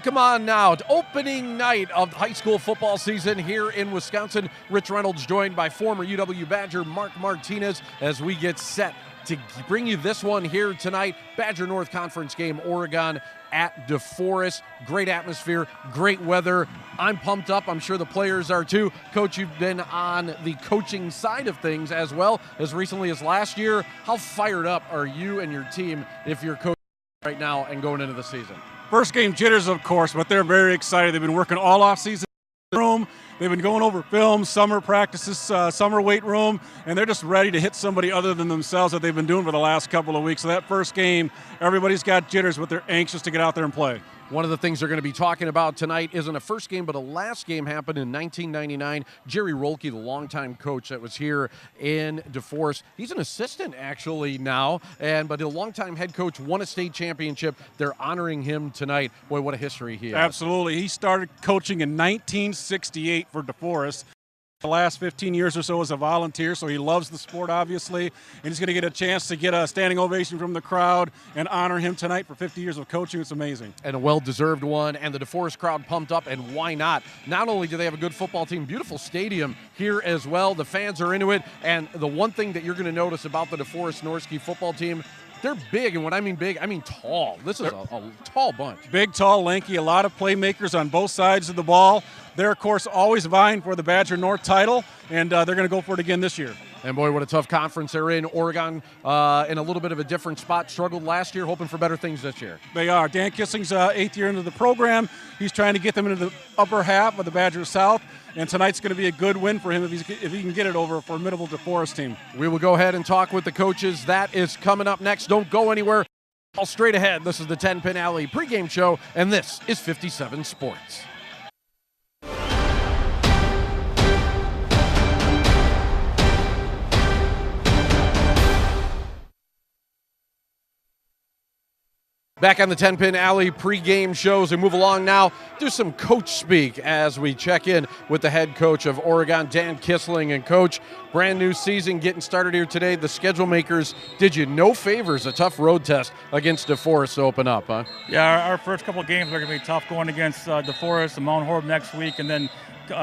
Welcome on now to opening night of high school football season here in Wisconsin. Rich Reynolds joined by former UW Badger Mark Martinez as we get set to bring you this one here tonight. Badger North Conference game, Oregon at DeForest. Great atmosphere, great weather. I'm pumped up. I'm sure the players are too. Coach, you've been on the coaching side of things as well as recently as last year. How fired up are you and your team if you're coaching right now and going into the season? First game jitters, of course, but they're very excited. They've been working all off season in the room. They've been going over film, summer practices, summer weight room, and they're just ready to hit somebody other than themselves that they've been doing for the last couple of weeks. So that first game, everybody's got jitters, but they're anxious to get out there and play. One of the things they're going to be talking about tonight isn't a first game, but a last game happened in 1999. Jerry Rolke, the longtime coach that was here in DeForest, he's an assistant actually now, but a longtime head coach, won a state championship. They're honoring him tonight. Boy, what a history he has. Absolutely. He started coaching in 1968 for DeForest. The last 15 years or so as a volunteer, so he loves the sport, obviously, and he's going to get a chance to get a standing ovation from the crowd and honor him tonight for 50 years of coaching. It's amazing. And a well-deserved one, and the DeForest crowd pumped up, and why not? Not only do they have a good football team, beautiful stadium here as well. The fans are into it, and the one thing that you're going to notice about the DeForest Norski football team, they're big, and when I mean big, I mean tall. This is a tall bunch. Big, tall, lanky, a lot of playmakers on both sides of the ball. They're, of course, always vying for the Badger North title, and they're going to go for it again this year. And boy, what a tough conference they're in. Oregon in a little bit of a different spot, struggled last year, hoping for better things this year. They are. Dan Kissing's 8th year into the program. He's trying to get them into the upper half of the Badger South, and tonight's going to be a good win for him if he can get it over a formidable DeForest team. We will go ahead and talk with the coaches. That is coming up next. Don't go anywhere. All straight ahead. This is the 10 Pin Alley pregame show, and this is 57 Sports. Back on the 10 Pin Alley pregame shows and move along now. Do some coach speak as we check in with the head coach of Oregon, Dan Kissling. And coach, brand new season getting started here today. The schedule makers did you no favors. A tough road test against DeForest to open up, huh? Yeah, our first couple of games are going to be tough, going against DeForest and Mount Horeb next week, and then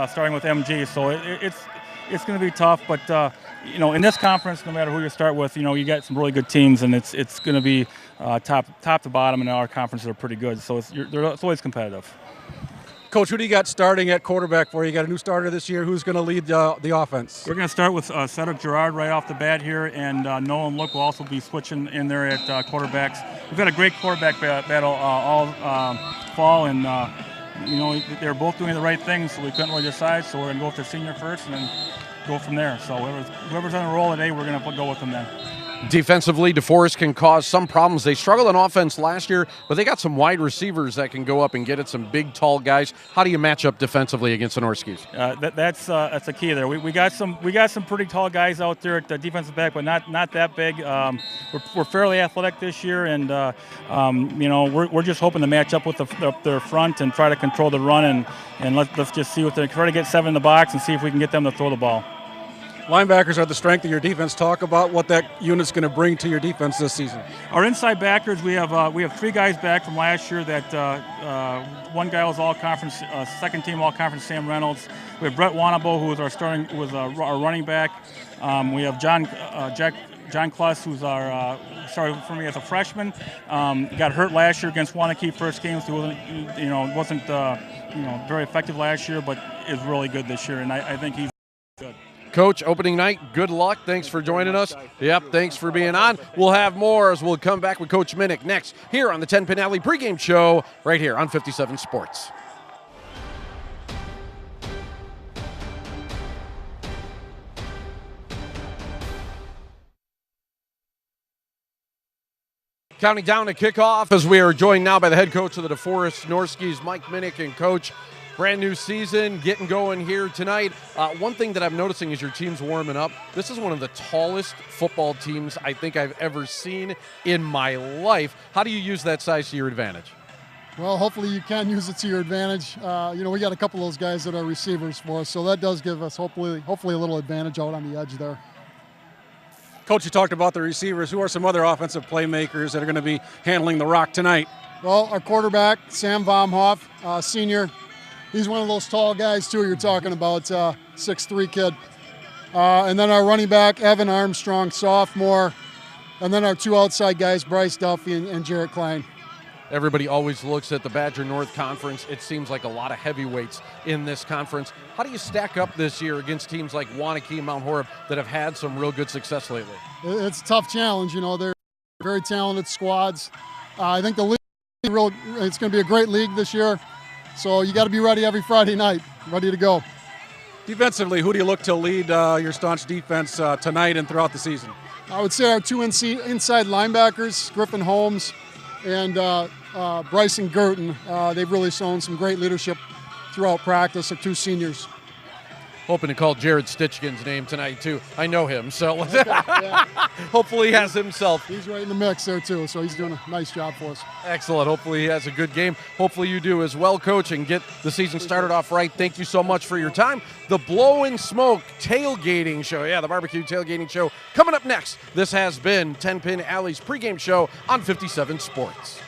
starting with MG. So it's going to be tough, but in this conference, no matter who you start with, you got some really good teams, and it's going to be top to bottom, and our conferences are pretty good. So it's always competitive. Coach, who do you got starting at quarterback for you? You got a new starter this year. Who's going to lead the offense? We're going to start with Cedric Gerard right off the bat here, and Nolan Look will also be switching in there at quarterbacks. We've got a great quarterback battle all fall, and they're both doing the right things, so we couldn't really decide. So we're going to go with the senior first, and then go from there. So whoever's on the roll today, we're going to go with them then. Defensively, DeForest can cause some problems. They struggled on offense last year, but they got some wide receivers that can go up and get at some big, tall guys. How do you match up defensively against the Norskis? That's a key there. We got some pretty tall guys out there at the defensive back, but not that big. We're fairly athletic this year, and we're just hoping to match up with their front and try to control the run, and let's just see what they try to get 7 in the box and see if we can get them to throw the ball. Linebackers are the strength of your defense. Talk about what that unit's going to bring to your defense this season. Our inside backers, we have 3 guys back from last year. That one guy was all conference, second team all conference, Sam Reynolds. We have Brett Wanabo, who was our running back. We have John Kluss, who's started for me as a freshman. Got hurt last year against Wanakee first game, so he wasn't very effective last year, but is really good this year, and I think he's good. Coach, opening night, good luck. Thanks for joining us. Yep, thanks for being on. We'll have more as we'll come back with Coach Minnick next here on the 10 Pin Alley pregame show right here on 57 Sports. Counting down to kickoff as we are joined now by the head coach of the DeForest Norskis, Mike Minnick, and Coach. Brand new season, getting going here tonight. One thing that I'm noticing is your team's warming up. This is one of the tallest football teams I think I've ever seen in my life. How do you use that size to your advantage? Well, hopefully you can use it to your advantage. We got a couple of those guys that are receivers for us, so that does give us hopefully a little advantage out on the edge there. Coach, you talked about the receivers. Who are some other offensive playmakers that are going to be handling the rock tonight? Well, our quarterback, Sam Vomhoff, senior. He's one of those tall guys, too, you're talking about, 6'3" kid. And then our running back, Evan Armstrong, sophomore. And then our two outside guys, Bryce Duffy and Jarrett Klein. Everybody always looks at the Badger North Conference. It seems like a lot of heavyweights in this conference. How do you stack up this year against teams like Wanakee and Mount Horeb that have had some real good success lately? It's a tough challenge. You know, they're very talented squads. I think the league, it's going to be a great league this year. So you got to be ready every Friday night, ready to go. Defensively, who do you look to lead your staunch defense tonight and throughout the season? I would say our two inside linebackers, Griffin Holmes and Bryson Girton. They've really shown some great leadership throughout practice. They're two seniors. Hoping to call Jared Stitchkin's name tonight, too. I know him, so Okay, yeah. hopefully he has himself. He's right in the mix there, too, so he's doing a nice job for us. Excellent. Hopefully he has a good game. Hopefully you do as well, Coach, and get the season started off right. Thank you so much for your time. The Blowing Smoke Tailgating Show. Yeah, the barbecue tailgating show coming up next. This has been 10 Pin Alley's pregame show on 57 Sports.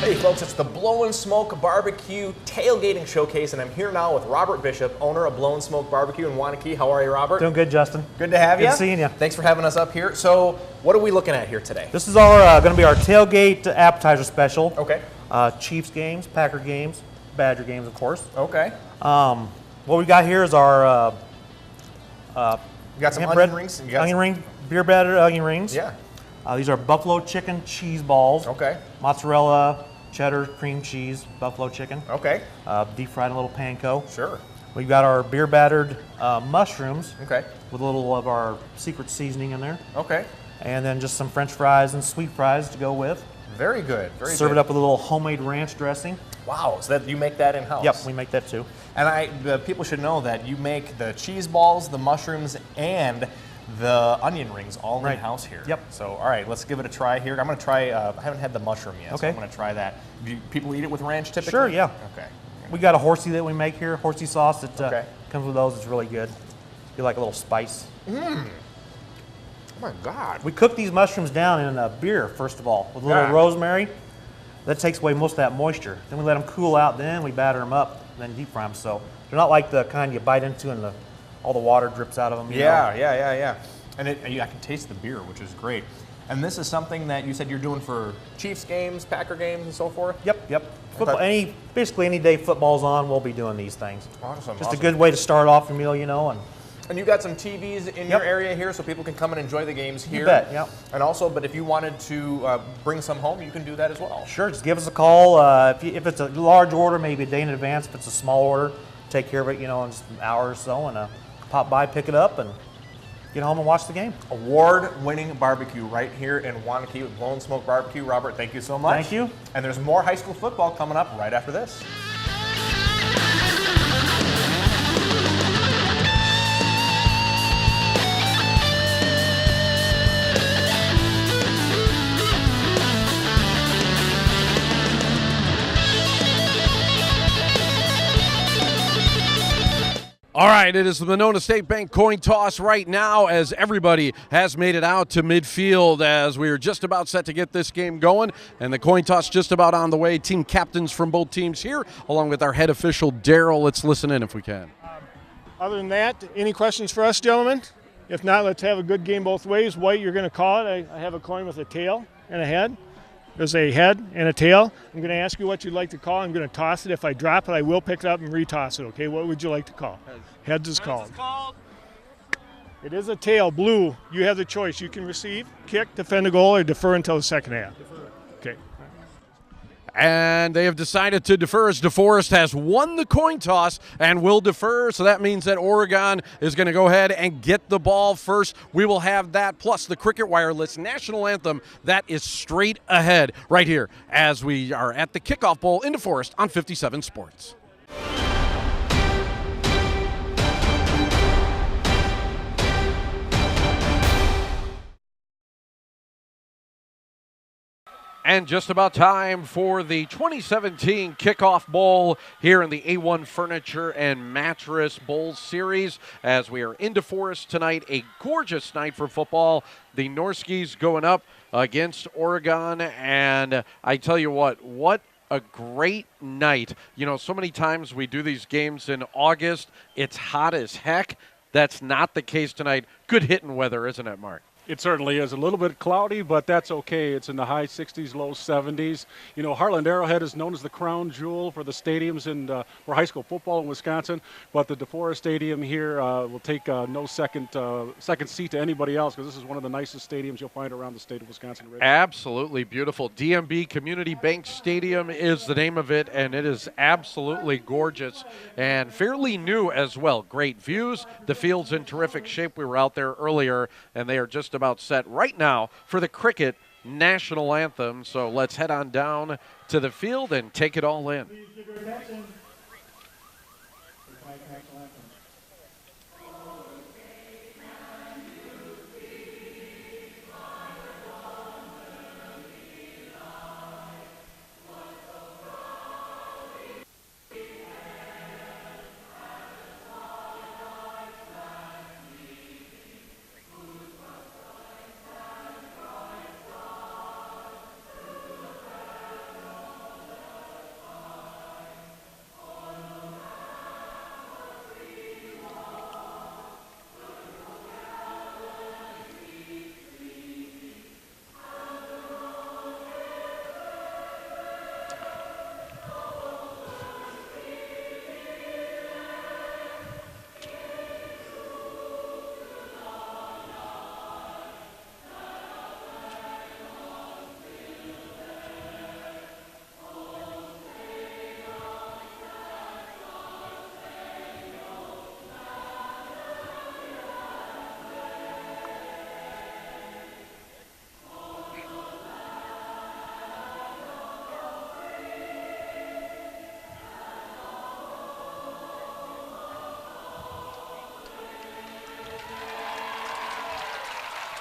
Hey folks, it's the Blowin' Smoke Barbecue Tailgating Showcase, and I'm here now with Robert Bishop, owner of Blowin' Smoke Barbecue in Wanakee. How are you, Robert? Doing good, Justin. Good to have you. Good seeing you. Thanks for having us up here. So, what are we looking at here today? This is our going to be our tailgate appetizer special. Okay. Chiefs games, Packer games, Badger games, of course. Okay. What we got here is our You got some bread, onion rings? onion ring, beer battered onion rings. Yeah. These are buffalo chicken cheese balls. Okay. Mozzarella, cheddar, cream cheese, buffalo chicken. Okay. Deep fried in a little panko. Sure. We've got our beer battered mushrooms. Okay. With a little of our secret seasoning in there. Okay. And then just some French fries and sweet fries to go with. Very good. Very Serve good. it up with a little homemade ranch dressing. Wow. So that you make that in-house? Yep, we make that too. And people should know that you make the cheese balls, the mushrooms, and the onion rings all Right. in-house here. Yep. So, all right, let's give it a try here. I'm going to try, I haven't had the mushroom yet, so Okay. I'm going to try that. Do people eat it with ranch typically? Sure, yeah. Okay. We got a horsey that we make here, horsey sauce that Okay. comes with those. It's really good. You like a little spice. Oh my God. We cook these mushrooms down in beer, first of all, with a little Yeah. rosemary. That takes away most of that moisture. Then we let them cool out, then we batter them up, and then deep fry them. So they're not like the kind you bite into and all the water drips out of them. you Yeah, know? yeah. And I can taste the beer, which is great. And this is something that you said you're doing for Chiefs games, Packer games, and so forth? Yep. Football, basically any day football's on, we'll be doing these things. Awesome. Just a good way to start off your meal, you know. And you got some TVs in your area here so people can come and enjoy the games here. You bet, yep. And also, but if you wanted to bring some home, you can do that as well. Sure, just give us a call. If it's a large order, maybe a day in advance. If it's a small order, take care of it, in just an hour or so, and pop by, pick it up, and get home and watch the game. Award-winning barbecue right here in Wanakee with Blowin' Smoke Barbecue. Robert, thank you so much. Thank you. And there's more high school football coming up right after this. All right, it is the Monona State Bank coin toss right now as everybody has made it out to midfield as we are just about set to get this game going. And the coin toss just about on the way. Team captains from both teams here, along with our head official, Daryl. Let's listen in if we can. Other than that, any questions for us, gentlemen? If not, let's have a good game both ways. White, you're going to call it. I have a coin with a tail and a head. There's a head and a tail. I'm going to ask you what you'd like to call. I'm going to toss it. If I drop it, I will pick it up and retoss it, okay? What would you like to call? Heads is called. It is a tail, blue. You have the choice. You can receive, kick, defend a goal, or defer until the second half. Okay. And they have decided to defer as DeForest has won the coin toss and will defer. So that means that Oregon is going to go ahead and get the ball first. We will have that plus the Cricket Wireless National Anthem that is straight ahead right here as we are at the Kickoff Bowl in DeForest on 57 Sports. And just about time for the 2017 Kickoff Bowl here in the A-1 Furniture and Mattress Bowl Series as we are in DeForest tonight. A gorgeous night for football. The Norskies going up against Oregon. And I tell you what a great night. You know, so many times we do these games in August. It's hot as heck. That's not the case tonight. Good hitting weather, isn't it, Mark? It certainly is. A little bit cloudy, but that's okay. It's in the high 60s, low 70s. You know, Heartland Arrowhead is known as the crown jewel for the stadiums and for high school football in Wisconsin. But the DeForest Stadium here will take no second seat to anybody else because this is one of the nicest stadiums you'll find around the state of Wisconsin. Absolutely beautiful. DMB Community Bank Stadium is the name of it, and it is absolutely gorgeous and fairly new as well. Great views. The field's in terrific shape. We were out there earlier, and they are just about set right now for the Cricket National Anthem. So let's head on down to the field and take it all in.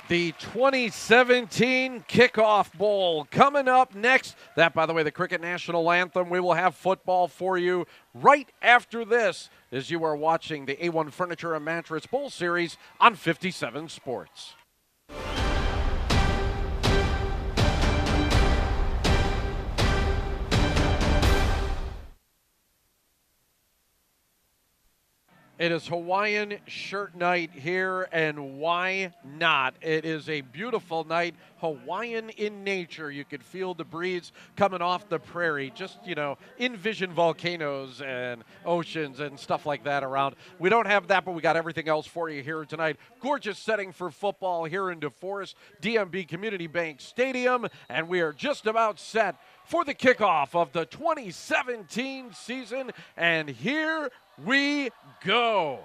The 2017 Kickoff Bowl coming up next. That, by the way, the Cricket National Anthem. We will have football for you right after this as you are watching the A-1 Furniture and Mattress Bowl Series on 57 Sports. It is Hawaiian shirt night here, and why not? It is a beautiful night, Hawaiian in nature. You could feel the breeze coming off the prairie. Just, you know, envision volcanoes and oceans and stuff like that around. We don't have that, but we got everything else for you here tonight. Gorgeous setting for football here in DeForest, DMB Community Bank Stadium, and we are just about set for the kickoff of the 2017 season, and here we go.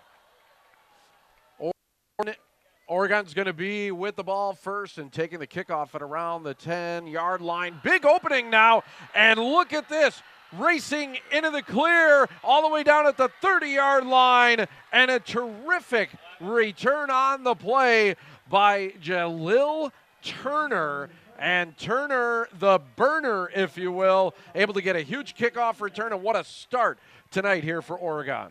Oregon's going to be with the ball first and taking the kickoff at around the 10-yard line. Big opening now, and look at this. Racing into the clear all the way down at the 30-yard line, and a terrific return on the play by Jalil Turner. And Turner, the burner, if you will, able to get a huge kickoff return, and what a start tonight here for Oregon.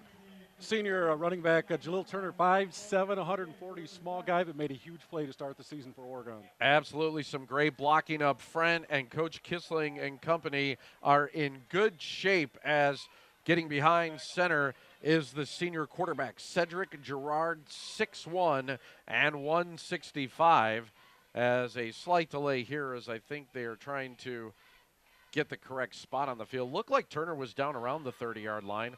Senior running back Jalil Turner, 5'7", 140, small guy that made a huge play to start the season for Oregon. Absolutely, some great blocking up front, and Coach Kissling and company are in good shape as getting behind center is the senior quarterback, Cedric Gerard, 6'1" and 165. As a slight delay here as I think they are trying to get the correct spot on the field. Looked like Turner was down around the 30-yard line.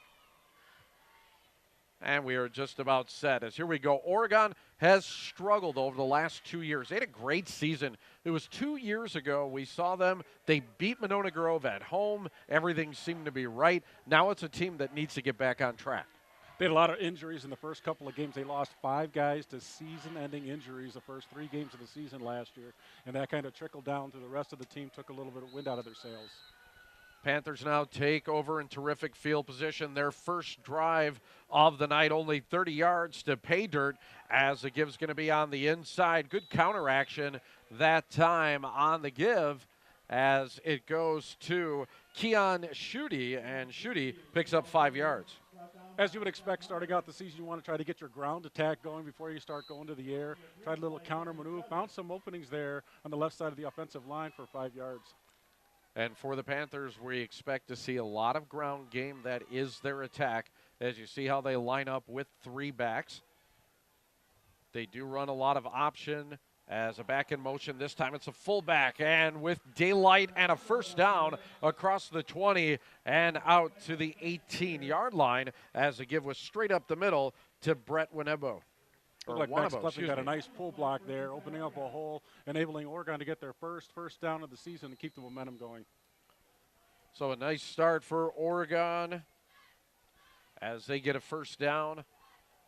And we are just about set. As here we go. Oregon has struggled over the last 2 years. They had a great season. It was 2 years ago we saw them. They beat Monona Grove at home. Everything seemed to be right. Now it's a team that needs to get back on track. They had a lot of injuries in the first couple of games. They lost 5 guys to season-ending injuries the first 3 games of the season last year, and that kind of trickled down to the rest of the team, took a little bit of wind out of their sails. Panthers now take over in terrific field position. Their first drive of the night, only 30 yards to pay dirt, as the give's going to be on the inside. Good counter action that time on the give as it goes to Keon Schutte, and Schutte picks up 5 yards. As you would expect, starting out the season, you want to try to get your ground attack going before you start going to the air. Tried a little counter maneuver, found some openings there on the left side of the offensive line for 5 yards. And for the Panthers, we expect to see a lot of ground game. That is their attack, as you see how they line up with 3 backs. They do run a lot of option as a back in motion. This time it's a fullback, and with daylight and a first down across the 20 and out to the 18-yard line, as the give was straight up the middle to Brett Winnebo. Looked like Max Klepping got a nice pull block there, opening up a hole, enabling Oregon to get their first down of the season and keep the momentum going. So a nice start for Oregon as they get a first down.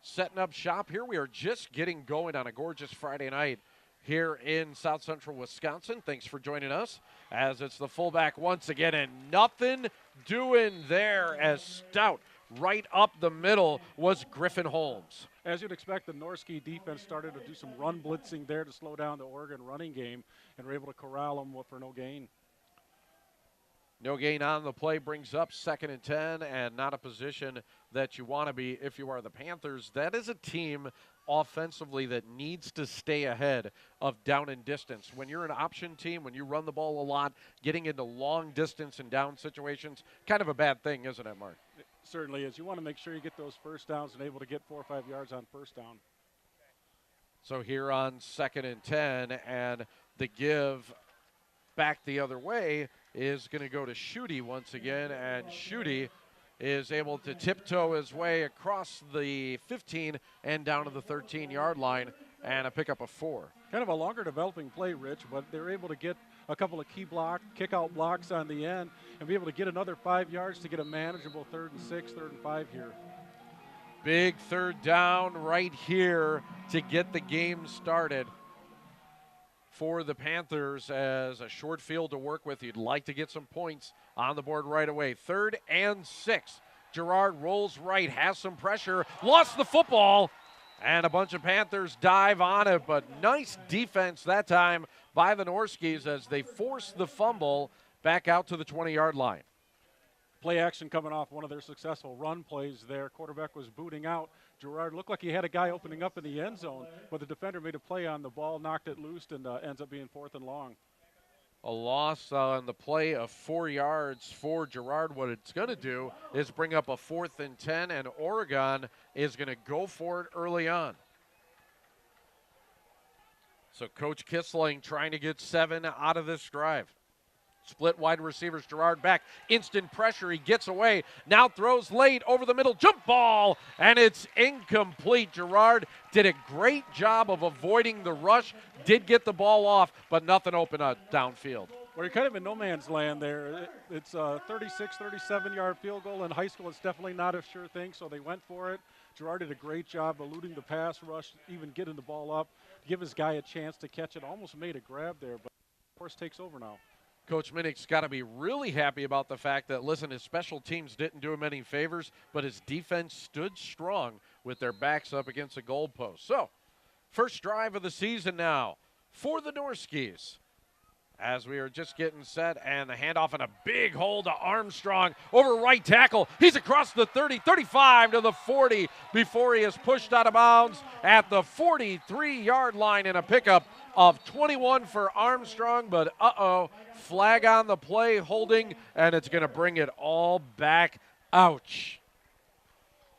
Setting up shop here. We are just getting going on a gorgeous Friday night here in South Central Wisconsin. Thanks for joining us as it's the fullback once again, and nothing doing there as stout right up the middle was Griffin Holmes. As you'd expect, the Norski defense started to do some run blitzing there to slow down the Oregon running game, and were able to corral them for no gain. No gain on the play brings up 2nd and 10, and not a position that you want to be if you are the Panthers. That is a team offensively that needs to stay ahead of down and distance. When you're an option team, when you run the ball a lot, getting into long distance and down situations, kind of a bad thing, isn't it, Mark? It certainly is. You want to make sure you get those first downs and able to get 4 or 5 yards on first down. So here on 2nd and 10, and the give back the other way is going to go to Schutte once again, and Schutte is able to tiptoe his way across the 15 and down to the 13-yard line, and a pickup of 4. Kind of a longer developing play, Rich, but they're able to get a couple of key kick-out blocks on the end and be able to get another 5 yards to get a manageable 3rd and 6, 3rd and 5 here. Big 3rd down right here to get the game started for the Panthers, as a short field to work with. You'd like to get some points on the board right away. 3rd and 6. Gerard rolls right, has some pressure, lost the football, and a bunch of Panthers dive on it, but nice defense that time by the Norskis as they force the fumble back out to the 20-yard line. Play action coming off one of their successful run plays there. Quarterback was booting out. Gerard looked like he had a guy opening up in the end zone, but the defender made a play on the ball, knocked it loose, and ends up being 4th and long. A loss on the play of 4 yards for Gerard. What it's going to do is bring up a 4th and 10, and Oregon is going to go for it early on. So Coach Kissling trying to get 7 out of this drive. Split wide receivers, Gerard back, instant pressure, he gets away, now throws late over the middle, jump ball, and it's incomplete. Gerard did a great job of avoiding the rush, did get the ball off, but nothing open downfield. Well, you're kind of in no man's land there. It's a 36, 37-yard field goal. In high school, it's definitely not a sure thing, so they went for it. Gerard did a great job eluding the pass rush, even getting the ball up, give his guy a chance to catch it. Almost made a grab there, but DeForest takes over now. Coach Minnick's got to be really happy about the fact that, listen, his special teams didn't do him any favors, but his defense stood strong with their backs up against the goalpost. So, first drive of the season now for the Norskis, as we are just getting set, and the handoff and a big hole to Armstrong over right tackle. He's across the 30, 35 to the 40 before he is pushed out of bounds at the 43-yard line, in a pickup of 21 for Armstrong, but flag on the play, holding, and it's going to bring it all back. Ouch.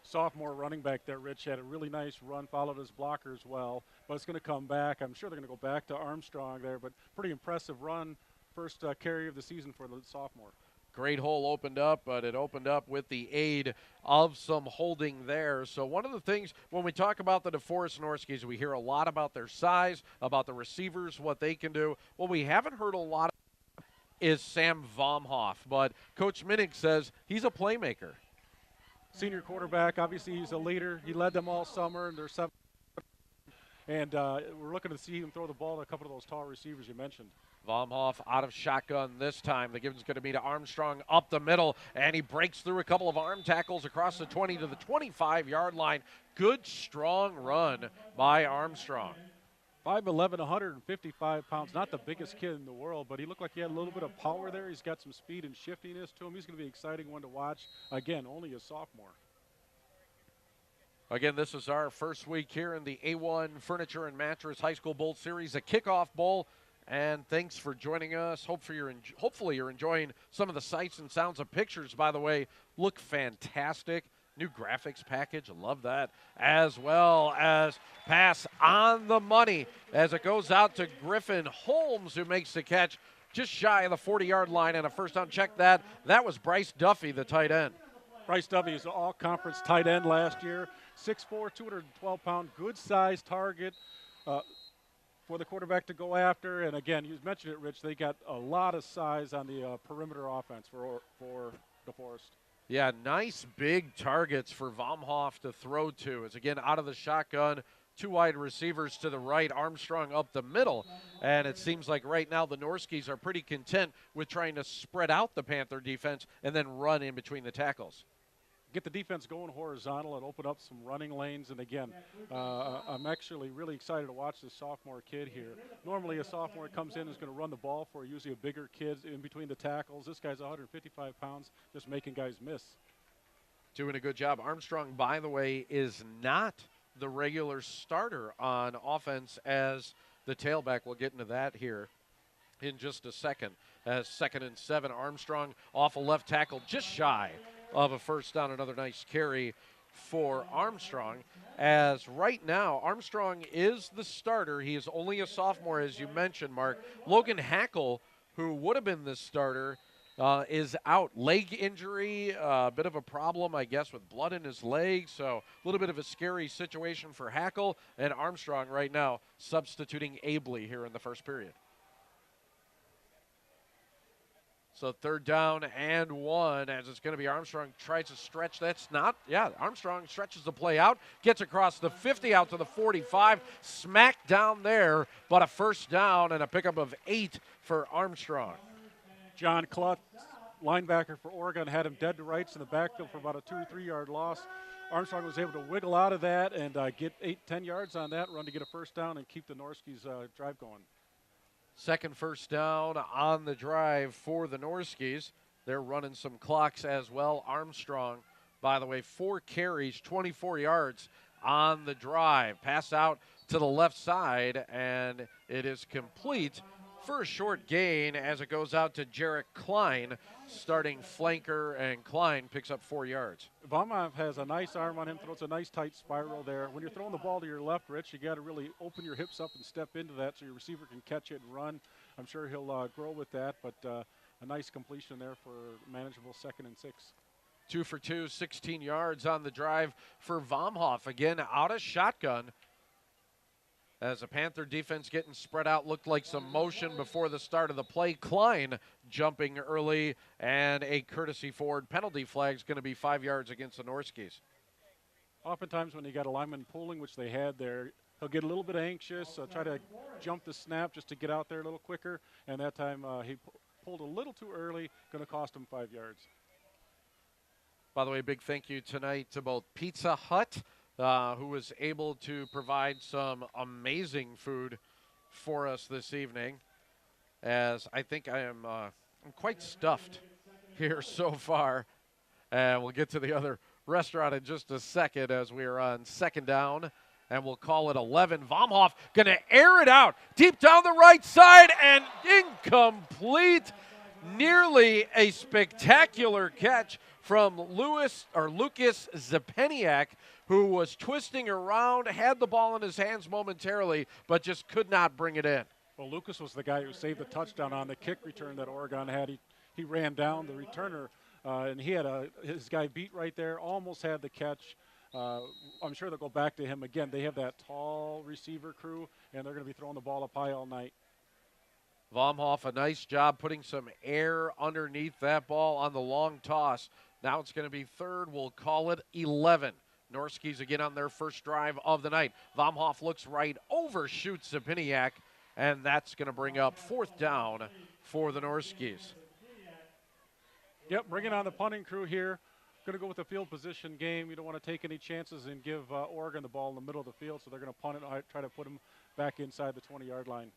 Sophomore running back there, Rich, had a really nice run, followed his blockers well, but it's going to come back. I'm sure they're going to go back to Armstrong there, but pretty impressive run. First carry of the season for the sophomore. Great hole opened up, but it opened up with the aid of some holding there. So one of the things when we talk about the DeForest Norskies, we hear a lot about their size, about the receivers, what they can do. What we haven't heard a lot is Sam Vomhoff, but Coach Minnick says he's a playmaker. Senior quarterback, obviously he's a leader. He led them all summer, and they're 7. And we're looking to see him throw the ball to a couple of those tall receivers you mentioned. Vomhoff out of shotgun this time. The given's going to be to Armstrong up the middle, and he breaks through a couple of arm tackles across the 20 to the 25-yard line. Good, strong run by Armstrong. 5'11", 155 pounds, not the biggest kid in the world, but he looked like he had a little bit of power there. He's got some speed and shiftiness to him. He's going to be an exciting one to watch. Again, only a sophomore. Again, this is our first week here in the A-1 Furniture and Mattress High School Bowl Series, a kickoff bowl. And thanks for joining us. Hopefully you're enjoying some of the sights and sounds of pictures, by the way. Look fantastic. New graphics package. Love that. As well as pass on the money as it goes out to Griffin Holmes, who makes the catch just shy of the 40-yard line. And a first down. Check that. That was Bryce Duffy, the tight end. Bryce Duffy is an all-conference tight end last year. 6'4", 212-pound, good-sized target for the quarterback to go after. And again, you mentioned it, Rich, they got a lot of size on the perimeter offense for DeForest. Yeah, nice big targets for Vomhoff to throw to. It's again out of the shotgun, 2 wide receivers to the right, Armstrong up the middle. And it seems like right now the Norskies are pretty content with trying to spread out the Panther defense and then run in between the tackles. Get the defense going horizontal and open up some running lanes. And again, I'm actually really excited to watch this sophomore kid here. Normally a sophomore comes in is going to run the ball for usually a bigger kid in between the tackles. This guy's 155 pounds, just making guys miss. Doing a good job. Armstrong, by the way, is not the regular starter on offense as the tailback. We'll get into that here in just a second. As 2nd and 7, Armstrong off a left tackle, just shy of a first down. Another nice carry for Armstrong. As right now, Armstrong is the starter. He is only a sophomore, as you mentioned, Mark. Logan Hackle, who would have been the starter, is out. Leg injury, a bit of a problem, I guess, with blood in his leg. So a little bit of a scary situation for Hackle. And Armstrong right now substituting ably here in the first period. So 3rd down and 1 as it's going to be Armstrong tries to stretch. Armstrong stretches the play out, gets across the 50 out to the 45, smack down there, but a first down and a pickup of 8 for Armstrong. John Klutz, linebacker for Oregon, had him dead to rights in the backfield for about a 2-3 yard loss. Armstrong was able to wiggle out of that and get 8-10 yards on that run to get a first down and keep the Norskies drive going. Second first down on the drive for the Norskies. They're running some clocks as well. Armstrong, by the way, 4 carries, 24 yards on the drive. Pass out to the left side, and it is complete for a short gain as it goes out to Jarek Klein, starting flanker, and Klein picks up 4 yards. Vomhoff has a nice arm on him, throws a nice tight spiral there. When you're throwing the ball to your left, Rich, you got to really open your hips up and step into that so your receiver can catch it and run. I'm sure he'll grow with that, but a nice completion there for manageable 2nd and 6. 2 for 2, 16 yards on the drive for Vomhoff. Again, out of shotgun. As the Panther defense getting spread out, looked like some motion before the start of the play. Klein jumping early, and a courtesy forward penalty flag is going to be 5 yards against the Norskies. Oftentimes when you got a lineman pulling, which they had there, he'll get a little bit anxious, try to jump the snap just to get out there a little quicker, and that time he pulled a little too early, going to cost him 5 yards. By the way, big thank you tonight to both Pizza Hut, who was able to provide some amazing food for us this evening, as I think I'm quite stuffed here so far. And we'll get to the other restaurant in just a second as we are on 2nd down, and we'll call it 11. Vomhoff going to air it out deep down the right side, and incomplete. Nearly a spectacular catch from Lucas Zepeniak, who was twisting around, had the ball in his hands momentarily, but just could not bring it in. Well, Lucas was the guy who saved the touchdown on the kick return that Oregon had. he ran down the returner, and he had his guy beat right there, almost had the catch. I'm sure they'll go back to him again. They have that tall receiver crew, and they're going to be throwing the ball up high all night. Vomhoff, a nice job putting some air underneath that ball on the long toss. Now it's going to be third. We'll call it 11. Norskies again on their first drive of the night. Vomhoff looks right, overshoots Zapiniak, and that's going to bring up fourth down for the Norskies. Yep, bringing on the punting crew here. Going to go with the field position game. You don't want to take any chances and give Oregon the ball in the middle of the field, so they're going to punt it, try to put them back inside the 20-yard line.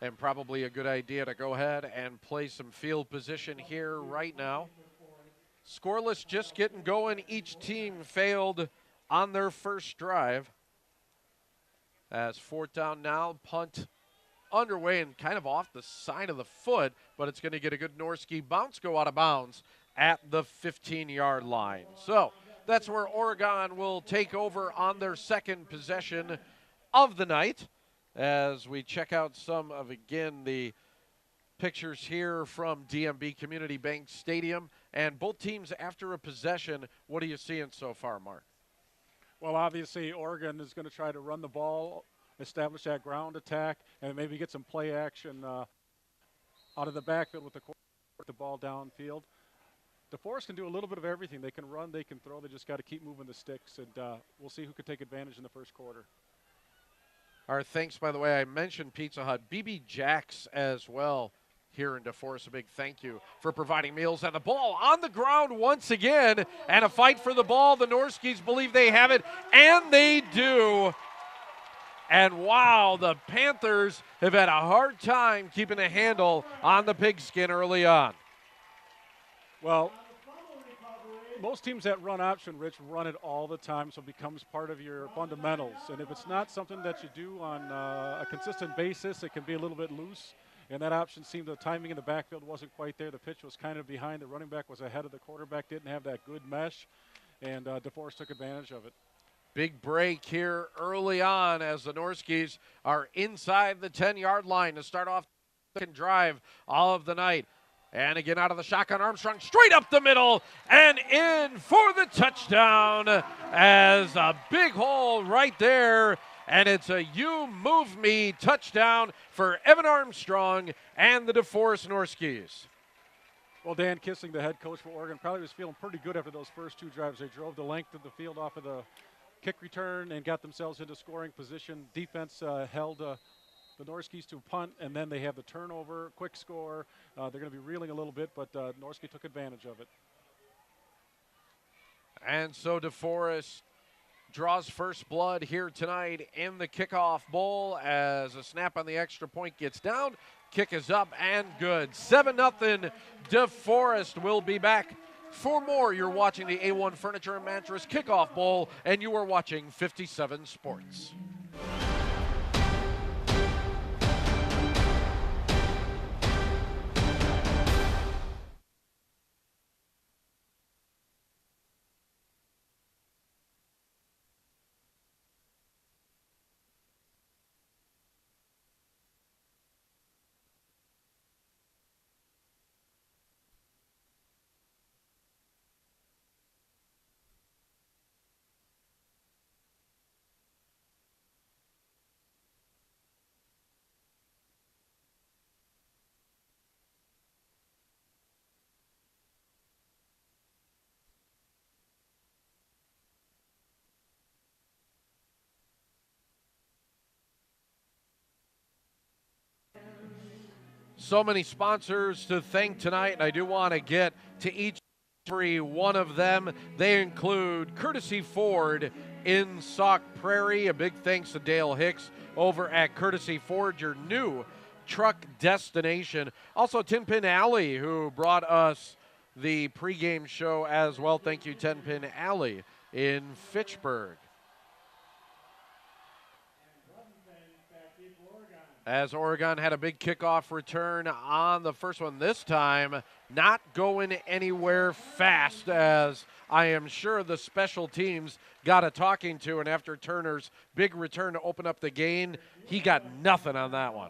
And probably a good idea to go ahead and play some field position here right now. Scoreless just getting going. Each team failed on their first drive. As fourth down now, punt underway and kind of off the side of the foot, but it's going to get a good Norski bounce, go out of bounds at the 15-yard line. So that's where Oregon will take over on their second possession of the night. As we check out some of, again, the pictures here from DMB Community Bank Stadium. And both teams after a possession, what are you seeing so far, Mark? Well, obviously, Oregon is going to try to run the ball, establish that ground attack, and maybe get some play action out of the backfield with the ball downfield. DeForest can do a little bit of everything. They can run, they can throw. They just got to keep moving the sticks, and we'll see who can take advantage in the first quarter. Our thanks, by the way, I mentioned Pizza Hut. BB Jack's as well here in DeForest. A big thank you for providing meals. And the ball on the ground once again, and a fight for the ball. The Norskies believe they have it, and they do. And wow, the Panthers have had a hard time keeping a handle on the pigskin early on. Well, most teams that run option, Rich, run it all the time, so it becomes part of your fundamentals. And if it's not something that you do on a consistent basis, it can be a little bit loose. And that option seemed the timing in the backfield wasn't quite there. The pitch was kind of behind. The running back was ahead of the quarterback, didn't have that good mesh, and DeForest took advantage of it. Big break here early on as the Norskies are inside the 10-yard line to start off the second drive of the night. And again, out of the shotgun, Armstrong straight up the middle and in for the touchdown as a big hole right there. And it's a you move me touchdown for Evan Armstrong and the DeForest Norskies. Well, Dan Kissing, the head coach for Oregon, probably was feeling pretty good after those first two drives. They drove the length of the field off of the kick return and got themselves into scoring position. Defense held the Norskies to punt, and then they have the turnover, quick score. They're going to be reeling a little bit, but Norski took advantage of it. And so DeForest draws first blood here tonight in the Kickoff Bowl as a snap on the extra point gets down. Kick is up and good. 7-0 DeForest. Will be back for more. You're watching the A-1 Furniture and Mattress Kickoff Bowl, and you are watching 57 Sports. So many sponsors to thank tonight, and I do want to get to each and every one of them. They include Courtesy Ford in Sauk Prairie. A big thanks to Dale Hicks over at Courtesy Ford, your new truck destination. Also, Tin Pin Alley, who brought us the pregame show as well. Thank you, Tin Pin Alley in Fitchburg. As Oregon had a big kickoff return on the first one, this time not going anywhere fast, as I am sure the special teams got a talking to, and after Turner's big return to open up the game, he got nothing on that one.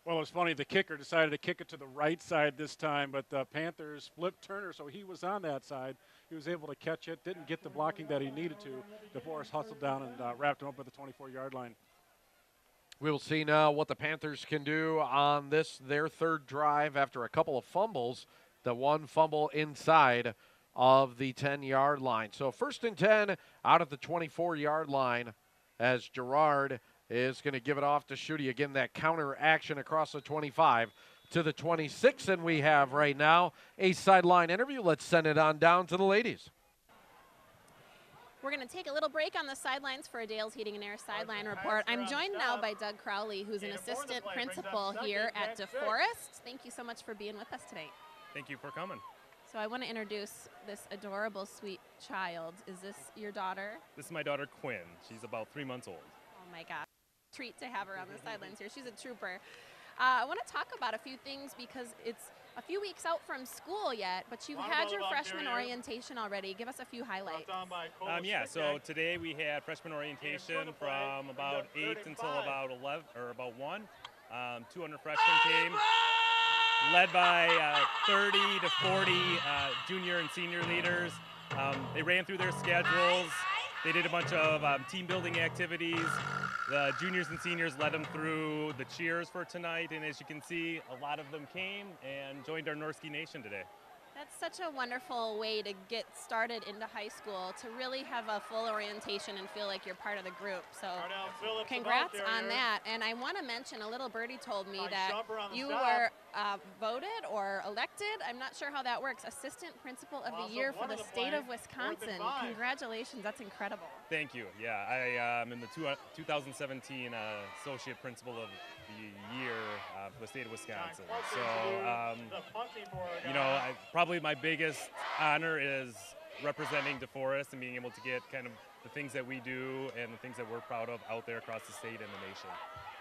Well, it was funny. The kicker decided to kick it to the right side this time, but the Panthers flipped Turner, so he was on that side. He was able to catch it, didn't get the blocking that he needed to. DeForest hustled down and wrapped him up at the 24-yard line. We will see now what the Panthers can do on their third drive after a couple of fumbles. The one fumble inside of the 10-yard line. So 1st and 10 out at the 24-yard line as Gerard is going to give it off to Schutte. Again, that counter action across the 25 to the 26. And we have right now a sideline interview. Let's send it on down to the ladies. We're going to take a little break on the sidelines for a Dale's Heating and Air sideline report. I'm joined now by Doug Crowley, who's an assistant principal here at DeForest. Thank you so much for being with us tonight. Thank you for coming. So I want to introduce this adorable, sweet child. Is this your daughter? This is my daughter, Quinn. She's about 3 months old. Oh my gosh. Treat to have her on the sidelines here. She's a trooper. I want to talk about a few things because it's a few weeks out from school yet, but you've had your freshman orientation already. Give us a few highlights. Yeah, so today we had freshman orientation from about 8 until about 11 or about 1. 200 freshman team, led by 30 to 40 junior and senior leaders. They ran through their schedules. They did a bunch of team building activities. The juniors and seniors led them through the cheers for tonight, and as you can see, a lot of them came and joined our Norski Nation today. That's such a wonderful way to get started into high school, to really have a full orientation and feel like you're part of the group. So congrats on that. And I want to mention, a little birdie told me that you were voted or elected, I'm not sure how that works, Assistant Principal of the Year for the state of Wisconsin. Congratulations, that's incredible. Thank you. Yeah, I am in the 2017 Associate Principal of the Year for the state of Wisconsin. So, you know, probably my biggest honor is representing DeForest and being able to get kind of the things that we do and the things that we're proud of out there across the state and the nation.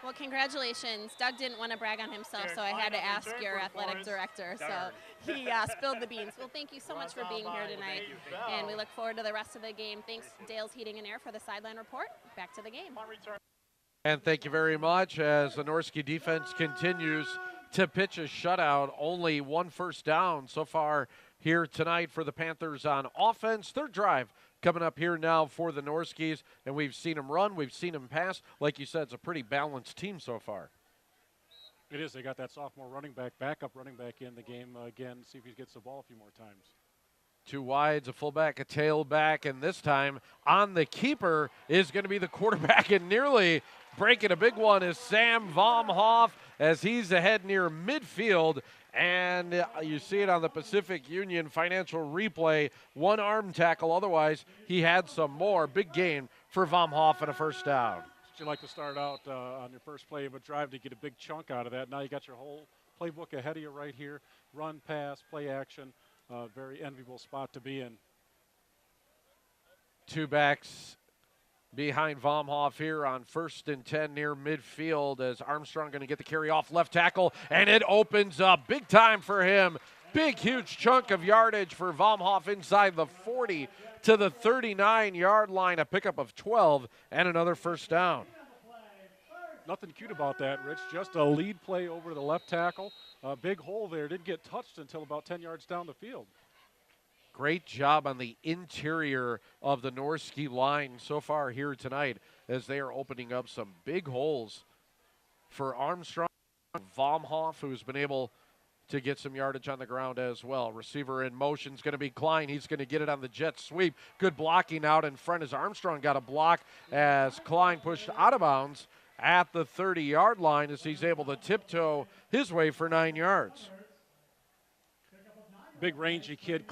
Well, congratulations. Doug didn't want to brag on himself, so I had to ask your athletic director. So he spilled the beans. Well, thank you so much for being here tonight, and we look forward to the rest of the game. Thanks, Dale's Heating and Air, for the sideline report. Back to the game. And thank you very much as the Norski defense continues to pitch a shutout. Only one first down so far here tonight for the Panthers on offense. Third drive coming up here now for the Norskis, and we've seen them run, we've seen them pass. Like you said, it's a pretty balanced team so far. It is. They got that sophomore running back, backup running back in the game again. See if he gets the ball a few more times. Two wides, a fullback, a tailback, and this time on the keeper is going to be the quarterback, and nearly breaking a big one is Sam Vomhoff as he's ahead near midfield. And you see it on the Pacific Union financial replay. One arm tackle, otherwise he had some more. Big gain for Vomhoff and a first down. You like to start out on your first play of a drive to get a big chunk out of that. Now you got your whole playbook ahead of you right here. Run, pass, play action. Very enviable spot to be in. Two backs behind Vomhoff here on 1st and 10 near midfield as Armstrong going to get the carry off left tackle, and it opens up big time for him. Big, huge chunk of yardage for Vomhoff inside the 40 to the 39-yard line, a pickup of 12 and another first down. Nothing cute about that, Rich. Just a lead play over the left tackle. A big hole there. Didn't get touched until about 10 yards down the field. Great job on the interior of the Norski line so far here tonight as they are opening up some big holes for Armstrong. Vomhoff, who's been able to get some yardage on the ground as well. Receiver in motion is going to be Klein. He's going to get it on the jet sweep. Good blocking out in front as Armstrong got a block as Klein pushed out of bounds at the 30-yard line as he's able to tiptoe his way for 9 yards. Big rangy kid.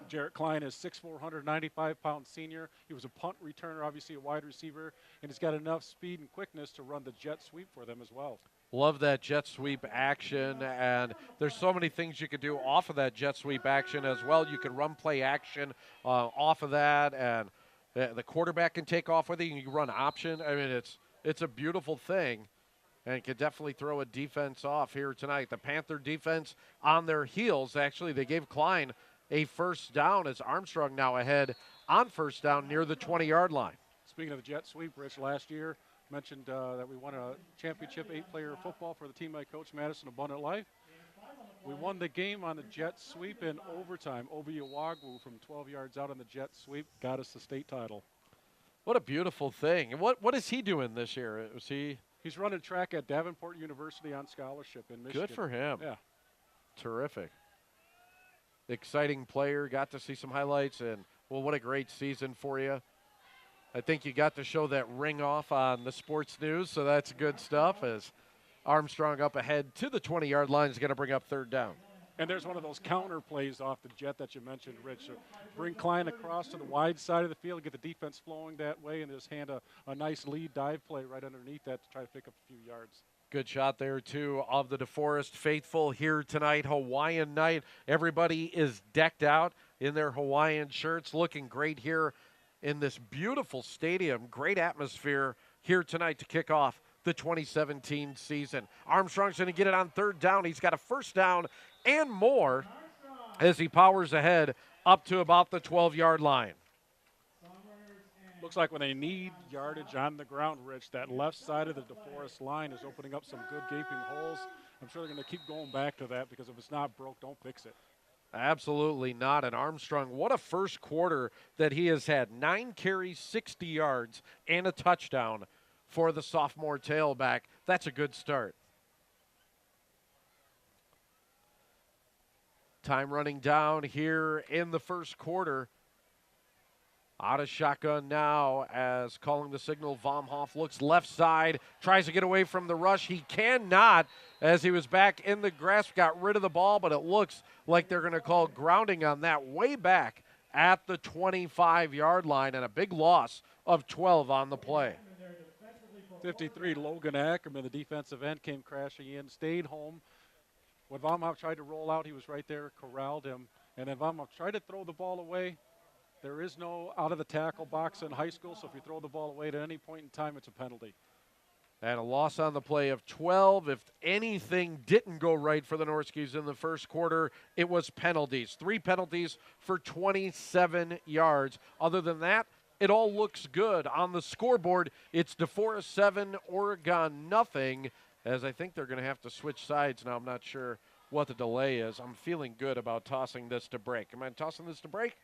Jarrett Klein is 6'4", 195-pound senior. He was a punt returner, obviously a wide receiver, and he's got enough speed and quickness to run the jet sweep for them as well. Love that jet sweep action, and there's so many things you could do off of that jet sweep action as well. You can run play action off of that, and the quarterback can take off with it. You can run option. I mean, it's a beautiful thing, and can definitely throw a defense off here tonight. The Panther defense on their heels. Actually, they gave Klein a first down as Armstrong now ahead on first down near the 20-yard line. Speaking of the jet sweep, Rich, last year, Mentioned that we won a championship 8-player football for the team I coach, Madison Abundant Life. We won the game on the jet sweep in overtime. Obi Iwagwu from 12 yards out on the jet sweep got us the state title. What a beautiful thing. And what is he doing this year? He's running track at Davenport University on scholarship in Michigan. Good for him. Yeah. Terrific. Exciting player. Got to see some highlights, and, well, what a great season for you. I think you got to show that ring off on the sports news, so that's good stuff as Armstrong up ahead to the 20-yard line is going to bring up third down. And there's one of those counter plays off the jet that you mentioned, Rich. So bring Klein across to the wide side of the field, get the defense flowing that way, and just hand a nice lead dive play right underneath that to try to pick up a few yards. Good shot there, too, of the DeForest faithful here tonight. Hawaiian night. Everybody is decked out in their Hawaiian shirts, looking great here in this beautiful stadium. Great atmosphere here tonight to kick off the 2017 season. Armstrong's going to get it on third down. He's got a first down and more as he powers ahead up to about the 12-yard line. Looks like when they need yardage on the ground, Rich, that left side of the DeForest line is opening up some good gaping holes. I'm sure they're going to keep going back to that because if it's not broke, don't fix it. Absolutely not. And Armstrong, what a first quarter that he has had. 9 carries, 60 yards, and a touchdown for the sophomore tailback. That's a good start. Time running down here in the first quarter. Out of shotgun now as calling the signal. Vomhoff looks left side, tries to get away from the rush. He cannot as he was back in the grasp, got rid of the ball, but it looks like they're going to call grounding on that way back at the 25-yard line, and a big loss of 12 on the play. 53, Logan Ackerman, the defensive end, came crashing in, stayed home. When Vomhoff tried to roll out, he was right there, corralled him. And then Vomhoff tried to throw the ball away. There is no out-of-the-tackle box in high school, so if you throw the ball away at any point in time, it's a penalty. And a loss on the play of 12. If anything didn't go right for the Norskies in the first quarter, it was penalties. 3 penalties for 27 yards. Other than that, it all looks good. On the scoreboard, it's DeForest 7, Oregon nothing, as I think they're going to have to switch sides now. I'm not sure what the delay is. I'm feeling good about tossing this to break. Am I tossing this to break?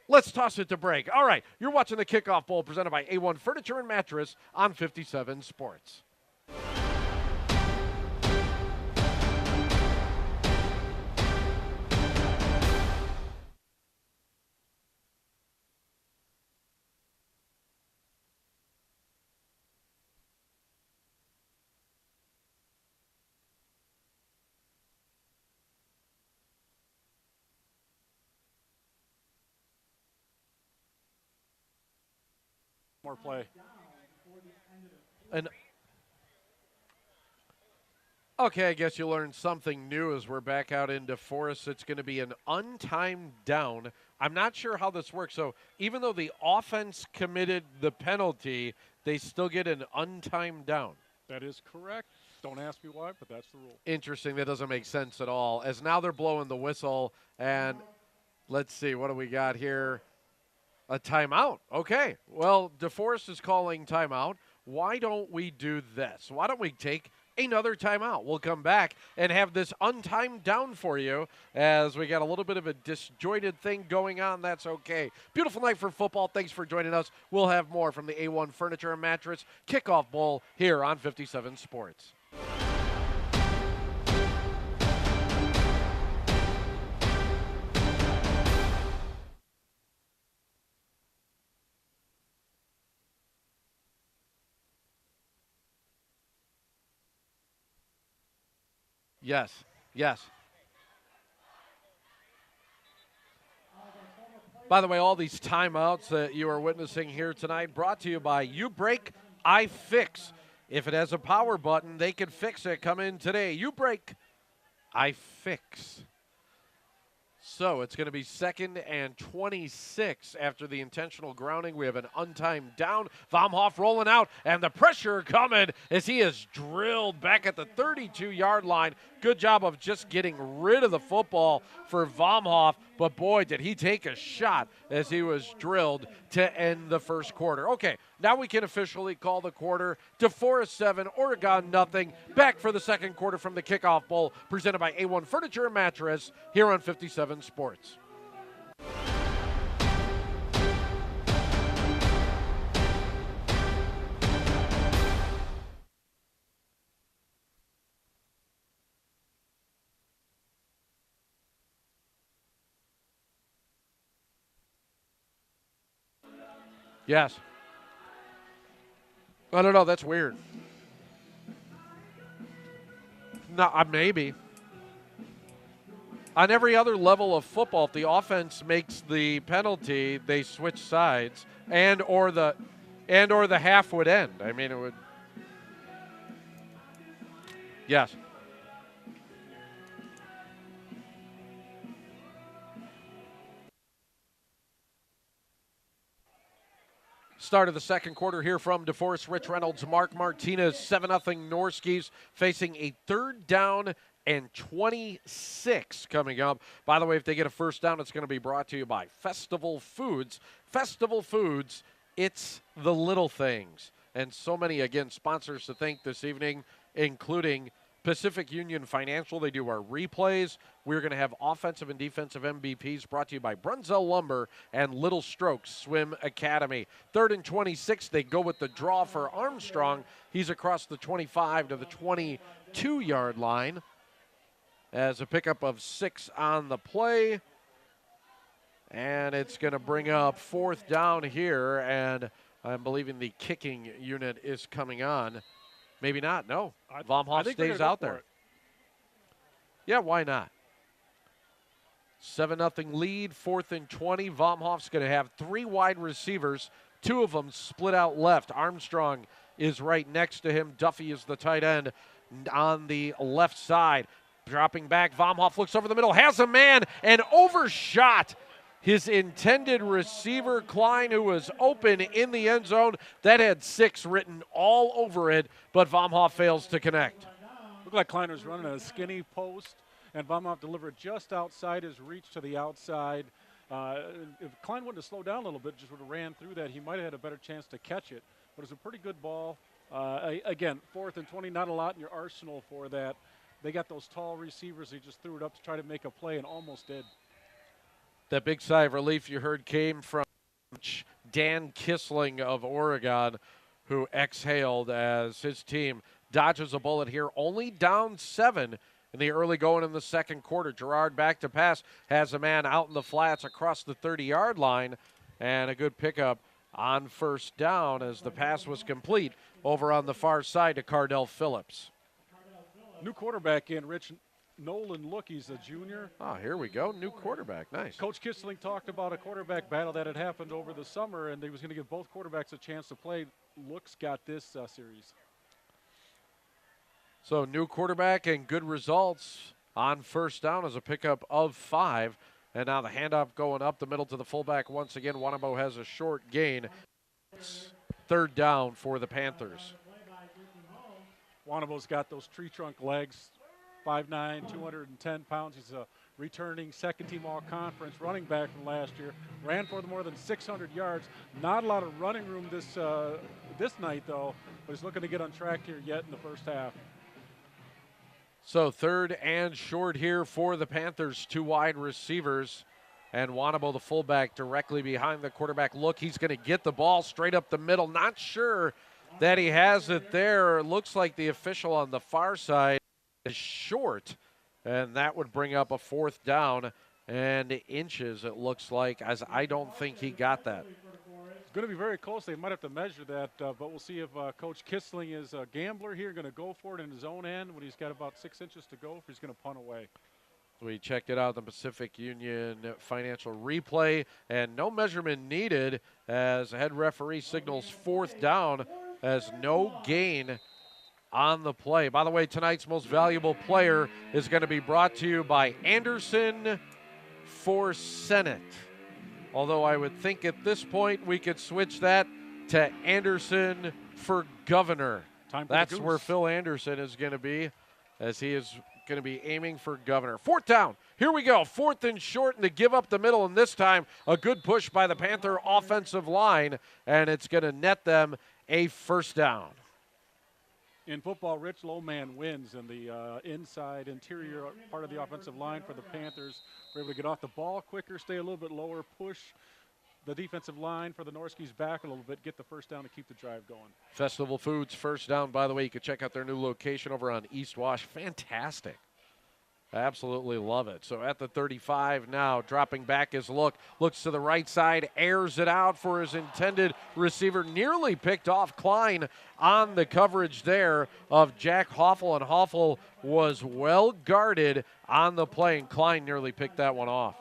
Let's toss it to break. All right, you're watching the Kickoff Bowl presented by A-1 Furniture and Mattress on 57 Sports. More play. Okay, I guess you learned something new as we're back out in DeForest. It's going to be an untimed down. I'm not sure how this works. So even though the offense committed the penalty, they still get an untimed down. That is correct. Don't ask me why, but that's the rule. Interesting. That doesn't make sense at all. As now they're blowing the whistle, and let's see, what do we got here? A timeout. Okay. Well, DeForest is calling timeout. Why don't we do this? Why don't we take another timeout? We'll come back and have this untimed down for you as we got a little bit of a disjointed thing going on. That's okay. Beautiful night for football. Thanks for joining us. We'll have more from the A1 Furniture and Mattress Kickoff Bowl here on 57 Sports. Yes, yes. By the way, all these timeouts that you are witnessing here tonight brought to you by You Break, I Fix. If it has a power button, they can fix it. Come in today. You Break, I Fix. So it's going to be 2nd and 26 after the intentional grounding. We have an untimed down. Vomhoff rolling out, and the pressure coming as he is drilled back at the 32-yard line. Good job of just getting rid of the football for Vomhoff. but boy, did he take a shot as he was drilled to end the first quarter. Okay, now we can officially call the quarter. DeForest 7, Oregon nothing. Back for the second quarter from the Kickoff Bowl, presented by A-1 Furniture and Mattress here on 57 Sports. Yes. I don't know. That's weird. No, maybe. On every other level of football, if the offense makes the penalty, they switch sides, and or the half would end. I mean, it would. Yes. Start of the second quarter here from DeForest, Rich Reynolds, Mark Martinez, 7-0 Norskies facing a 3rd down and 26 coming up. By the way, if they get a first down, it's going to be brought to you by Festival Foods. Festival Foods, it's the little things. And so many, again, sponsors to thank this evening, including Pacific Union Financial. They do our replays. We're going to have offensive and defensive MVPs brought to you by Brunzell Lumber and Little Strokes Swim Academy. 3rd and 26, they go with the draw for Armstrong. He's across the 25 to the 22-yard line as a pickup of 6 on the play. And it's going to bring up 4th down here, and I'm believing the kicking unit is coming on. Maybe not, no. Vomhoff stays out there. Yeah, why not? 7-0 lead, 4th and 20. Vomhoff's going to have 3 wide receivers, 2 of them split out left. Armstrong is right next to him. Duffy is the tight end on the left side. Dropping back, Vomhoff looks over the middle, has a man, and overshot his intended receiver, Klein, who was open in the end zone. That had 6 written all over it, but Vomhoff fails to connect. Looked like Klein was running a skinny post, and Vomhoff delivered just outside his reach to the outside. If Klein wouldn't have slowed down a little bit, just would have ran through that, he might have had a better chance to catch it. But it was a pretty good ball. Again, 4th and 20, not a lot in your arsenal for that. They got those tall receivers. He just threw it up to try to make a play and almost did. That big sigh of relief you heard came from Dan Kissling of Oregon, who exhaled as his team dodges a bullet here, only down 7 in the early going in the second quarter. Gerard back to pass, has a man out in the flats across the 30-yard line, and a good pickup on first down as the pass was complete over on the far side to Cardell Phillips. New quarterback in, Rich. Nolan Look, he's a junior. Oh, here we go. New quarterback. Nice. Coach Kissling talked about a quarterback battle that had happened over the summer, and he was going to give both quarterbacks a chance to play. Look's got this series. So new quarterback and good results on first down as a pickup of 5. And now the handoff going up the middle to the fullback once again. Wanabo has a short gain. 3rd down for the Panthers. Wanabo's got those tree trunk legs. 5'9", 210 pounds. He's a returning second-team all-conference running back from last year. Ran for more than 600 yards. Not a lot of running room this night, though, but he's looking to get on track here yet in the first half. So 3rd and short here for the Panthers. 2 wide receivers. And Wanabo, the fullback, directly behind the quarterback. Look, he's going to get the ball straight up the middle. Not sure that he has it there. It looks like the official on the far side is short, and that would bring up a 4th down and inches, it looks like, as I don't think he got that. It's going to be very close. They might have to measure that, but we'll see if Coach Kissling is a gambler here, going to go for it in his own end when he's got about 6 inches to go, if he's going to punt away. We checked it out, the Pacific Union Financial replay, and no measurement needed as the head referee signals 4th down as no gain on the play. By the way, tonight's most valuable player is going to be brought to you by Anderson for Senate. Although I would think at this point we could switch that to Anderson for Governor. That's where Phil Anderson is going to be, as he is going to be aiming for Governor. 4th down Here we go, 4th and short, and to give up the middle, and this time a good push by the Panther offensive line, and it's going to net them a first down. In football, Rich, low man wins, and the inside interior part of the offensive line for the Panthers were able to get off the ball quicker, stay a little bit lower, push the defensive line for the Norskies back a little bit, get the first down to keep the drive going. Festival Foods first down, by the way. You can check out their new location over on East Wash. Fantastic. Absolutely love it. So at the 35 now, dropping back his looks to the right side, airs it out for his intended receiver. Nearly picked off Klein on the coverage there of Jack Hoffel, and Hoffel was well guarded on the play, and Klein nearly picked that one off.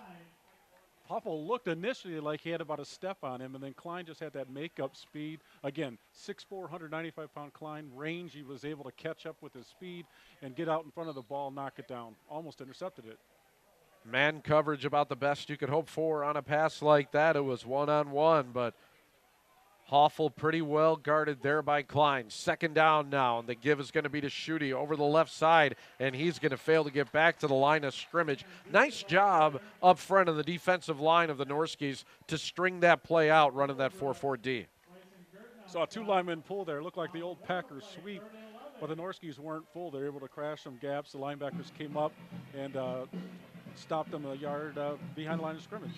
Hoffel looked initially like he had about a step on him, and then Klein just had that makeup speed. Again, 6'4", 195-pound Klein, range. He was able to catch up with his speed and get out in front of the ball, knock it down. Almost intercepted it. Man coverage about the best you could hope for on a pass like that. It was one-on-one, but Hoffel pretty well guarded there by Klein. Second down now, and the give is going to be to Schutte over the left side, and he's going to fail to get back to the line of scrimmage. Nice job up front of the defensive line of the Norskies to string that play out, running that 4-4-D. Saw a 2 lineman pull there. Looked like the old Packers sweep, but the Norskies weren't full. They were able to crash some gaps. The linebackers came up and stopped them a yard behind the line of scrimmage.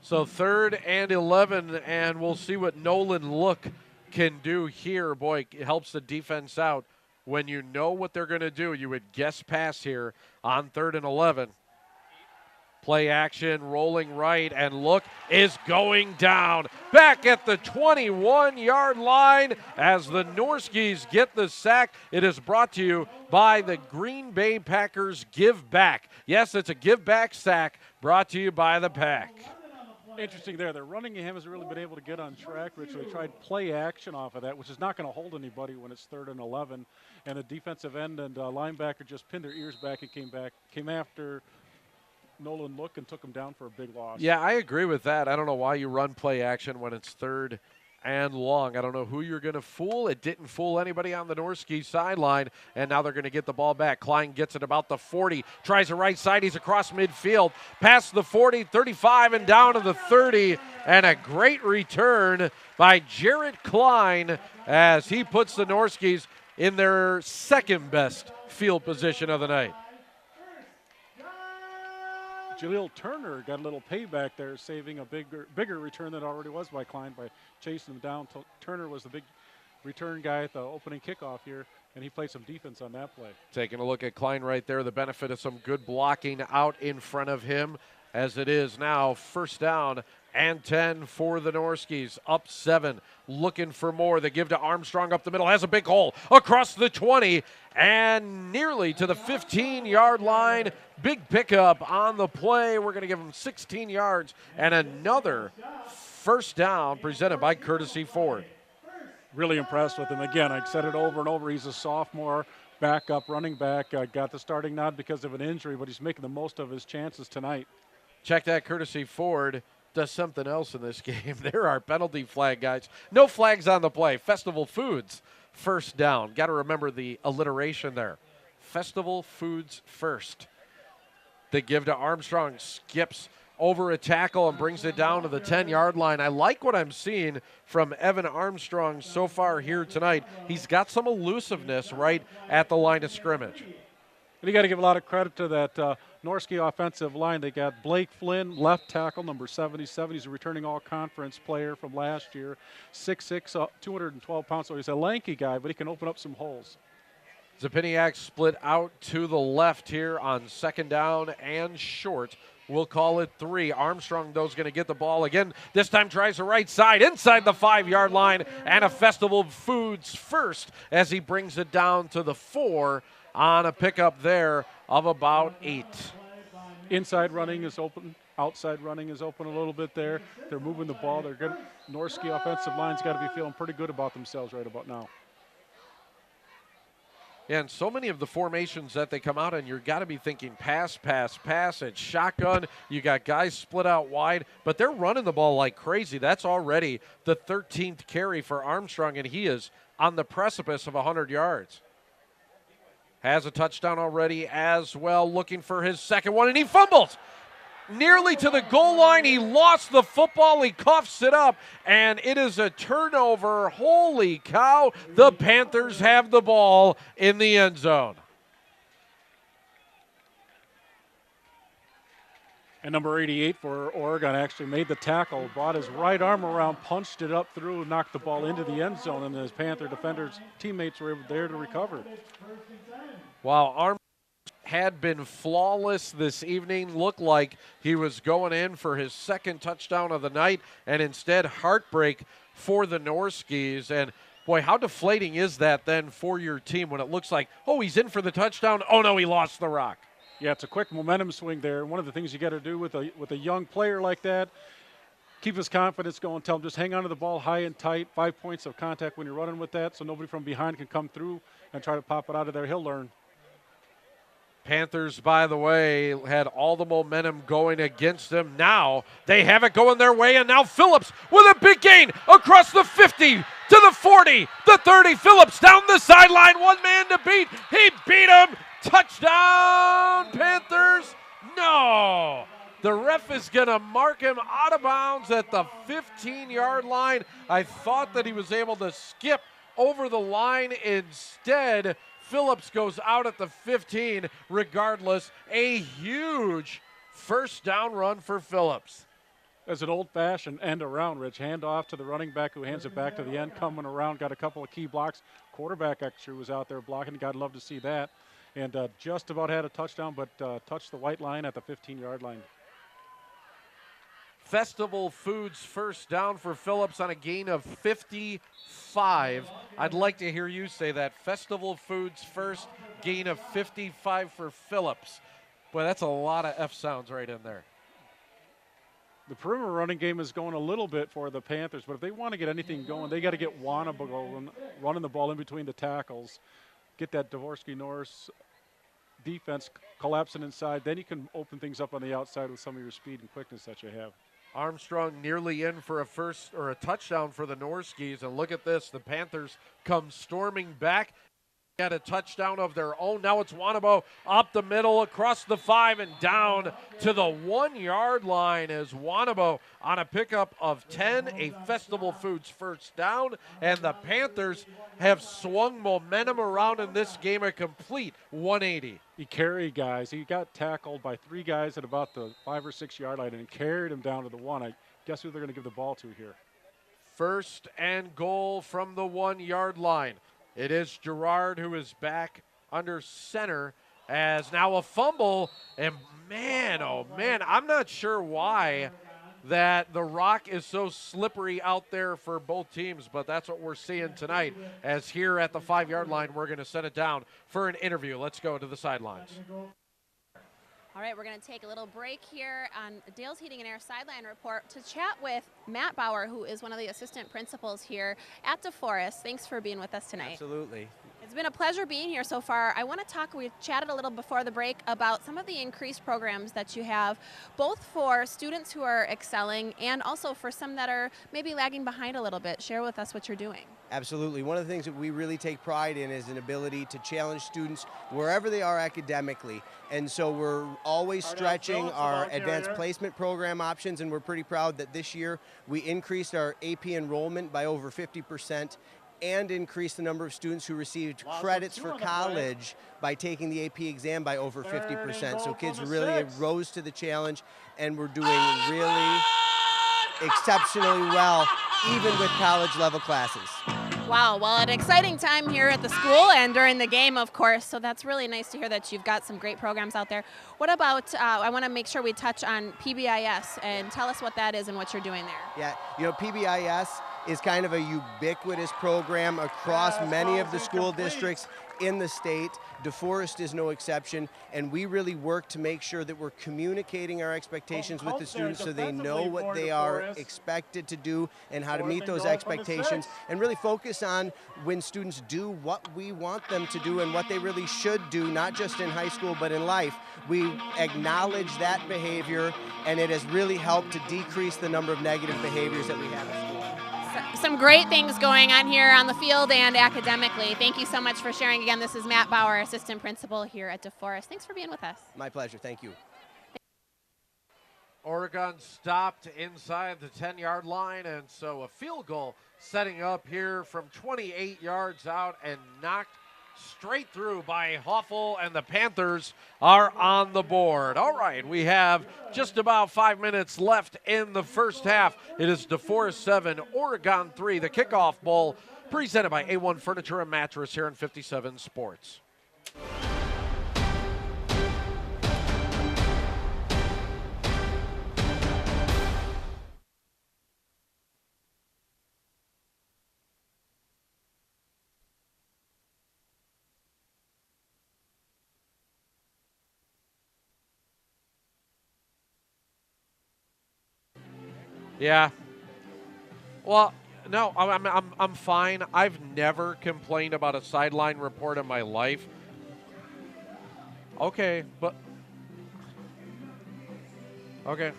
So 3rd and 11, and we'll see what Nolan Look can do here. Boy, it helps the defense out when you know what they're going to do. You would guess pass here on 3rd and 11. Play action, rolling right, and Look is going down. Back at the 21-yard line as the Norskies get the sack. It is brought to you by the Green Bay Packers Give Back. Yes, it's a give back sack brought to you by the Pack. Interesting there. Their running game hasn't really been able to get on track, Rich. They tried play action off of that, which is not going to hold anybody when it's 3rd and 11. And the defensive end and linebacker just pinned their ears back and came after Nolan Look and took him down for a big loss. Yeah, I agree with that. I don't know why you run play action when it's 3rd and long. I don't know who you're going to fool. It didn't fool anybody on the Norski sideline, and now they're going to get the ball back. Klein gets it about the 40, tries the right side. He's across midfield, past the 40, 35, and down to the 30, and a great return by Jarrett Klein as he puts the Norskis in their second best field position of the night. Jaleel Turner got a little payback there, saving a bigger return than it already was by Klein by chasing him down. Turner was the big return guy at the opening kickoff here, and he played some defense on that play. Taking a look at Klein right there, the benefit of some good blocking out in front of him, as it is now 1st down and 10 for the Norskies. Up 7, looking for more. They give to Armstrong up the middle, has a big hole across the 20 and nearly to the 15-yard line. Big pickup on the play. We're going to give him 16 yards and another first down presented by Courtesy Ford. Really impressed with him. Again, I said it over and over. He's a sophomore backup running back. Got the starting nod because of an injury, but he's making the most of his chances tonight. Check that. Courtesy Ford does something else in this game. There are penalty flag guys. No flags on the play. Festival Foods first down. Got to remember the alliteration there. Festival Foods first. They give to Armstrong, skips over a tackle and brings it down to the 10-yard line. I like what I'm seeing from Evan Armstrong so far here tonight. He's got some elusiveness right at the line of scrimmage. And you got to give a lot of credit to that Norski offensive line. They got Blake Flynn, left tackle, number 77. He's a returning all-conference player from last year. 6'6", 212 pounds, so he's a lanky guy, but he can open up some holes. Zapiniak split out to the left here on 2nd down and short. We'll call it 3. Armstrong, though, is going to get the ball again. This time tries the right side inside the 5-yard line, and a Festival Foods first as he brings it down to the 4 on a pickup there of about 8. Inside running is open. Outside running is open a little bit there. They're moving the ball. They're good. Norski offensive line's got to be feeling pretty good about themselves right about now. Yeah, and so many of the formations that they come out in, you've got to be thinking pass, pass, pass. It's shotgun. You got guys split out wide, but they're running the ball like crazy. That's already the 13th carry for Armstrong, and he is on the precipice of 100 yards. has a touchdown already as well, looking for his second one, and he fumbles. Nearly to the goal line, he lost the football, he coughs it up, and it is a turnover. Holy cow, the Panthers have the ball in the end zone. And number 88 for Oregon actually made the tackle, brought his right arm around, punched it up through, knocked the ball into the end zone, and his Panther defenders' teammates were there to recover. Wow, Arm had been flawless this evening. Looked like he was going in for his second touchdown of the night, and instead heartbreak for the Norskis. And boy, how deflating is that then for your team when it looks like, oh, he's in for the touchdown. Oh no, he lost the rock. Yeah, it's a quick momentum swing there. One of the things you got to do with a young player like that, keep his confidence going. Tell him just hang on to the ball high and tight. 5 points of contact when you're running with that, so nobody from behind can come through and try to pop it out of there. He'll learn. Panthers, by the way, had all the momentum going against them. Now they have it going their way, and now Phillips with a big gain across the 50 to the 40, the 30. Phillips down the sideline, one man to beat. He beat him. Touchdown, Panthers. No. The ref is going to mark him out of bounds at the 15-yard line. I thought that he was able to skip over the line. Instead, Phillips goes out at the 15. Regardless, a huge first down run for Phillips. As an old-fashioned end around, Rich, hand off to the running back who hands it back to the end, coming around, got a couple of key blocks. Quarterback actually was out there blocking. God love to see that. And just about had a touchdown, but touched the white line at the 15-yard line. Festival Foods first down for Phillips on a gain of 55. I'd like to hear you say that. Festival Foods first, gain of 55 for Phillips. Boy, that's a lot of F sounds right in there. The perimeter running game is going a little bit for the Panthers, but if they want to get anything going, they got to get Wanaba going, running the ball in between the tackles, get that DeForest Norris defense collapsing inside. Then you can open things up on the outside with some of your speed and quickness that you have. Armstrong nearly in for a first or a touchdown for the Norskis, and look at this. The Panthers come storming back. Had a touchdown of their own. Now it's Wanabo up the middle, across the 5, and down to the 1-yard line as Wanabo on a pickup of 10, a Festival Foods first down, and the Panthers have swung momentum around in this game a complete 180. He carried guys. He got tackled by 3 guys at about the 5 or 6 yard line and carried him down to the 1. I guess who they're going to give the ball to here. First and goal from the 1-yard line. It is Gerard who is back under center as now a fumble. And man, oh man, I'm not sure why that the rock is so slippery out there for both teams, but that's what we're seeing tonight as here at the 5-yard line, we're going to send it down for an interview. Let's go to the sidelines. All right, we're going to take a little break here on Dale's Heating and Air Sideline Report to chat with Matt Bauer, who is one of the assistant principals here at DeForest. Thanks for being with us tonight. Absolutely. It's been a pleasure being here so far. I want to talk, we chatted a little before the break about some of the increased programs that you have, both for students who are excelling and also for some that are maybe lagging behind a little bit. Share with us what you're doing. Absolutely. One of the things that we really take pride in is an ability to challenge students wherever they are academically. And so we're always stretching our advanced placement program options, and we're pretty proud that this year we increased our AP enrollment by over 50% and increased the number of students who received credits for college by taking the AP exam by over 50%. So kids really rose to the challenge, and we're doing really exceptionally well, even with college level classes. Wow, well, an exciting time here at the school and during the game, of course, so that's really nice to hear that you've got some great programs out there. What about, I want to make sure we touch on PBIS and tell us what that is and what you're doing there. Yeah, you know, PBIS is kind of a ubiquitous program across many of the school districts in the state. DeForest is no exception, and we really work to make sure that we're communicating our expectations with the students so they know what they are expected to do and how to meet those expectations, and really focus on when students do what we want them to do and what they really should do, not just in high school but in life. We acknowledge that behavior, and it has really helped to decrease the number of negative behaviors that we have at school. some great things going on here on the field and academically. Thank you so much for sharing. Again, this is Matt Bauer, assistant principal here at DeForest. Thanks for being with us. My pleasure. Thank you. Oregon stopped inside the 10-yard line, and so a field goal setting up here from 28 yards out and knocked straight through by Hoffel, and the Panthers are on the board. All right, we have just about 5 minutes left in the first half. It is DeForest 7, Oregon 3, the Kickoff Bowl, presented by A-1 Furniture and Mattress here in 57 Sports. Yeah. Well, no, I'm fine. I've never complained about a sideline report in my life. Okay, but okay.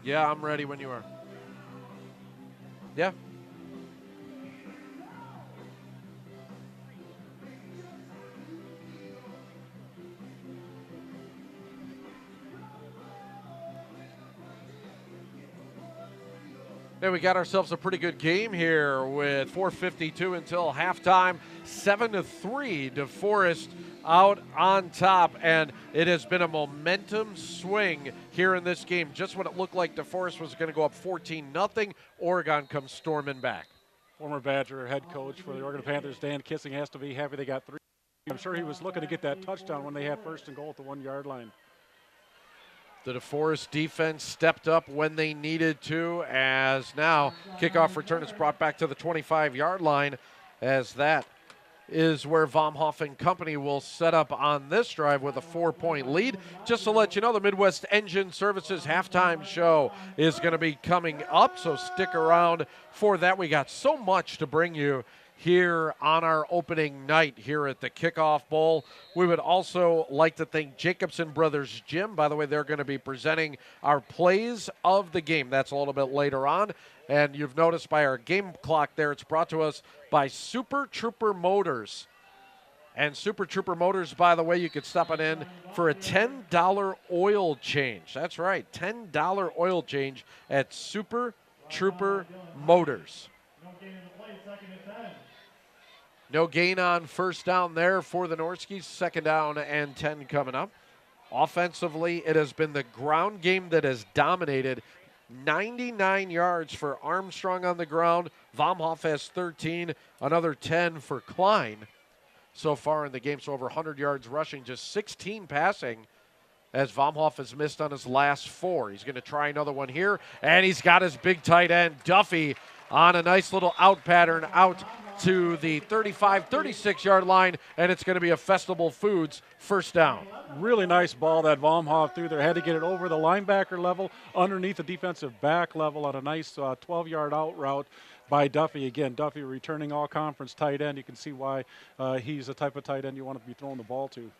Yeah, I'm ready when you are. Yeah. Then we got ourselves a pretty good game here with 4:52 until halftime. 7-3, DeForest out on top, and it has been a momentum swing here in this game. Just when it looked like DeForest was going to go up 14-0, Oregon comes storming back. Former Badger head coach for the Oregon Panthers, Dan Kissing, has to be happy they got 3. I'm sure he was looking to get that touchdown when they had first and goal at the 1-yard line. The DeForest defense stepped up when they needed to, as now kickoff return is brought back to the 25-yard line, as that is where Vomhoff and company will set up on this drive with a 4-point lead. Just to let you know, the Midwest Engine Services halftime show is going to be coming up, so stick around for that. We got so much to bring you here on our opening night here at the Kickoff Bowl. We would also like to thank Jacobson Brothers Gym. By the way, they're going to be presenting our plays of the game. That's a little bit later on. And you've noticed by our game clock there, it's brought to us by Super Trooper Motors. And Super Trooper Motors, by the way, you could stop it in for a $10 oil change. That's right, $10 oil change at Super Trooper Motors. No gain on first down there for the Norskies. 2nd down and 10 coming up. Offensively, it has been the ground game that has dominated. 99 yards for Armstrong on the ground. Vomhoff has 13, another 10 for Klein so far in the game. So over 100 yards rushing, just 16 passing, as Vomhoff has missed on his last 4. He's going to try another one here, and he's got his big tight end, Duffy, on a nice little out pattern out to the 35, 36-yard line, and it's going to be a Festival Foods first down. Really nice ball that Vomhoff threw there. Had to get it over the linebacker level, underneath the defensive back level on a nice 12-yard out route by Duffy. Again, Duffy returning all-conference tight end. You can see why he's the type of tight end you want to be throwing the ball to.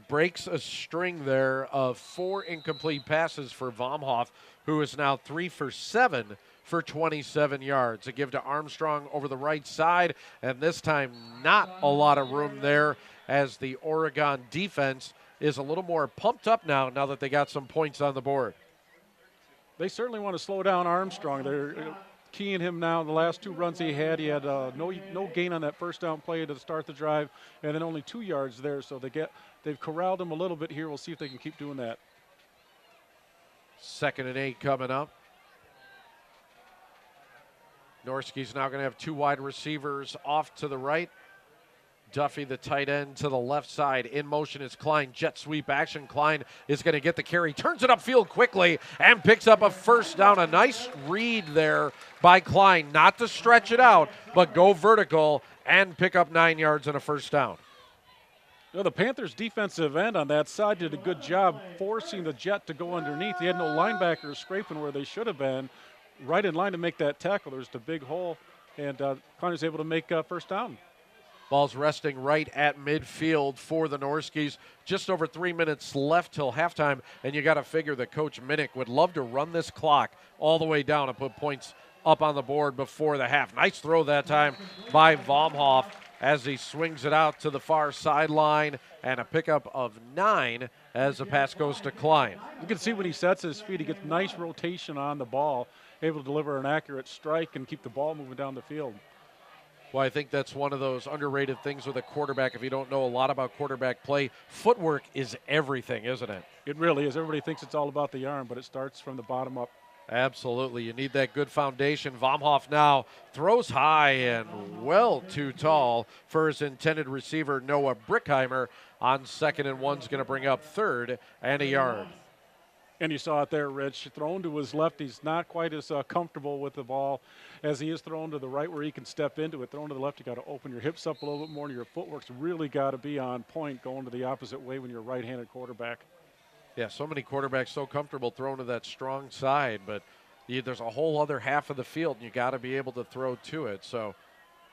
Breaks a string there of 4 incomplete passes for Vomhoff, who is now 3 for 7 for 27 yards. A give to Armstrong over the right side, and this time not a lot of room there, as the Oregon defense is a little more pumped up now that they got some points on the board. They certainly want to slow down Armstrong. They're keying him now. The last 2 runs he had no gain on that first down play to start the drive, and then only 2 yards there, so they've corralled him a little bit here. We'll see if they can keep doing that. 2nd and 8 coming up. Norski's now going to have 2 wide receivers off to the right. Duffy, the tight end, to the left side. In motion is Klein. Jet sweep action. Klein is going to get the carry. Turns it upfield quickly and picks up a first down. A nice read there by Klein. Not to stretch it out, but go vertical and pick up 9 yards and a first down. You know, the Panthers' defensive end on that side did a good job forcing the Jet to go underneath. He had no linebackers scraping where they should have been. Right in line to make that tackle. There's the big hole, and Klein was able to make first down. Ball's resting right at midfield for the Norskies. Just over 3 minutes left till halftime, and you got to figure that Coach Minnick would love to run this clock all the way down and put points up on the board before the half. Nice throw that time by Vomhoff as he swings it out to the far sideline, and a pickup of 9 as the pass goes to Klein. You can see when he sets his feet, he gets nice rotation on the ball, able to deliver an accurate strike and keep the ball moving down the field. Well, I think that's one of those underrated things with a quarterback. If you don't know a lot about quarterback play, footwork is everything, isn't it? It really is. Everybody thinks it's all about the arm, but it starts from the bottom up. Absolutely. You need that good foundation. Vomhoff now throws high and well too tall for his intended receiver, Noah Brickheimer, on 2nd and 1's going to bring up 3rd and a yard. And you saw it there, Rich. Thrown to his left. He's not quite as comfortable with the ball as he is thrown to the right where he can step into it. Thrown to the left, you got to open your hips up a little bit more, and your footwork's really got to be on point going to the opposite way when you're a right-handed quarterback. Yeah, so many quarterbacks so comfortable throwing to that strong side, but there's a whole other half of the field, and you got to be able to throw to it. So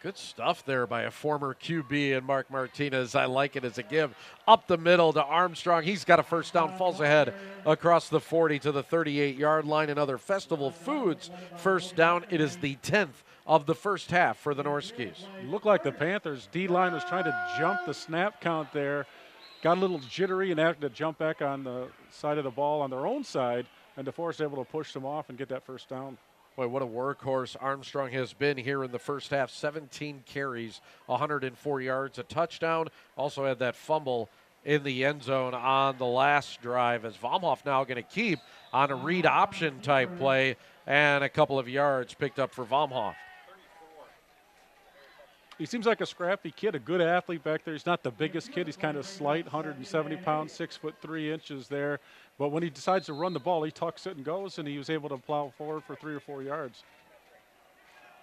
good stuff there by a former QB and Mark Martinez. I like it as a give. Up the middle to Armstrong. He's got a first down, falls ahead across the 40 to the 38-yard line. Another Festival Foods first down. It is the 10th of the first half for the Norskies. Looked like the Panthers' D-line was trying to jump the snap count there. Got a little jittery and had to jump back on the side of the ball on their own side, and DeForest able to push them off and get that first down. Boy, what a workhorse Armstrong has been here in the first half. 17 carries, 104 yards, a touchdown. Also had that fumble in the end zone on the last drive, as Vomhoff now going to keep on a read option type play, and a couple of yards picked up for Vomhoff. He seems like a scrappy kid, a good athlete back there. He's not the biggest kid. He's kind of slight, 170 pounds, 6'3" there. But when he decides to run the ball, he tucks it and goes, and he was able to plow forward for 3 or 4 yards.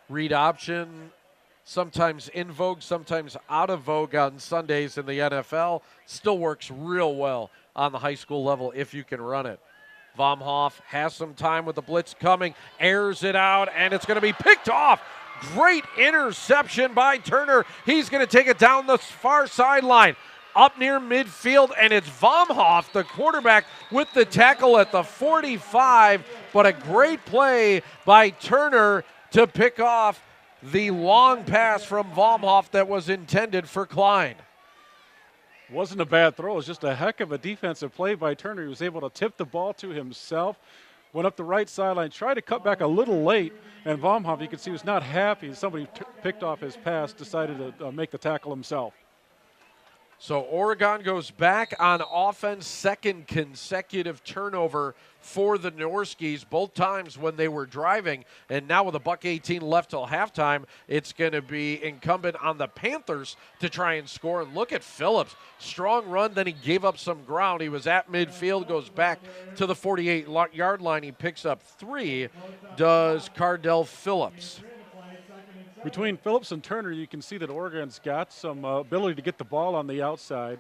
Read option, sometimes in vogue, sometimes out of vogue on Sundays in the NFL. Still works real well on the high school level if you can run it. Vomhoff has some time with the blitz coming, airs it out, and it's going to be picked off. Great interception by Turner. He's going to take it down the far sideline, up near midfield, and it's Vomhoff, the quarterback, with the tackle at the 45. But a great play by Turner to pick off the long pass from Vomhoff that was intended for Klein. Wasn't a bad throw. It was just a heck of a defensive play by Turner. He was able to tip the ball to himself. Went up the right sideline, tried to cut back a little late, and Vomhoff, you could see, was not happy. Somebody picked off his pass, decided to make the tackle himself. So Oregon goes back on offense, second consecutive turnover for the Norskies, both times when they were driving. And now with $1:18 left till halftime, it's going to be incumbent on the Panthers to try and score. And look at Phillips. Strong run, then he gave up some ground. He was at midfield, goes back to the 48-yard line. He picks up 3, does Cardell Phillips. Between Phillips and Turner, you can see that Oregon's got some ability to get the ball on the outside,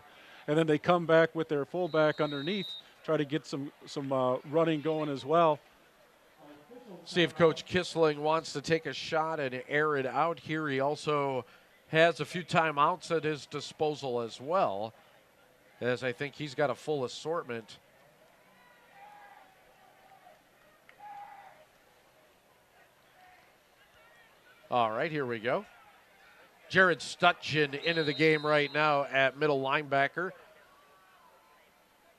and then they come back with their fullback underneath, try to get some running going as well. See if Coach Kissling wants to take a shot and air it out here. He also has a few timeouts at his disposal as well, as I think he's got a full assortment. All right, here we go. Jared Stutchin into the game right now at middle linebacker.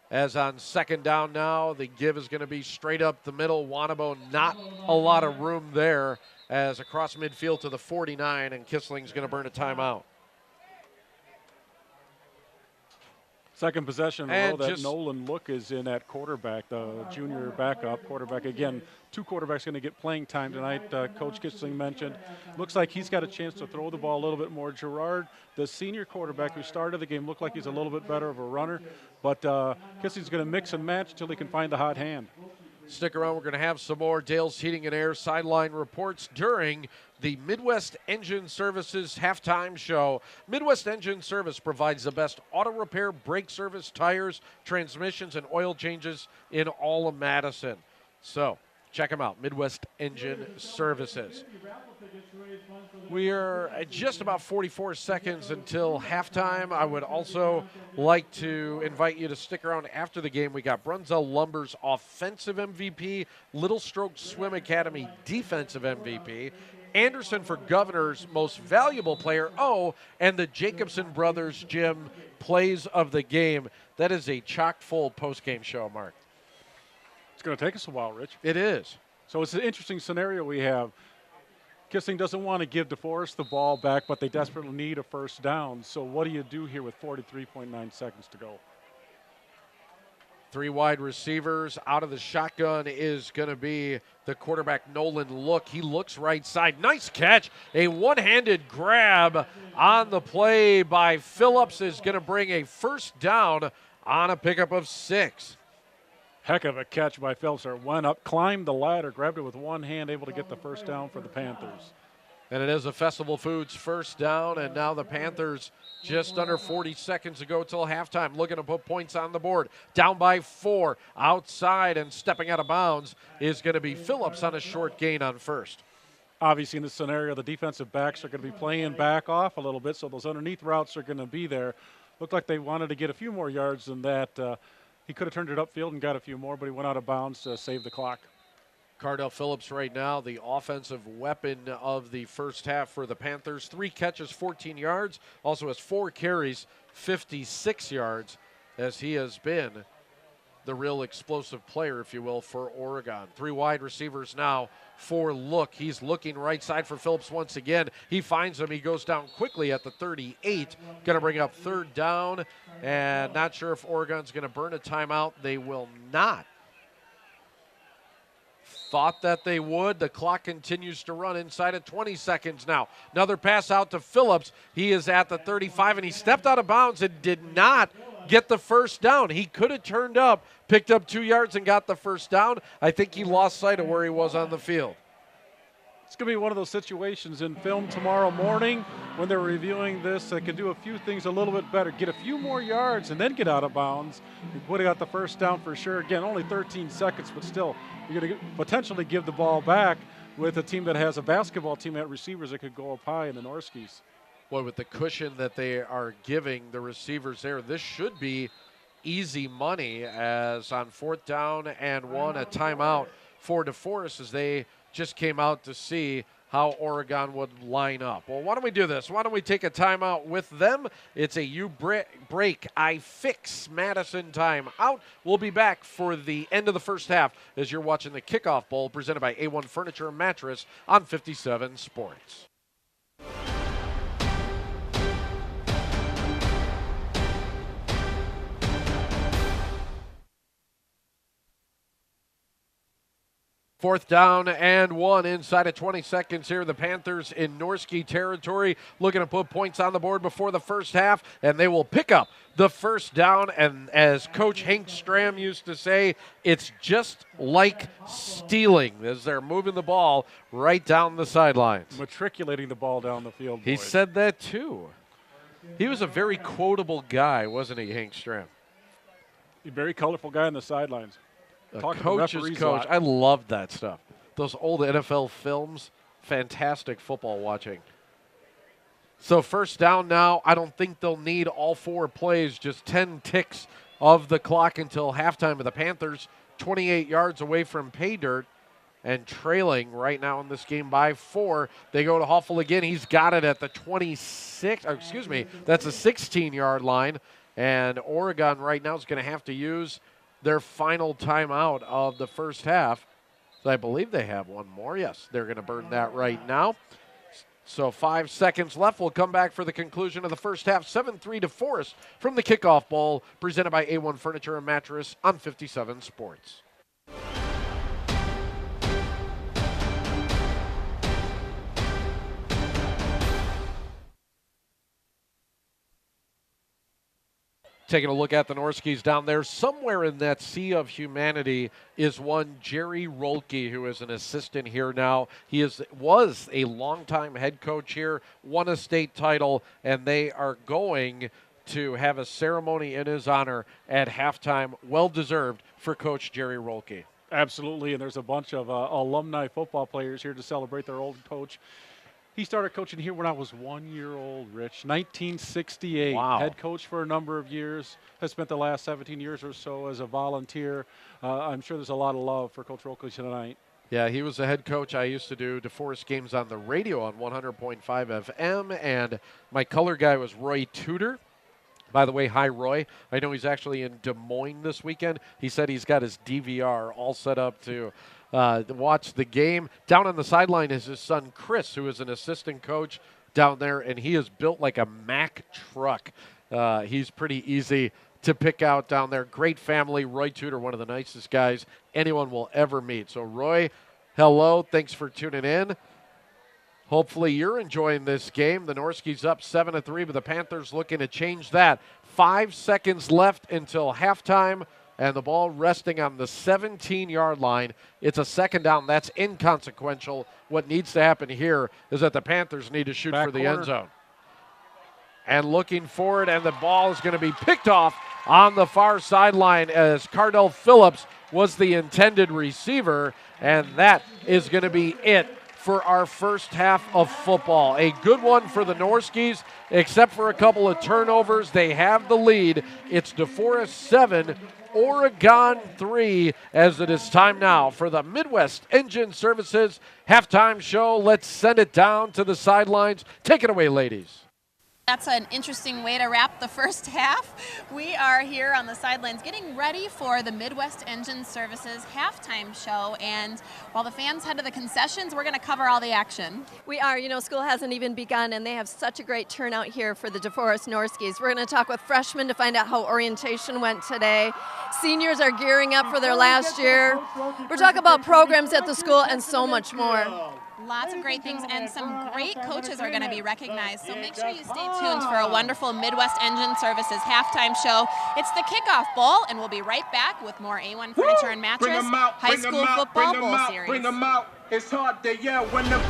As on second down now, the give is going to be straight up the middle. Wanabo, not a lot of room there, as across midfield to the 49, and Kissling's going to burn a timeout. Second possession in a row that Nolan Look is in at quarterback, the junior backup quarterback. Again, 2 quarterbacks going to get playing time tonight. Coach Kissling mentioned. Looks like he's got a chance to throw the ball a little bit more. Gerard, the senior quarterback who started the game, looked like he's a little bit better of a runner. But Kissling's going to mix and match until he can find the hot hand. Stick around. We're going to have some more Dale's Heating and Air sideline reports during the Midwest Engine Services halftime show. Midwest Engine Service provides the best auto repair, brake service, tires, transmissions, and oil changes in all of Madison. So Check them out, Midwest Engine Services. We are at just about 44 seconds until halftime. I would also like to invite you to stick around after the game. We got Brunzell Lumber's offensive MVP, Little Stroke Swim Academy defensive MVP, Anderson for Governor's most valuable player, and the Jacobson Brothers Gym plays of the game. That is a chock-full post-game show, Mark. It's going to take us a while, Rich. It is. So it's an interesting scenario we have. Kissing doesn't want to give DeForest the ball back, but they desperately need a first down. So what do you do here with 43.9 seconds to go? 3 wide receivers. Out of the shotgun is going to be the quarterback, Nolan Look. He looks right side. Nice catch. A one-handed grab on the play by Phillips is going to bring a first down on a pickup of 6. Heck of a catch by Phillips. Went up, climbed the ladder, grabbed it with one hand, able to get the first down for the Panthers. And it is a Festival Foods first down, and now the Panthers just under 40 seconds ago till halftime, looking to put points on the board. Down by 4, outside and stepping out of bounds is going to be Phillips on a short gain on first. Obviously, in this scenario, the defensive backs are going to be playing back off a little bit, so those underneath routes are going to be there. Looked like they wanted to get a few more yards than that. He could have turned it upfield and got a few more, but he went out of bounds to save the clock. Cardell Phillips right now, the offensive weapon of the first half for the Panthers. 3 catches, 14 yards. Also has 4 carries, 56 yards, as he has been the real explosive player, if you will, for Oregon. 3 wide receivers now for Look. He's looking right side for Phillips once again. He finds him. He goes down quickly at the 38. Going to bring up 3rd down, and not sure if Oregon's going to burn a timeout. They will not. Thought that they would. The clock continues to run inside of 20 seconds now. Another pass out to Phillips. He is at the 35, and he stepped out of bounds and did not get the first down. He could have turned up, picked up 2 yards, and got the first down. I think he lost sight of where he was on the field. It's going to be one of those situations in film tomorrow morning when they're reviewing this. They can do a few things a little bit better, get a few more yards, and then get out of bounds. He would have got the first down for sure. Again, only 13 seconds, but still, you're going to potentially give the ball back with a team that has a basketball team at receivers that could go up high in the Norskies. Boy, with the cushion that they are giving the receivers there, this should be easy money, as on 4th down and 1, a timeout for DeForest as they just came out to see how Oregon would line up. Well, why don't we do this? Why don't we take a timeout with them? It's a you break, I fix Madison timeout. We'll be back for the end of the first half as you're watching the Kickoff Bowl presented by A-1 Furniture and Mattress on 57 Sports. Fourth down and 1 inside of 20 seconds here. The Panthers in Norski territory looking to put points on the board before the first half, and they will pick up the first down. And as Coach Hank Stram used to say, it's just like stealing as they're moving the ball right down the sidelines. Matriculating the ball down the field, boys. He said that too. He was a very quotable guy, wasn't he, Hank Stram? A very colorful guy on the sidelines. A coach's coach. I loved that stuff. Those old NFL films, fantastic football watching. So first down now. I don't think they'll need all 4 plays, just 10 ticks of the clock until halftime. Of the Panthers 28 yards away from pay dirt and trailing right now in this game by 4. They go to Hoffel again. He's got it at the 26, that's a 16-yard line. And Oregon right now is going to have to use their final timeout of the first half. So I believe they have one more. Yes, they're going to burn that right now. So 5 seconds left. We'll come back for the conclusion of the first half. 7-3 DeForest from the Kickoff Bowl, presented by A-1 Furniture and Mattress on 57 Sports. Taking a look at the Norskies down there, somewhere in that sea of humanity is one Jerry Rolke, who is an assistant here now. He was a longtime head coach here, won a state title, and they are going to have a ceremony in his honor at halftime. Well deserved for Coach Jerry Rolke. Absolutely, and there's a bunch of alumni football players here to celebrate their old coach. He started coaching here when I was 1 year old, Rich, 1968. Wow. Head coach for a number of years, has spent the last 17 years or so as a volunteer. I'm sure there's a lot of love for Coach Rokley tonight. Yeah, he was the head coach. I used to do DeForest games on the radio on 100.5 FM, and my color guy was Roy Tudor. By the way, hi, Roy. I know he's actually in Des Moines this weekend. He said he's got his DVR all set up to watch the game. Down on the sideline is his son, Chris, who is an assistant coach down there, and he is built like a Mack truck. He's pretty easy to pick out down there. Great family. Roy Tudor, one of the nicest guys anyone will ever meet. So, Roy, hello. Thanks for tuning in. Hopefully you're enjoying this game. The Norskies up 7-3, but the Panthers looking to change that. 5 seconds left until halftime, and the ball resting on the 17-yard line. It's a second down. That's inconsequential. What needs to happen here is that the Panthers need to shoot for the end zone. And looking forward, and the ball is going to be picked off on the far sideline as Cardell Phillips was the intended receiver, and that is going to be it for our first half of football. A good one for the Norskies, except for a couple of turnovers. They have the lead. It's DeForest 7, Oregon 3, as it is time now for the Midwest Engine Services halftime show. Let's send it down to the sidelines. Take it away, ladies. That's an interesting way to wrap the first half. We are here on the sidelines getting ready for the Midwest Engine Services halftime show. And while the fans head to the concessions, we're going to cover all the action. We are. You know, school hasn't even begun, and they have such a great turnout here for the DeForest Norskies. We're going to talk with freshmen to find out how orientation went today. Seniors are gearing up for their last year. We're talking about programs at the school and so much more. Lots of great things, and some great coaches are going to be recognized. So make sure you stay tuned for a wonderful Midwest Engine Services halftime show. It's the Kickoff Bowl, and we'll be right back with more A-1 Furniture and Mattress High School Football Bowl Series. Bring them out. It's hard to yell when the...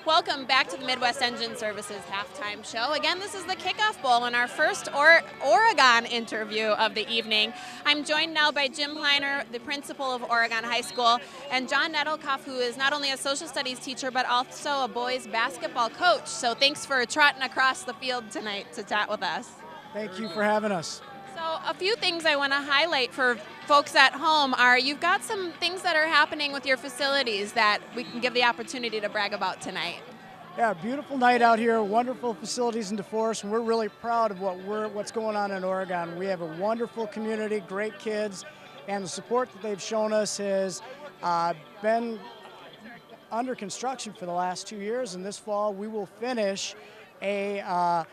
Welcome back to the Midwest Engine Services halftime show. Again, this is the Kickoff Bowl and our first Oregon interview of the evening. I'm joined now by Jim Kleiner, the principal of Oregon High School, and John Nettlekoff, who is not only a social studies teacher, but also a boys basketball coach. So thanks for trotting across the field tonight to chat with us. Thank you for having us. So a few things I want to highlight for folks at home are you've got some things that are happening with your facilities that we can give the opportunity to brag about tonight. Yeah, beautiful night out here, wonderful facilities in DeForest, and we're really proud of what's going on in Oregon. We have a wonderful community, great kids, and the support that they've shown us has been under construction for the last 2 years, and this fall we will finish a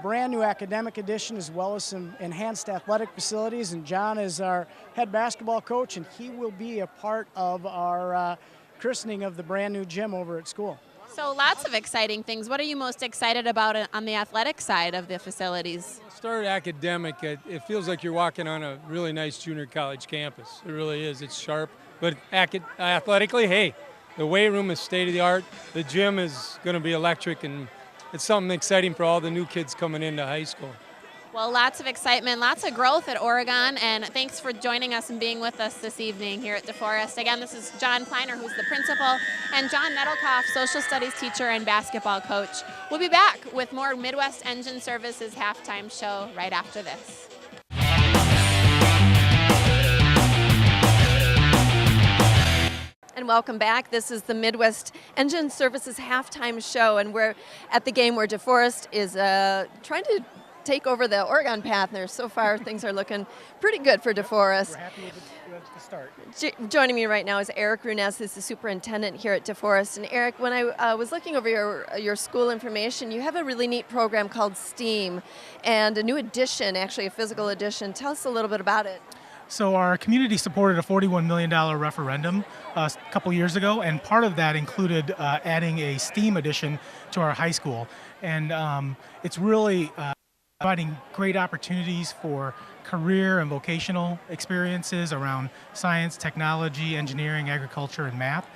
brand new academic edition as well as some enhanced athletic facilities, and John is our head basketball coach, and he will be a part of our christening of the brand new gym over at school. So lots of exciting things. What are you most excited about on the athletic side of the facilities? Start academic. It feels like you're walking on a really nice junior college campus. It really is. It's sharp. But athletically, hey, the weight room is state-of-the-art. The gym is going to be electric, and it's something exciting for all the new kids coming into high school. Well, lots of excitement, lots of growth at Oregon, and thanks for joining us and being with us this evening here at DeForest. Again, this is John Kleiner, who's the principal, and John Nettlekoff, social studies teacher and basketball coach. We'll be back with more Midwest Engine Services halftime show right after this. And welcome back. This is the Midwest Engine Services halftime show, and we're at the game where DeForest is trying to take over the Oregon Panthers. So far, things are looking pretty good for DeForest. We're happy with the start. Joining me right now is Eric Runez, who's the superintendent here at DeForest. And Eric, when I was looking over your school information, you have a really neat program called STEAM and a new edition, actually a physical edition. Tell us a little bit about it. So our community supported a $41 million referendum a couple years ago, and part of that included adding a STEAM edition to our high school. And it's really providing great opportunities for career and vocational experiences around science, technology, engineering, agriculture, and math.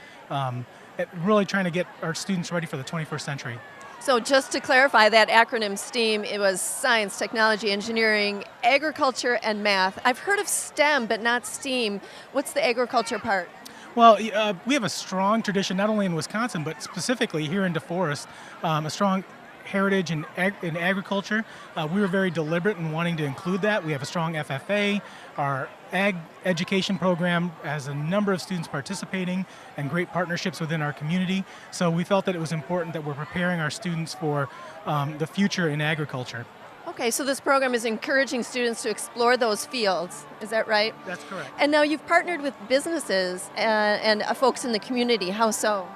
Really trying to get our students ready for the 21st century. So just to clarify that acronym STEAM, it was science, technology, engineering, agriculture, and math. I've heard of STEM, but not STEAM. What's the agriculture part? Well, we have a strong tradition, not only in Wisconsin, but specifically here in DeForest, a strong heritage in agriculture. We were very deliberate in wanting to include that. We have a strong FFA. Our ag education program has a number of students participating and great partnerships within our community. So we felt that it was important that we're preparing our students for the future in agriculture. Okay, so this program is encouraging students to explore those fields. Is that right? That's correct. And now you've partnered with businesses and folks in the community. How so?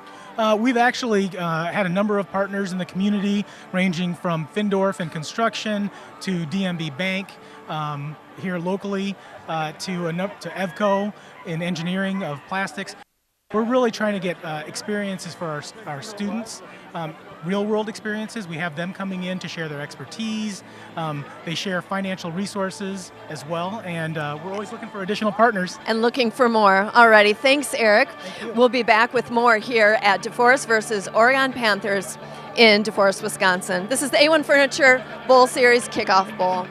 We've actually had a number of partners in the community, ranging from Findorf in construction to DMB Bank here locally to Evco in engineering of plastics. We're really trying to get experiences for our students, real-world experiences. We have them coming in to share their expertise. They share financial resources as well, and we're always looking for additional partners. And looking for more. Alrighty, thanks, Eric. We'll be back with more here at DeForest versus Oregon Panthers in DeForest, Wisconsin. This is the A-1 Furniture Bowl Series Kickoff Bowl.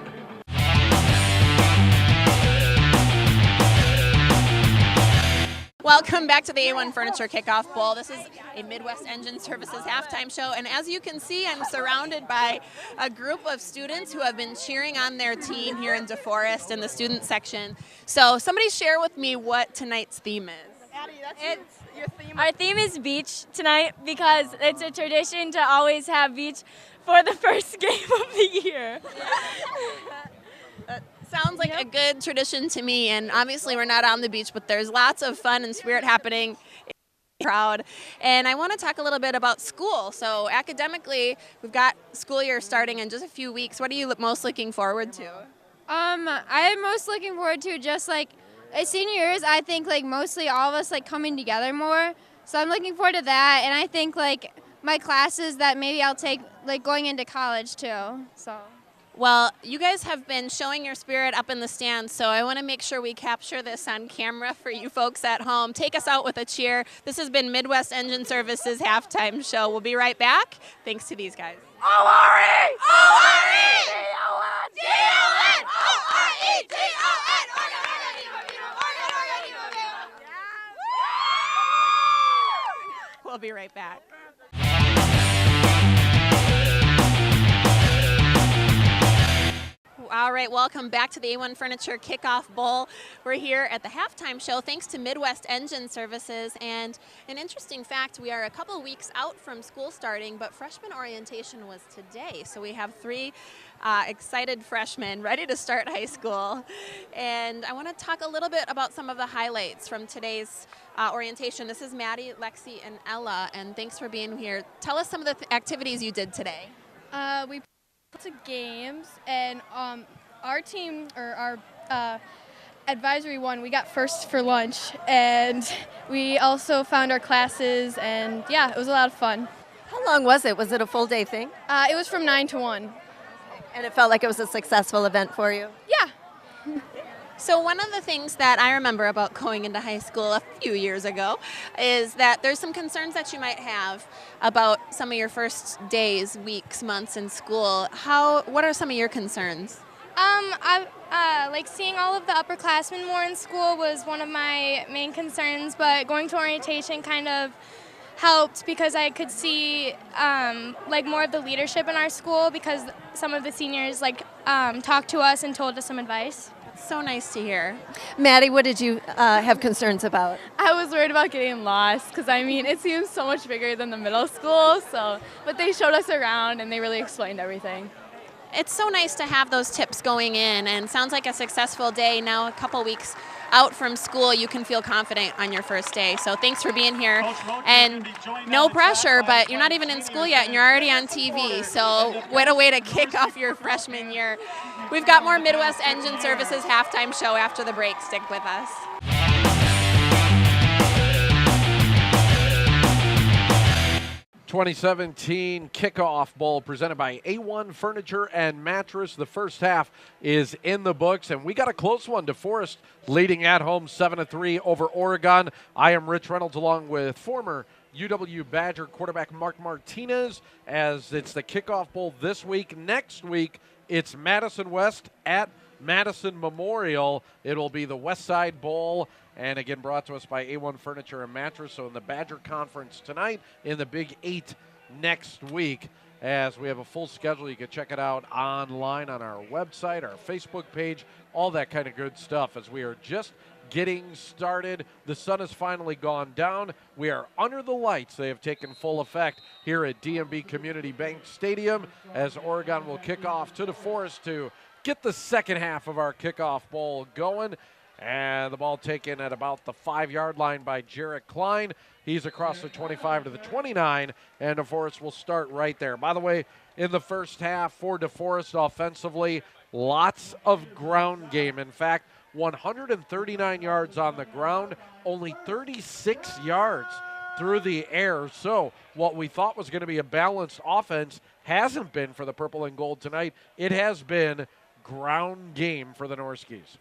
Welcome back to the A-1 Furniture Kickoff Bowl. This is a Midwest Engine Services halftime show, and as you can see, I'm surrounded by a group of students who have been cheering on their team here in DeForest in the student section. So somebody share with me what tonight's theme is. Addie, that's your theme. Our theme is beach tonight because it's a tradition to always have beach for the first game of the year. Sounds like a good tradition to me, and obviously we're not on the beach, but there's lots of fun and spirit happening in the crowd. And I want to talk a little bit about school. So academically, we've got school year starting in just a few weeks. What are you most looking forward to? I'm most looking forward to just like senior years. I think like mostly all of us like coming together more. So I'm looking forward to that, and I think like my classes that maybe I'll take like going into college too. So. Well, you guys have been showing your spirit up in the stands, so I want to make sure we capture this on camera for you folks at home. Take us out with a cheer. This has been Midwest Engine Services halftime show. We'll be right back. Thanks to these guys. O-R-E! O-R-E! D-O-N! D-O-N! O-R-E! D-O-N! We'll be right back. All right, welcome back to the A-1 Furniture Kickoff Bowl. We're here at the halftime show thanks to Midwest Engine Services. And an interesting fact, we are a couple weeks out from school starting, but freshman orientation was today. So we have three excited freshmen ready to start high school. And I want to talk a little bit about some of the highlights from today's orientation. This is Maddie, Lexi, and Ella, and thanks for being here. Tell us some of the activities you did today. We lots of games, and our team, or our advisory one, we got first for lunch, and we also found our classes, and yeah, it was a lot of fun. How long was it? Was it a full day thing? It was from 9 to 1. And it felt like it was a successful event for you? Yeah. So one of the things that I remember about going into high school a few years ago is that there's some concerns that you might have about some of your first days, weeks, months in school. What are some of your concerns? Like seeing all of the upperclassmen more in school was one of my main concerns, but going to orientation kind of helped because I could see like more of the leadership in our school because some of the seniors like talked to us and told us some advice. So nice to hear. Maddie, what did you have concerns about? I was worried about getting lost because, I mean, it seems so much bigger than the middle school. But they showed us around and they really explained everything. it's so nice to have those tips going in, and sounds like a successful day. Now a couple weeks out from school, you can feel confident on your first day. So thanks for being here. And no pressure, but you're not even in school yet and you're already on TV. So what a way to kick off your freshman year. We've got more Midwest Engine Services halftime show after the break. Stick with us. 2017 Kickoff Bowl presented by A-1 Furniture and Mattress. The first half is in the books, and we got a close one. DeForest leading at home 7-3 over Oregon. I am Rich Reynolds along with former UW Badger quarterback Mark Martinez as it's the Kickoff Bowl this week. Next week, it's Madison West at Madison Memorial. It'll be the West Side Bowl, and again brought to us by A-1 Furniture and Mattress. So in the Badger Conference tonight, in the Big 8 next week, as we have a full schedule. You can check it out online on our website, our Facebook page, all that kind of good stuff as we are just getting started. The sun has finally gone down. We are under the lights. They have taken full effect here at DMB Community Bank Stadium as Oregon will kick off to DeForest to get the second half of our Kickoff Bowl going. And the ball taken at about the 5-yard line by Jarrett Klein. He's across the 25 to the 29, and DeForest will start right there. By the way, in the first half for DeForest offensively, lots of ground game. In fact, 139 yards on the ground, only 36 yards through the air. So what we thought was going to be a balanced offense hasn't been for the purple and gold tonight. It has been ground game for the Norskies.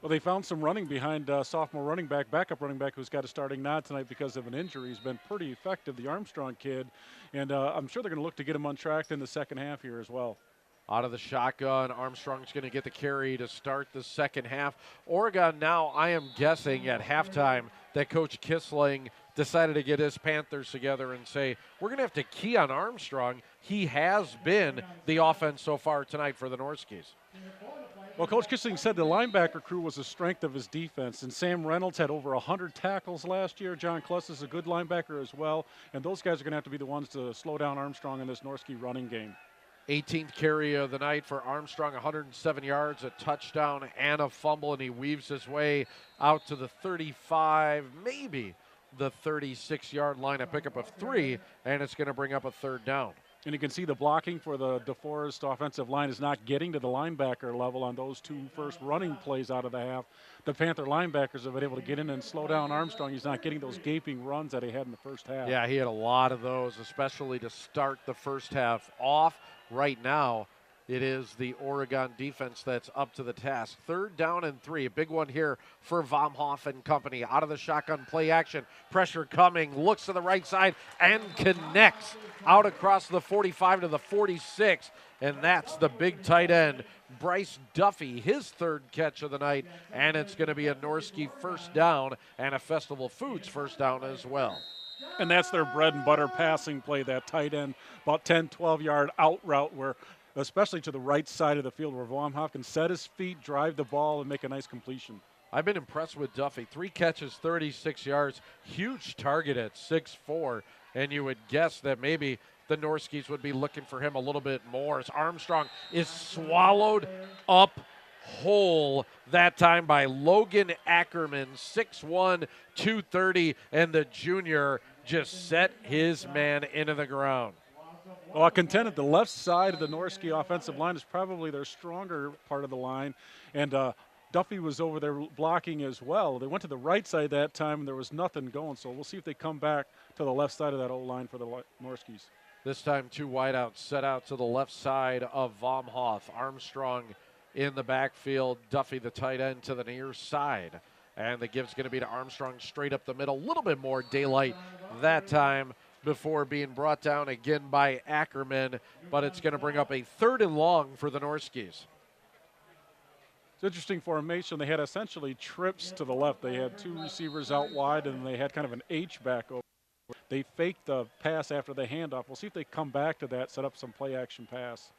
Well, they found some running behind sophomore backup running back, who's got a starting nod tonight because of an injury. He's been pretty effective, the Armstrong kid, and I'm sure they're going to look to get him on track in the second half here as well. Out of the shotgun, Armstrong's going to get the carry to start the second half. Oregon now, I am guessing at halftime that Coach Kissling decided to get his Panthers together and say, we're going to have to key on Armstrong. He has been the offense so far tonight for the Norskies. Well, Coach Kissling said the linebacker crew was the strength of his defense, and Sam Reynolds had over 100 tackles last year. John Kluss is a good linebacker as well, and those guys are going to have to be the ones to slow down Armstrong in this Norsky running game. 18th carry of the night for Armstrong, 107 yards, a touchdown and a fumble, and he weaves his way out to the 35, maybe the 36-yard line, a pickup of 3, and it's going to bring up a third down. And you can see the blocking for the DeForest offensive line is not getting to the linebacker level on those two first running plays out of the half. The Panther linebackers have been able to get in and slow down Armstrong. He's not getting those gaping runs that he had in the first half. Yeah, he had a lot of those, especially to start the first half off. Right now, it is the Oregon defense that's up to the task. 3rd down and 3, a big one here for Vomhoff and company. Out of the shotgun, play action, pressure coming, looks to the right side and connects out across the 45 to the 46, and that's the big tight end, Bryce Duffy, his 3rd catch of the night, and it's going to be a Norsky first down and a Festival Foods first down as well. And that's their bread and butter passing play, that tight end, about 10, 12-yard out route where especially to the right side of the field where Vomhoff can set his feet, drive the ball, and make a nice completion. I've been impressed with Duffy. 3 catches, 36 yards, huge target at 6'4", and you would guess that maybe the Norskies would be looking for him a little bit more as Armstrong is swallowed up whole that time by Logan Ackerman, 6'1", 230, and the junior just set his man into the ground. Well, I contend that the left side of the Norsky offensive line is probably their stronger part of the line, and Duffy was over there blocking as well. They went to the right side that time, and there was nothing going, so we'll see if they come back to the left side of that O-line for the Norskies. This time 2 wideouts set out to the left side of Vomhoff. Armstrong in the backfield, Duffy the tight end to the near side, and the give's going to be to Armstrong straight up the middle. A little bit more daylight that time before being brought down again by Ackerman, but it's going to bring up a 3rd and long for the Norskies. It's interesting formation. They had essentially trips to the left. They had 2 receivers out wide, and they had kind of an H back over. They faked the pass after the handoff. We'll see if they come back to that, set up some play-action pass.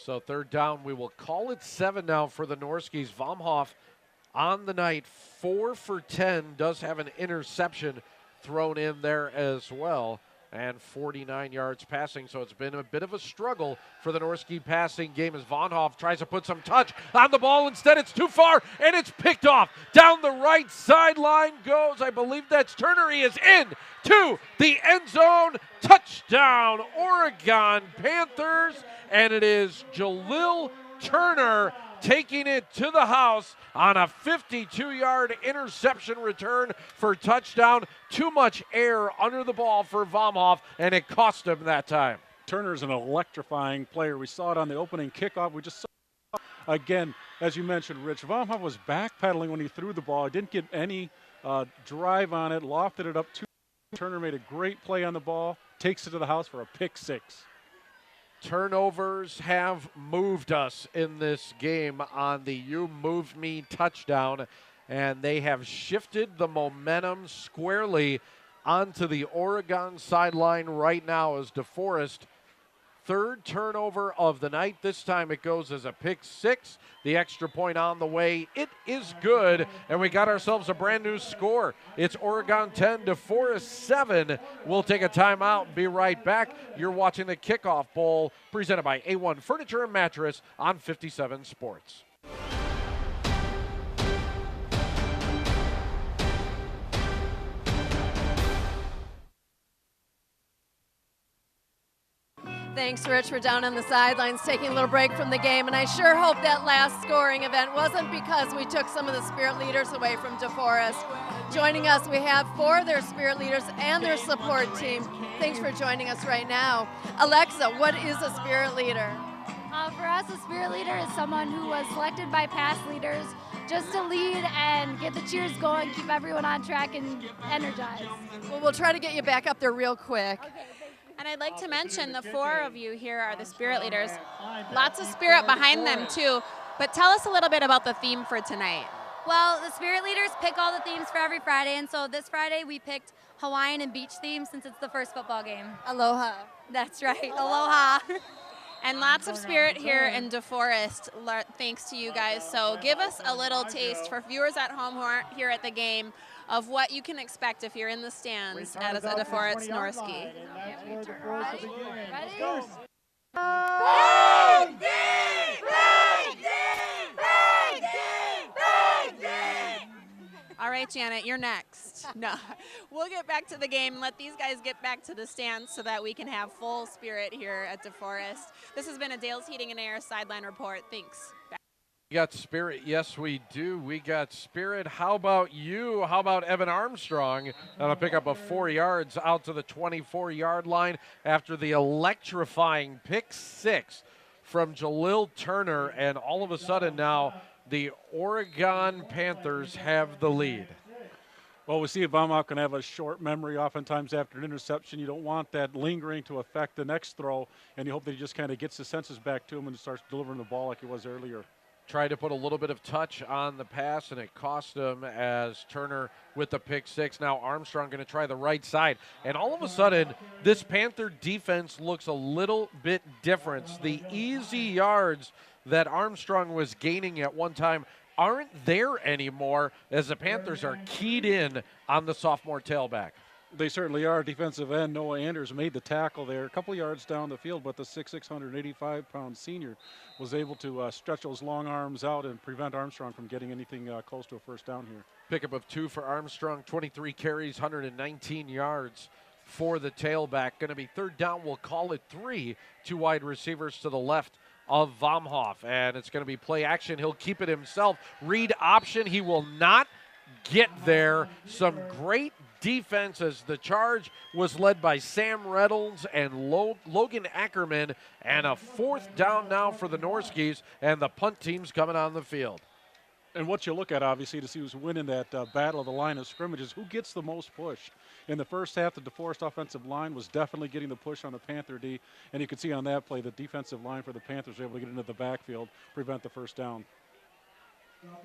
So 3rd down, we will call it 7 now for the Norskies. Vomhoff on the night, 4 for 10, does have an interception thrown in there as well. and 49 yards passing. So it's been a bit of a struggle for the Norski passing game as Von Hoff tries to put some touch on the ball. Instead, it's too far, and it's picked off. Down the right sideline goes, I believe that's Turner. He is in to the end zone. Touchdown, Oregon Panthers, and it is Jalil Turner taking it to the house on a 52-yard interception return for touchdown. Too much air under the ball for Vomhoff, and it cost him that time. Turner's an electrifying player. We saw it on the opening kickoff. We just saw, again, as you mentioned, Rich, Vomhoff was backpedaling when he threw the ball. He didn't get any drive on it, lofted it up too. Turner made a great play on the ball, takes it to the house for a pick six. Turnovers have moved us in this game on the You Moved Me touchdown, and they have shifted the momentum squarely onto the Oregon sideline right now as DeForest, third turnover of the night. This time it goes as a pick six. The extra point on the way. It is good, and we got ourselves a brand new score. It's Oregon 10, DeForest 7. We'll take a timeout and be right back. You're watching the Kickoff Bowl presented by A-1 Furniture and Mattress on 57 Sports. Thanks, Rich. We're down on the sidelines taking a little break from the game, and I sure hope that last scoring event wasn't because we took some of the spirit leaders away from DeForest. Joining us, we have 4 of their spirit leaders and their support team. Thanks for joining us right now. Alexa, what is a spirit leader? For us, a spirit leader is someone who was selected by past leaders just to lead and get the cheers going, keep everyone on track and energized. Well, we'll try to get you back up there real quick. Okay. And I'd like to mention the 4 of you here are the spirit leaders. Lots of spirit behind them too. But tell us a little bit about the theme for tonight. Well, the spirit leaders pick all the themes for every Friday, and so this Friday we picked Hawaiian and beach themes since it's the first football game. Aloha. That's right, aloha. And lots of spirit here in DeForest, thanks to you guys. So give us a little taste for viewers at home who aren't here at the game of what you can expect if you're in the stands at a DeForest Norski. All right, Janet, you're next. No, we'll get back to the game. Let these guys get back to the stands so that we can have full spirit here at DeForest. This has been a Dale's Heating and Air Sideline Report. Thanks. We got spirit. Yes, we do. We got spirit. How about you? How about Evan Armstrong? That'll pick up a 4 yards out to the 24-yard line after the electrifying pick six from Jalil Turner. And all of a sudden now the Oregon Panthers have the lead. Well, we see Vomhoff can have a short memory oftentimes after an interception. You don't want that lingering to affect the next throw, and you hope that he just kind of gets the senses back to him and starts delivering the ball like he was earlier. Tried to put a little bit of touch on the pass, and it cost him as Turner with the pick six. Now Armstrong going to try the right side. And all of a sudden, this Panther defense looks a little bit different. The easy yards that Armstrong was gaining at one time aren't there anymore as the Panthers are keyed in on the sophomore tailback. They certainly are. Defensive end Noah Anders made the tackle there a couple yards down the field, but the 6'6", 185-pound senior was able to stretch those long arms out and prevent Armstrong from getting anything close to a first down here. Pickup of 2 for Armstrong, 23 carries, 119 yards for the tailback. Going to be third down. We'll call it 3. 2 wide receivers to the left of Vomhoff, and it's going to be play action. He'll keep it himself. Read option. He will not get there. Some great defense as the charge was led by Sam Reynolds and Logan Ackerman, and a 4th down now for the Norskis, and the punt team's coming on the field. And what you look at, obviously, to see who's winning that battle of the line of scrimmages, who gets the most push. In the first half, the DeForest offensive line was definitely getting the push on the Panther D, and you can see on that play the defensive line for the Panthers were able to get into the backfield, prevent the first down.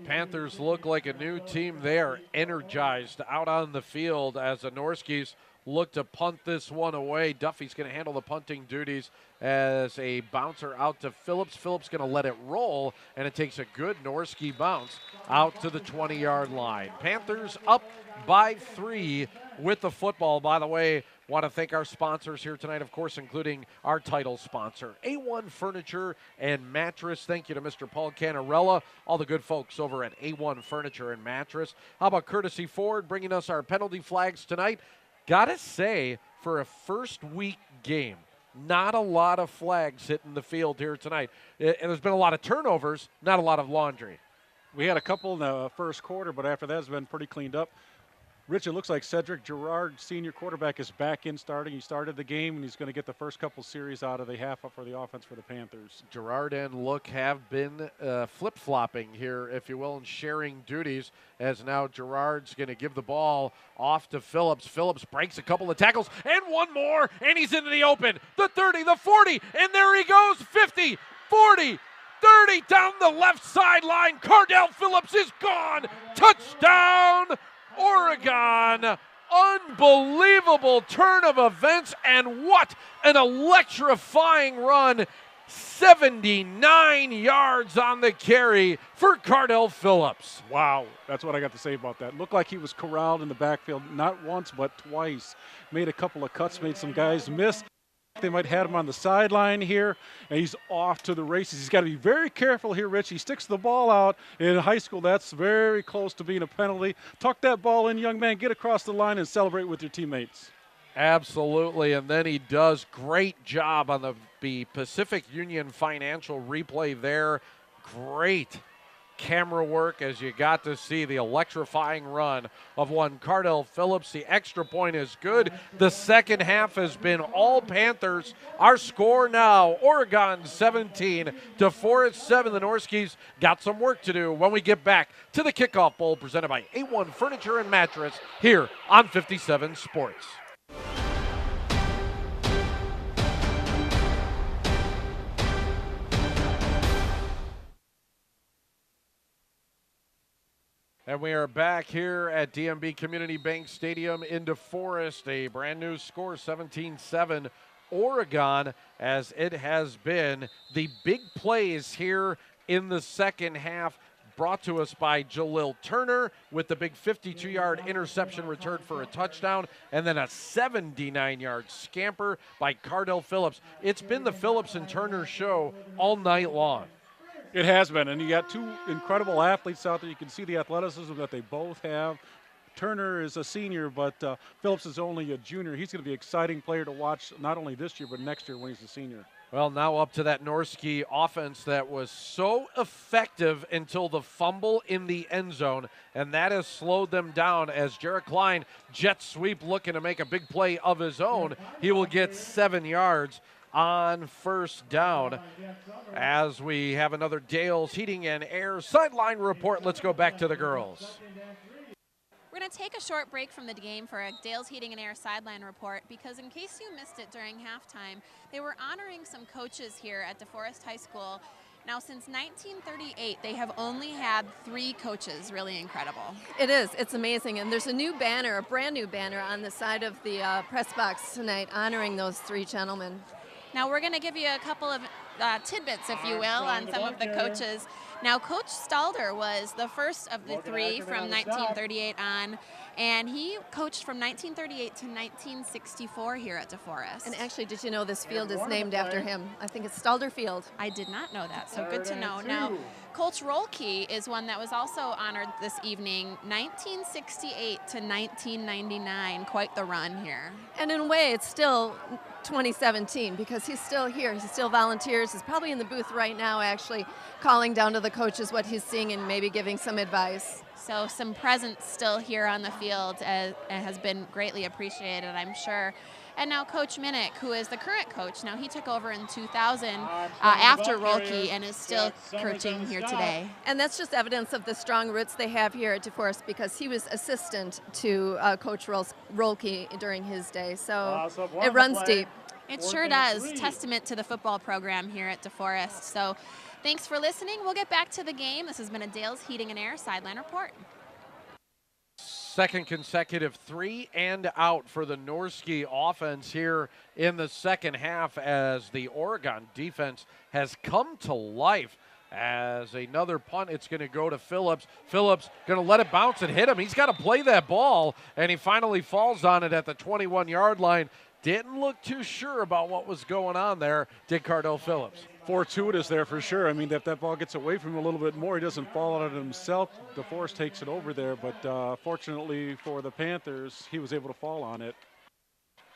Panthers look like a new team. They are energized out on the field as the Norskis look to punt this one away. Duffy's going to handle the punting duties as a bouncer out to Phillips. Phillips going to let it roll, and it takes a good Norski bounce out to the 20-yard line. Panthers up by 3 with the football. By the way, Want to thank our sponsors here tonight, of course, including our title sponsor, A-1 Furniture and Mattress. Thank you to Mr. Paul Canarella, all the good folks over at A-1 Furniture and Mattress. How about Courtesy Ford bringing us our penalty flags tonight? Gotta say, for a first week game, not a lot of flags hitting the field here tonight. And there's been a lot of turnovers, not a lot of laundry. We had a couple in the first quarter, but after that it's been pretty cleaned up. Rich, it looks like Cedric Gerard, senior quarterback, is back in starting. He started the game, and he's going to get the first couple series out of the half up for the offense for the Panthers. Gerard and Look have been flip-flopping here, if you will, and sharing duties, as now Gerard's going to give the ball off to Phillips. Phillips breaks a couple of tackles, and one more, and he's into the open. The 30, the 40, and there he goes, 50, 40, 30, down the left sideline. Cardell Phillips is gone. Touchdown, Oregon. Unbelievable turn of events, and what an electrifying run. 79 yards on the carry for Cardell Phillips. Wow, that's what I got to say about that. Looked like he was corralled in the backfield, not once but twice. Made a couple of cuts, made some guys miss. They might have him on the sideline here, and he's off to the races. He's got to be very careful here, Rich. He sticks the ball out. In high school, that's very close to being a penalty. Tuck that ball in, young man. Get across the line and celebrate with your teammates. Absolutely, and then he does great job on the Pacific Union Financial replay there. Great camera work as you got to see the electrifying run of one Cardell Phillips. The extra point is good. The second half has been all Panthers. Our score now, Oregon 17, DeForest 7. The Norskies got some work to do when we get back to the Kickoff Bowl presented by A-1 Furniture and Mattress here on 57 Sports. And we are back here at DMB Community Bank Stadium in DeForest. A brand new score, 17-7 Oregon, as it has been. The big plays here in the second half brought to us by Jalil Turner with the big 52-yard interception return for a touchdown, and then a 79-yard scamper by Cardell Phillips. It's been the Phillips and Turner show all night long. It has been, and you got two incredible athletes out there. You can see the athleticism that they both have. Turner is a senior, but Phillips is only a junior. He's going to be an exciting player to watch not only this year, but next year when he's a senior. Well, now up to that Norski offense that was so effective until the fumble in the end zone, and that has slowed them down as Jarrett Klein jet sweep looking to make a big play of his own. He will get 7 yards on first down. As we have another Dale's Heating and Air sideline report, let's go back to the girls. We're going to take a short break from the game for a Dale's Heating and Air sideline report because in case you missed it during halftime, they were honoring some coaches here at DeForest High School. Now, since 1938, they have only had 3 coaches. Really incredible. It is. It's amazing. And there's a new banner, a brand new banner on the side of the press box tonight honoring those 3 gentlemen. Now, we're going to give you a couple of tidbits, if you will, on some of the coaches. Now, Coach Stalder was the first of the 3 from 1938 on, and he coached from 1938 to 1964 here at DeForest. And actually, did you know this field is named after him? I think it's Stalder Field. I did not know that, so good to know. Now, Coach Rolke is one that was also honored this evening, 1968 to 1999. Quite the run here. And in a way, it's still 2017 because he's still here. He still volunteers. He's probably in the booth right now actually calling down to the coaches what he's seeing and maybe giving some advice. So some presence still here on the field has been greatly appreciated, I'm sure. And now Coach Minnick, who is the current coach, now he took over in 2000 after Rolke and is still coaching here today. And that's just evidence of the strong roots they have here at DeForest because he was assistant to Coach Rolke during his day. So it runs deep. It sure does. Testament to the football program here at DeForest. So thanks for listening. We'll get back to the game. This has been a Dale's Heating and Air sideline report. Second consecutive 3 and out for the Norski offense here in the second half as the Oregon defense has come to life. as another punt. It's going to go to Phillips. Phillips going to let it bounce and hit him. He's got to play that ball, and he finally falls on it at the 21-yard line. Didn't look too sure about what was going on there, did Cardell Phillips. Fortuitous there for sure. I mean, if that ball gets away from him a little bit more, he doesn't fall on it himself. DeForest takes it over there, but fortunately for the Panthers, he was able to fall on it.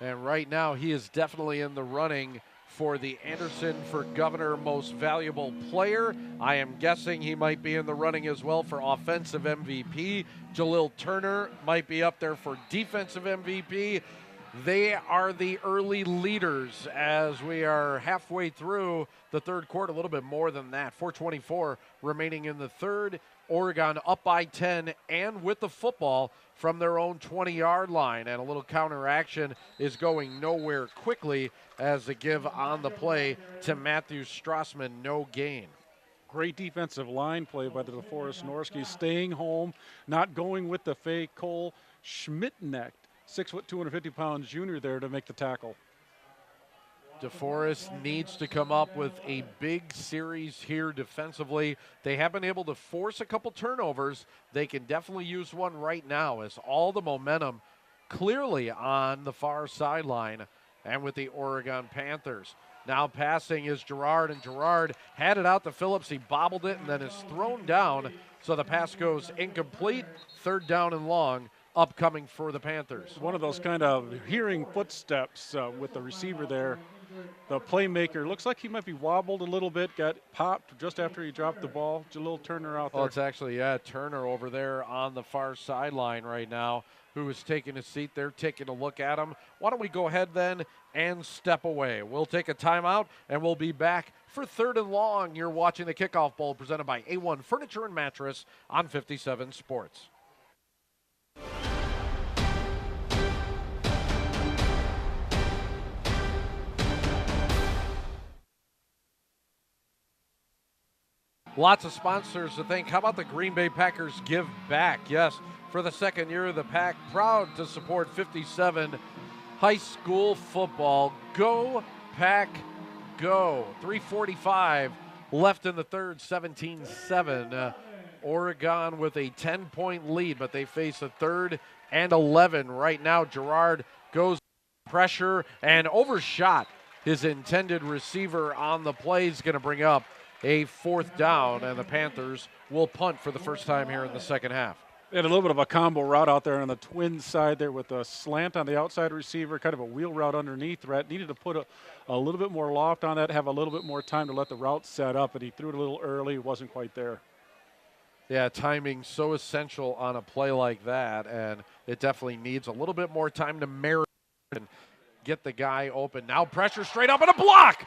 And right now, he is definitely in the running for the Anderson for Governor Most Valuable Player. I am guessing he might be in the running as well for Offensive MVP. Jalil Turner might be up there for Defensive MVP. They are the early leaders as we are halfway through the third quarter, a little bit more than that. 4:24 remaining in the third. Oregon up by 10 and with the football from their own 20-yard line. And a little counteraction is going nowhere quickly as the give on the play to Matthew Strassman, no gain. Great defensive line play by the DeForest Norskies, staying home, not going with the fake. Cole Schmitteneck, 6 foot 250-pound junior there to make the tackle. DeForest needs to come up with a big series here defensively. They have been able to force a couple turnovers. They can definitely use one right now as all the momentum clearly on the far sideline and with the Oregon Panthers. Now passing is Gerard, and Gerard had it out to Phillips. He bobbled it and then is thrown down, so the pass goes incomplete. Third down and long upcoming for the Panthers. One of those kind of hearing footsteps with the receiver there. The playmaker looks like he might be wobbled a little bit, got popped just after he dropped the ball. Jalil Turner out there. Oh, it's actually, Turner over there on the far sideline right now, who is taking a seat there, taking a look at him. Why don't we go ahead then and step away? We'll take a timeout, and we'll be back for third and long. You're watching the Kickoff Bowl presented by A-1 Furniture and Mattress on 57 Sports. Lots of sponsors to thank. How about the Green Bay Packers Give Back? Yes, for the second year, the Pack proud to support 57 high school football. Go Pack Go. 3:45 left in the third, 17-7. Oregon with a 10-point lead, but they face a 3rd and 11 right now. Gerard goes pressure and overshot his intended receiver on the play. Is going to bring up a 4th down, and the Panthers will punt for the first time here in the second half. They had a little bit of a combo route out there on the Twins side there with a slant on the outside receiver, kind of a wheel route underneath. Rhett needed to put a little bit more loft on that, have a little bit more time to let the route set up, and he threw it a little early. It wasn't quite there. Yeah, timing so essential on a play like that, and it definitely needs a little bit more time to marinate and get the guy open. Now pressure straight up and a block!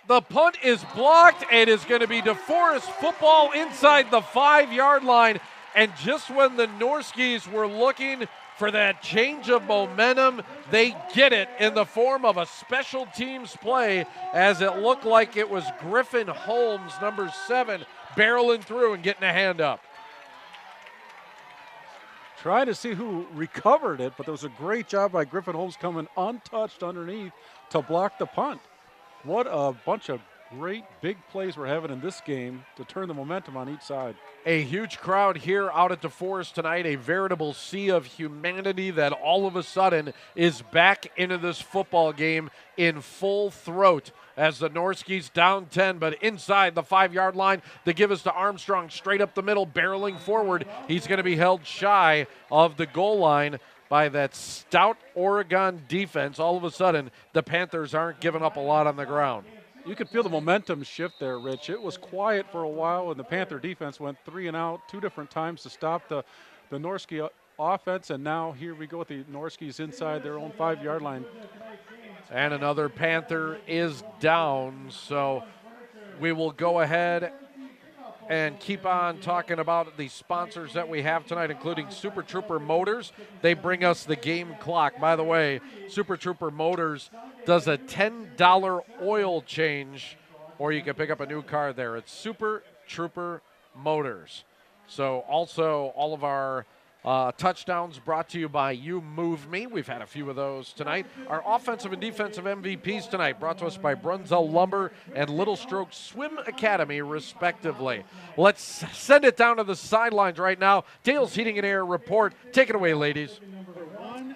The punt is blocked. It is going to be DeForest football inside the 5-yard line. And just when the Norskies were looking for that change of momentum, they get it in the form of a special teams play, as it looked like it was Griffin Holmes, number 7, barreling through and getting a hand up. Trying to see who recovered it, but there was a great job by Griffin Holmes coming untouched underneath to block the punt. What a bunch of great big plays we're having in this game to turn the momentum on each side. A huge crowd here out at DeForest tonight, a veritable sea of humanity that all of a sudden is back into this football game in full throat as the Norskies down 10, but inside the 5-yard line. The give is to Armstrong, straight up the middle, barreling forward. He's going to be held shy of the goal line by that stout Oregon defense. All of a sudden, the Panthers aren't giving up a lot on the ground. You could feel the momentum shift there, Rich. It was quiet for a while, and the Panther defense went 3 and out 2 different times to stop the Norski offense, and now here we go with the Norskis inside their own 5-yard line. And another Panther is down, so we will go ahead and keep on talking about the sponsors that we have tonight, including Super Trooper Motors. They bring us the game clock. By the way, Super Trooper Motors does a $10 oil change, or you can pick up a new car there. It's Super Trooper Motors. So also all of our Touchdowns brought to you by You Move Me. We've had a few of those tonight. Our offensive and defensive MVPs tonight brought to us by Brunzell Lumber and Little Stroke Swim Academy, respectively. Let's send it down to the sidelines right now. Dale's Heating and Air report. Take it away, ladies.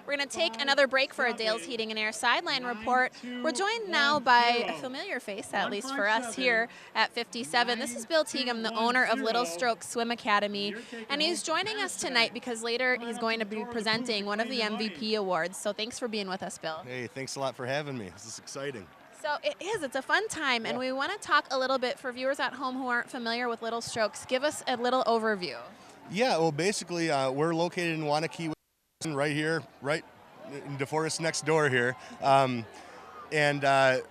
We're going to take another break for a Dale's Heating and Air sideline report. We're joined now by a familiar face, at least for us here at 57. This is Bill Teagham, the owner of Little Stroke Swim Academy, and he's joining us tonight because later he's going to be presenting one of the MVP awards. So thanks for being with us, Bill. Hey, thanks a lot for having me. This is exciting. So it is. It's a fun time, and we want to talk a little bit for viewers at home who aren't familiar with Little Strokes. Give us a little overview. Yeah, well, basically, we're located in Wanakee, right here, right in DeForest next door here. And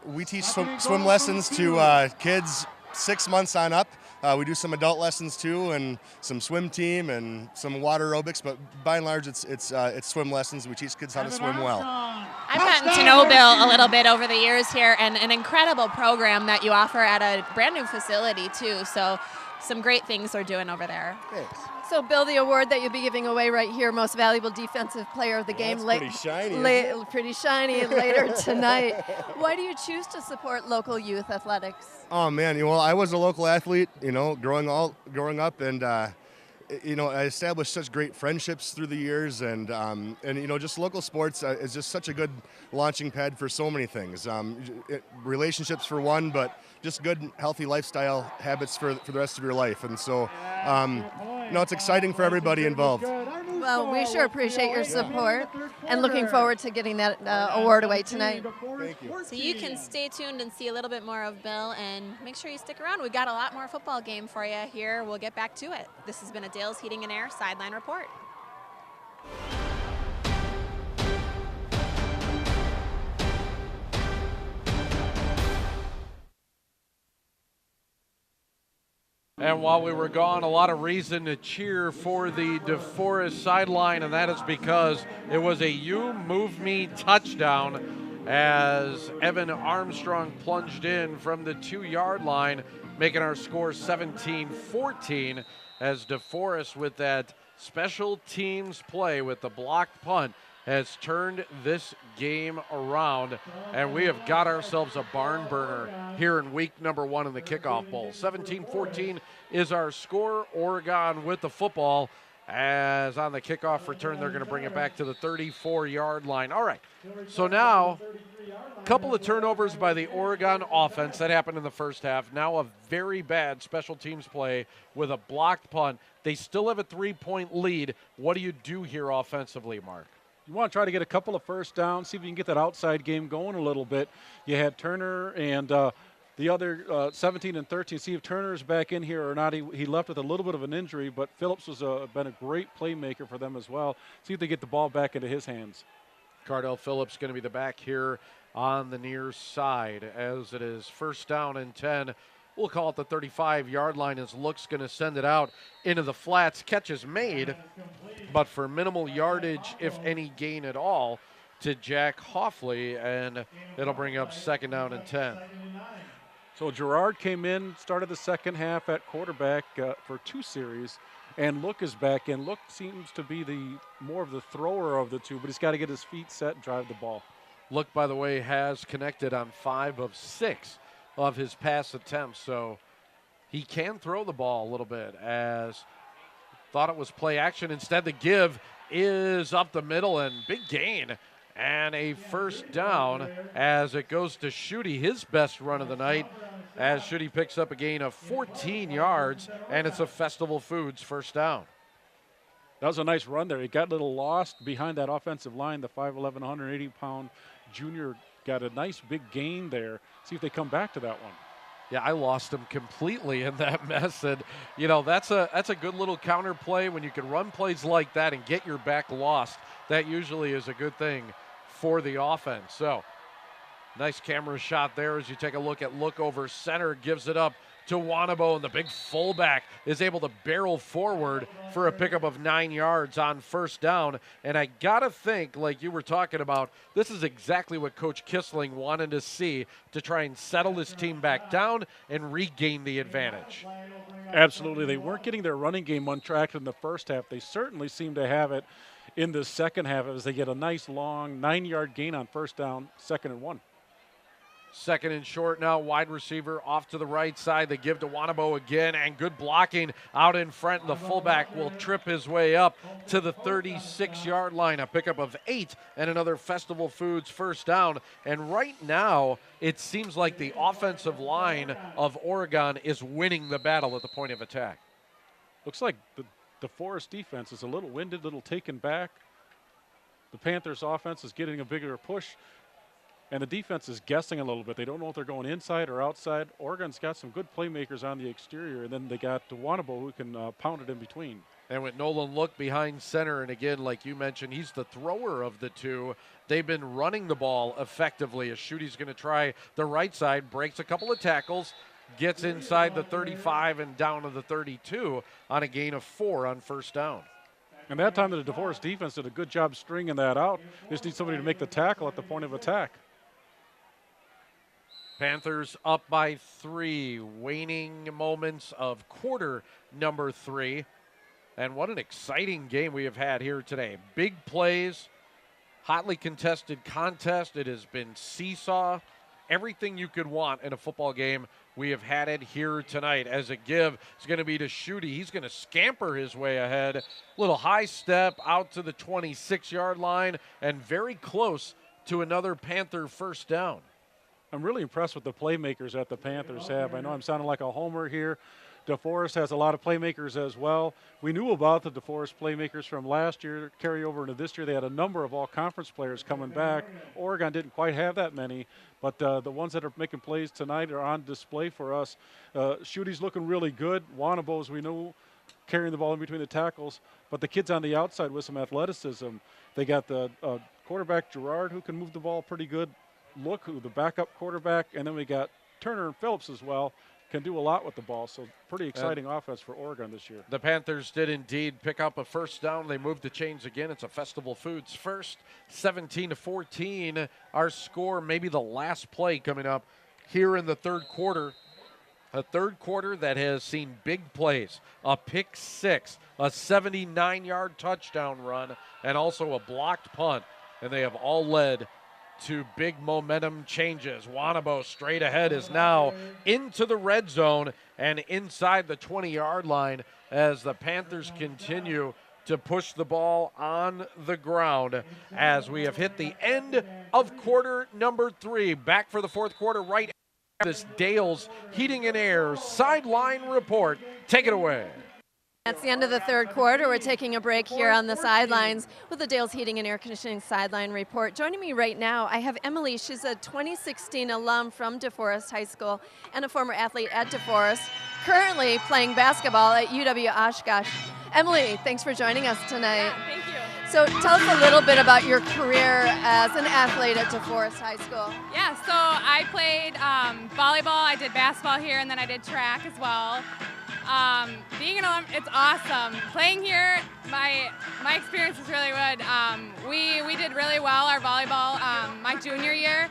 we teach swim lessons to kids 6 months on up. We do some adult lessons too, and some swim team and some water aerobics. But by and large, it's swim lessons. We teach kids how to swim well. I've gotten to know Bill a little bit over the years here, and an incredible program that you offer at a brand new facility too. So some great things they're doing over there. Thanks. So, Bill, the award that you'll be giving away right here, Most Valuable Defensive Player of the Game, pretty shiny. Pretty shiny later tonight. Why do you choose to support local youth athletics? Oh man, well, I was a local athlete, growing up, and I established such great friendships through the years, and just local sports is just such a good launching pad for so many things. Relationships for one, but just good, healthy lifestyle habits for the rest of your life, and so. It's exciting for everybody involved. Well, we sure appreciate your support and looking forward to getting that award away tonight. Thank you. So you can stay tuned and see a little bit more of Bill, and make sure you stick around. We've got a lot more football game for you here. We'll get back to it. This has been a Dale's Heating and Air sideline report. And while we were gone, a lot of reason to cheer for the DeForest sideline, and that is because it was a You Move Me touchdown as Evan Armstrong plunged in from the 2-yard line, making our score 17-14 as DeForest, with that special teams play with the blocked punt, has turned this game around, and we have got ourselves a barn burner here in week number 1 in the Kickoff Bowl. 17-14 is our score. Oregon with the football, as on the kickoff return, they're going to bring it back to the 34-yard line. All right, so now a couple of turnovers by the Oregon offense that happened in the first half. Now a very bad special teams play with a blocked punt. They still have a 3-point lead. What do you do here offensively, Mark? You want to try to get a couple of first downs, see if you can get that outside game going a little bit. You had Turner and the other 17 and 13. See if Turner's back in here or not. He left with a little bit of an injury, but Phillips has been a great playmaker for them as well. See if they get the ball back into his hands. Cardell Phillips going to be the back here on the near side as it is first down and 10. We'll call it the 35-yard line as Look's going to send it out into the flats. Catch is made, but for minimal yardage, if any gain at all, to Jack Hoffley, and it'll bring up second down and 10. So Gerard came in, started the second half at quarterback for 2 series, and Look is back in. Look seems to be the more of the thrower of the two, but he's got to get his feet set and drive the ball. Look, by the way, has connected on 5 of 6 of his pass attempts, so he can throw the ball a little bit, as thought it was play action. Instead, the give is up the middle, and big gain and a first down as it goes to Schutte, his best run of the night, as Schutte picks up a gain of 14 yards, and it's a Festival Foods first down. That was a nice run there. He got a little lost behind that offensive line. The 5'11", 180-pound junior got a nice big gain there. See if they come back to that one. Yeah, I lost him completely in that mess, and that's a good little counter play. When you can run plays like that and get your back lost, that usually is a good thing for the offense. So nice camera shot there as you take a look at Look over center, gives it up to Wanabo, and the big fullback is able to barrel forward for a pickup of 9 yards on first down. And I got to think, like you were talking about, this is exactly what Coach Kissling wanted to see to try and settle his team back down and regain the advantage. Absolutely. They weren't getting their running game on track in the first half. They certainly seem to have it in the second half as they get a nice long 9-yard gain on first down, 2nd and 1. Second and short now, wide receiver off to the right side. They give to Wanabo again, and good blocking out in front. And the fullback will trip his way up to the 36-yard line. A pickup of 8 and another Festival Foods first down. And right now, it seems like the offensive line of Oregon is winning the battle at the point of attack. Looks like the DeForest defense is a little winded, a little taken back. The Panthers offense is getting a bigger push. And the defense is guessing a little bit. They don't know if they're going inside or outside. Oregon's got some good playmakers on the exterior, and then they got Wanabo who can pound it in between. And with Nolan Look behind center, and again, like you mentioned, he's the thrower of the two. They've been running the ball effectively. As Schuette's going to try the right side, breaks a couple of tackles, gets inside the 35 and down to the 32 on a gain of 4 on first down. And that time the DeForest defense did a good job stringing that out. They just need somebody to make the tackle at the point of attack. Panthers up by 3, waning moments of quarter number 3. And what an exciting game we have had here today. Big plays, hotly contested contest. It has been seesaw. Everything you could want in a football game, we have had it here tonight. As a give, it's going to be to Schuette. He's going to scamper his way ahead. Little high step out to the 26-yard line and very close to another Panther first down. I'm really impressed with the playmakers that the Panthers have. I know I'm sounding like a homer here. DeForest has a lot of playmakers as well. We knew about the DeForest playmakers from last year, carry over into this year. They had a number of all-conference players coming back. Oregon didn't quite have that many, but the ones that are making plays tonight are on display for us. Schuette's looking really good. Wanabo, as we know, carrying the ball in between the tackles, but the kids on the outside with some athleticism. They got the quarterback, Gerard, who can move the ball pretty good. Look, who the backup quarterback, and then we got Turner and Phillips as well, can do a lot with the ball. So pretty exciting offense for Oregon this year. The Panthers did indeed pick up a first down. They moved the chains again. It's a Festival Foods first, 17-14. Our score, maybe the last play coming up here in the third quarter. A third quarter that has seen big plays, a pick 6, a 79-yard touchdown run, and also a blocked punt. And they have all led to big momentum changes. Wanabo straight ahead is now into the red zone and inside the 20-yard line as the Panthers continue to push the ball on the ground as we have hit the end of quarter number 3. Back for the fourth quarter right after this Dale's Heating and Air sideline report. Take it away. That's the end of the third quarter. We're taking a break here on the sidelines with the Dale's Heating and Air Conditioning Sideline Report. Joining me right now, I have Emily. She's a 2016 alum from DeForest High School and a former athlete at DeForest, currently playing basketball at UW-Oshkosh. Emily, thanks for joining us tonight. Yeah, thank you. So tell us a little bit about your career as an athlete at DeForest High School. Yeah, so I played volleyball, I did basketball here, and then I did track as well. Being an alum, it's awesome. Playing here, my experience is really good. We did really well, our volleyball, my junior year.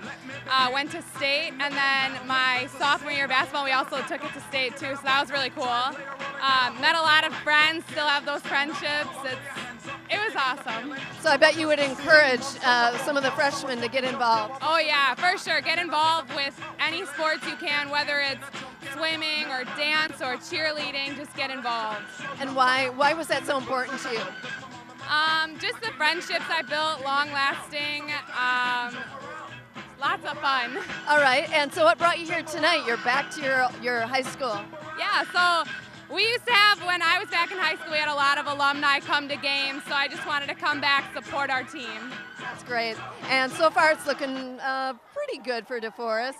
Went to state, and then my sophomore year basketball, we also took it to state too, so that was really cool. Met a lot of friends, still have those friendships. It was awesome. So I bet you would encourage some of the freshmen to get involved. Oh yeah, for sure. Get involved with any sports you can, whether it's swimming or dance or cheerleading, just get involved. And why was that so important to you? Just the friendships I built, long lasting, lots of fun. All right, and so what brought you here tonight? You're back to your high school. Yeah, so we used to have, when I was back in high school, we had a lot of alumni come to games, so I just wanted to come back, support our team. That's great. And so far it's looking pretty good for DeForest.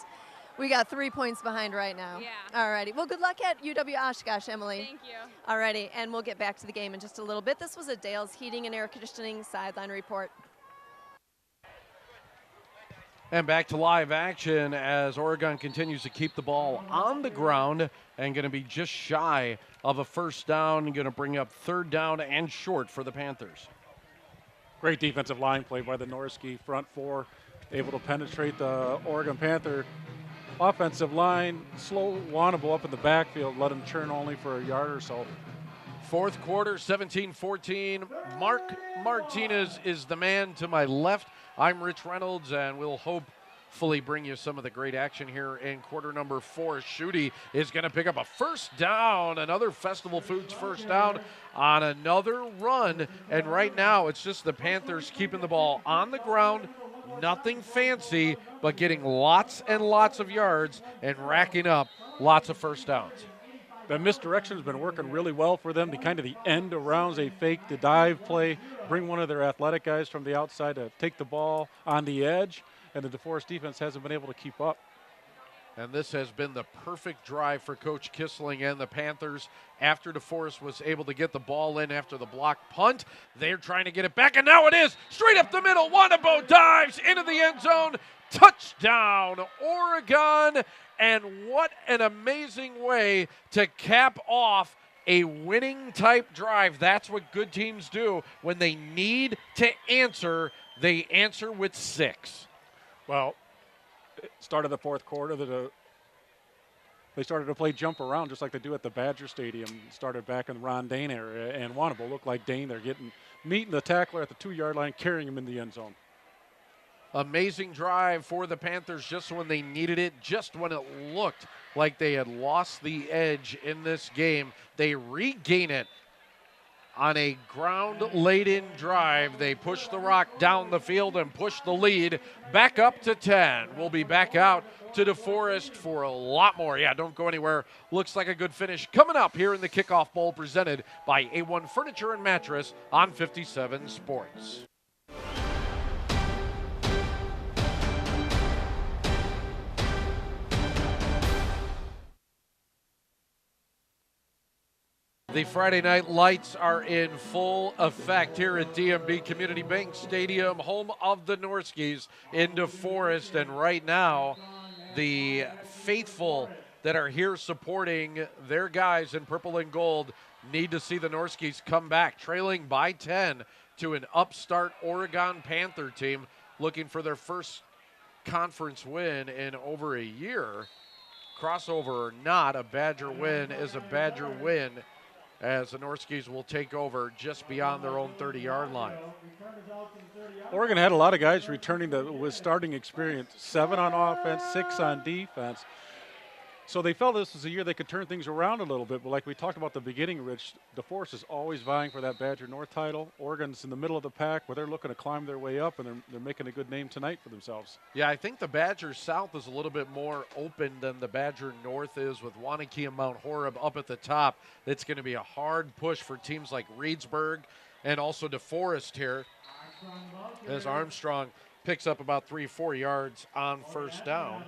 We got 3 points behind right now. Yeah. All righty. Well, good luck at UW-Oshkosh, Emily. Thank you. All righty, and we'll get back to the game in just a little bit. This was a Dale's Heating and Air Conditioning Sideline Report. And back to live action as Oregon continues to keep the ball on the ground and going to be just shy of a first down. Going to bring up 3rd down and short for the Panthers. Great defensive line play by the Norski front four, able to penetrate the Oregon Panther offensive line, slow Wanable up in the backfield, let him churn only for a yard or so. 4th quarter, 17-14. Mark Martinez is the man to my left. I'm Rich Reynolds, and we'll hopefully bring you some of the great action here in quarter number 4. Schutte is going to pick up a first down, another Festival Foods first down on another run. And right now, it's just the Panthers keeping the ball on the ground. Nothing fancy, but getting lots and lots of yards and racking up lots of first downs. The misdirection has been working really well for them. The kind of the end arounds, they fake the dive play, bring one of their athletic guys from the outside to take the ball on the edge, and the DeForest defense hasn't been able to keep up. And this has been the perfect drive for Coach Kissling and the Panthers. After DeForest was able to get the ball in after the block punt, they're trying to get it back, and now it is straight up the middle. Wanabo dives into the end zone. Touchdown, Oregon. And what an amazing way to cap off a winning type drive. That's what good teams do. When they need to answer, they answer with 6. Well, it started the 4th quarter. They started to play jump around just like they do at the Badger Stadium. Started back in the Ron Dane area, and Wanable looked like Dane. They're meeting the tackler at the 2-yard line, carrying him in the end zone. Amazing drive for the Panthers just when they needed it, just when it looked like they had lost the edge in this game. They regain it on a ground-laden drive. They push the rock down the field and push the lead back up to 10. We'll be back out to DeForest for a lot more. Yeah, don't go anywhere. Looks like a good finish coming up here in the Kickoff Bowl presented by A-1 Furniture and Mattress on 57 Sports. The Friday night lights are in full effect here at DMB Community Bank Stadium, home of the Norskis in DeForest. And right now, the faithful that are here supporting their guys in purple and gold need to see the Norskis come back, trailing by 10 to an upstart Oregon Panther team looking for their first conference win in over a year. Crossover or not, a Badger win is a Badger win, as the Norskis will take over just beyond their own 30-yard line. Oregon had a lot of guys returning with starting experience, 7 on offense, 6 on defense. So they felt this was a year they could turn things around a little bit, but like we talked about at the beginning, Rich, DeForest is always vying for that Badger North title. Oregon's in the middle of the pack, where they're looking to climb their way up, and they're making a good name tonight for themselves. Yeah, I think the Badger South is a little bit more open than the Badger North is, with Wanakee and Mount Horeb up at the top. It's going to be a hard push for teams like Reedsburg and also DeForest here, as Armstrong picks up about 3-4 yards on first down.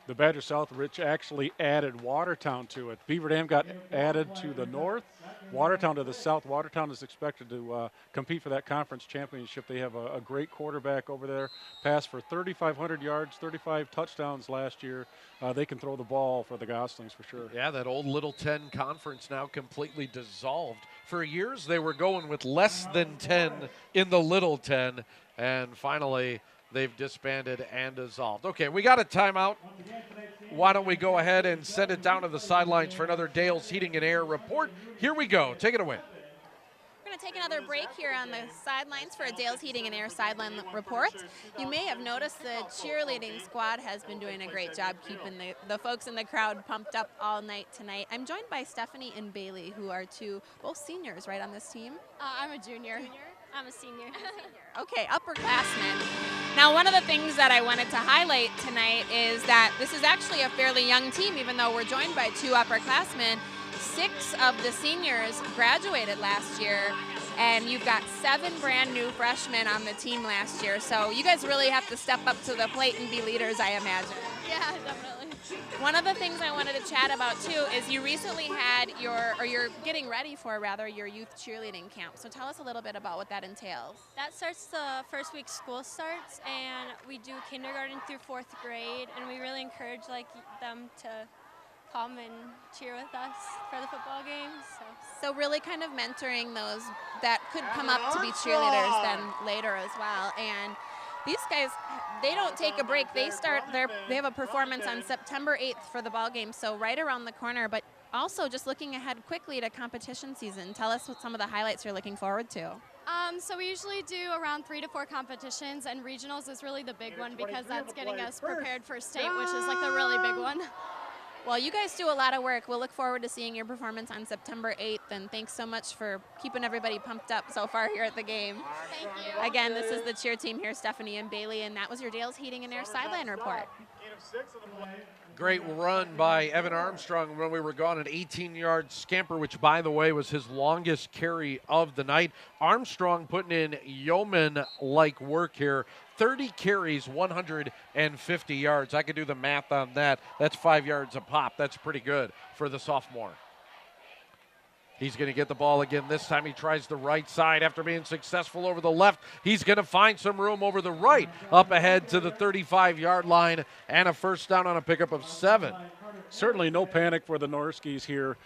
The Badger South, Rich, actually added Watertown to it. Beaver Dam got added to the north, Watertown to the south. Watertown is expected to compete for that conference championship. They have a great quarterback over there, passed for 3,500 yards, 35 touchdowns last year. They can throw the ball for the Goslings for sure. Yeah, that old Little 10 conference now completely dissolved. For years, they were going with less than 10 in the Little 10, and finally, they've disbanded and dissolved. Okay, we got a timeout. Why don't we go ahead and send it down to the sidelines for another Dale's Heating and Air report. Here we go. Take it away. We're going to take another break here on the sidelines for a Dale's Heating and Air sideline report. You may have noticed the cheerleading squad has been doing a great job keeping the folks in the crowd pumped up all night tonight. I'm joined by Stephanie and Bailey, who are both seniors, right, on this team? I'm a junior. I'm a senior. Okay, upperclassmen. Now, one of the things that I wanted to highlight tonight is that this is actually a fairly young team, even though we're joined by 2 upperclassmen. 6 of the seniors graduated last year, and you've got 7 brand new freshmen on the team last year. So you guys really have to step up to the plate and be leaders, I imagine. Yeah, definitely. One of the things I wanted to chat about too is you recently had you're getting ready for your youth cheerleading camp. So tell us a little bit about what that entails. That starts the first week school starts, and we do kindergarten through 4th grade, and we really encourage them to come and cheer with us for the football games. So really kind of mentoring those that could come up to be cheerleaders then later as well. And these guys, they don't take a break. They have a performance on September 8th for the ball game, so right around the corner. But also just looking ahead quickly to competition season. Tell us what some of the highlights you're looking forward to. So we usually do around 3 to 4 competitions, and regionals is really the big one because that's getting us prepared for state, which is like the really big one. Well, you guys do a lot of work. We'll look forward to seeing your performance on September 8th, and thanks so much for keeping everybody pumped up so far here at the game. Thank you. Again, this is the cheer team here, Stephanie and Bailey, and that was your Dales Heating and Air Sideline Report. Great run by Evan Armstrong when we were gone, an 18-yard scamper, which, by the way, was his longest carry of the night. Armstrong putting in yeoman-like work here. 30 carries, 150 yards. I could do the math on that. That's 5 yards a pop. That's pretty good for the sophomore. He's going to get the ball again. This time he tries the right side after being successful over the left. He's going to find some room over the right, up ahead to the 35-yard line, and a first down on a pickup of 7. Certainly no panic for the Norskies here.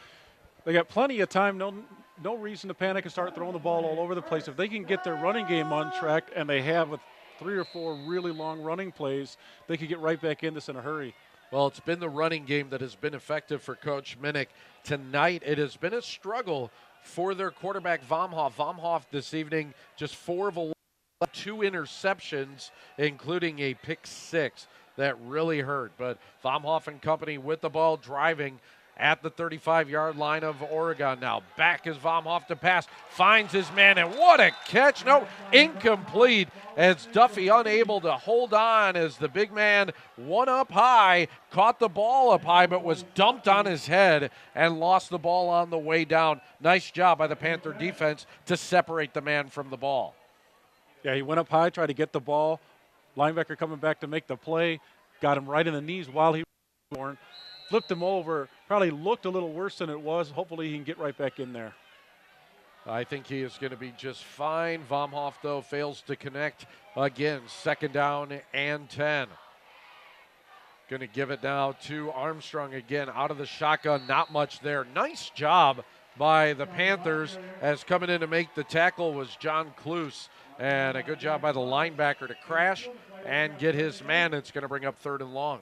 They got plenty of time, no reason to panic and start throwing the ball all over the place. If they can get their running game untracked, and they have with 3 or 4 really long running plays, they could get right back in this in a hurry. Well, it's been the running game that has been effective for Coach Minnick. Tonight, it has been a struggle for their quarterback, Vomhoff. Vomhoff this evening, just 4 of 11, 2 interceptions, including a pick 6 that really hurt. But Vomhoff and company with the ball, driving at the 35-yard line of Oregon now. Back is Vomhoff to pass, finds his man, and what a catch. No, incomplete as Duffy unable to hold on as the big man, one up high, caught the ball up high, but was dumped on his head and lost the ball on the way down. Nice job by the Panther defense to separate the man from the ball. Yeah, he went up high, tried to get the ball. Linebacker coming back to make the play, got him right in the knees while he was born. Flipped him over, probably looked a little worse than it was. Hopefully he can get right back in there. I think he is going to be just fine. Vomhoff, though, fails to connect again. 2nd down and 10. Going to give it now to Armstrong again out of the shotgun. Not much there. Nice job by the Panthers, as coming in to make the tackle was John Kloos. And a good job by the linebacker to crash and get his man. It's going to bring up 3rd and long.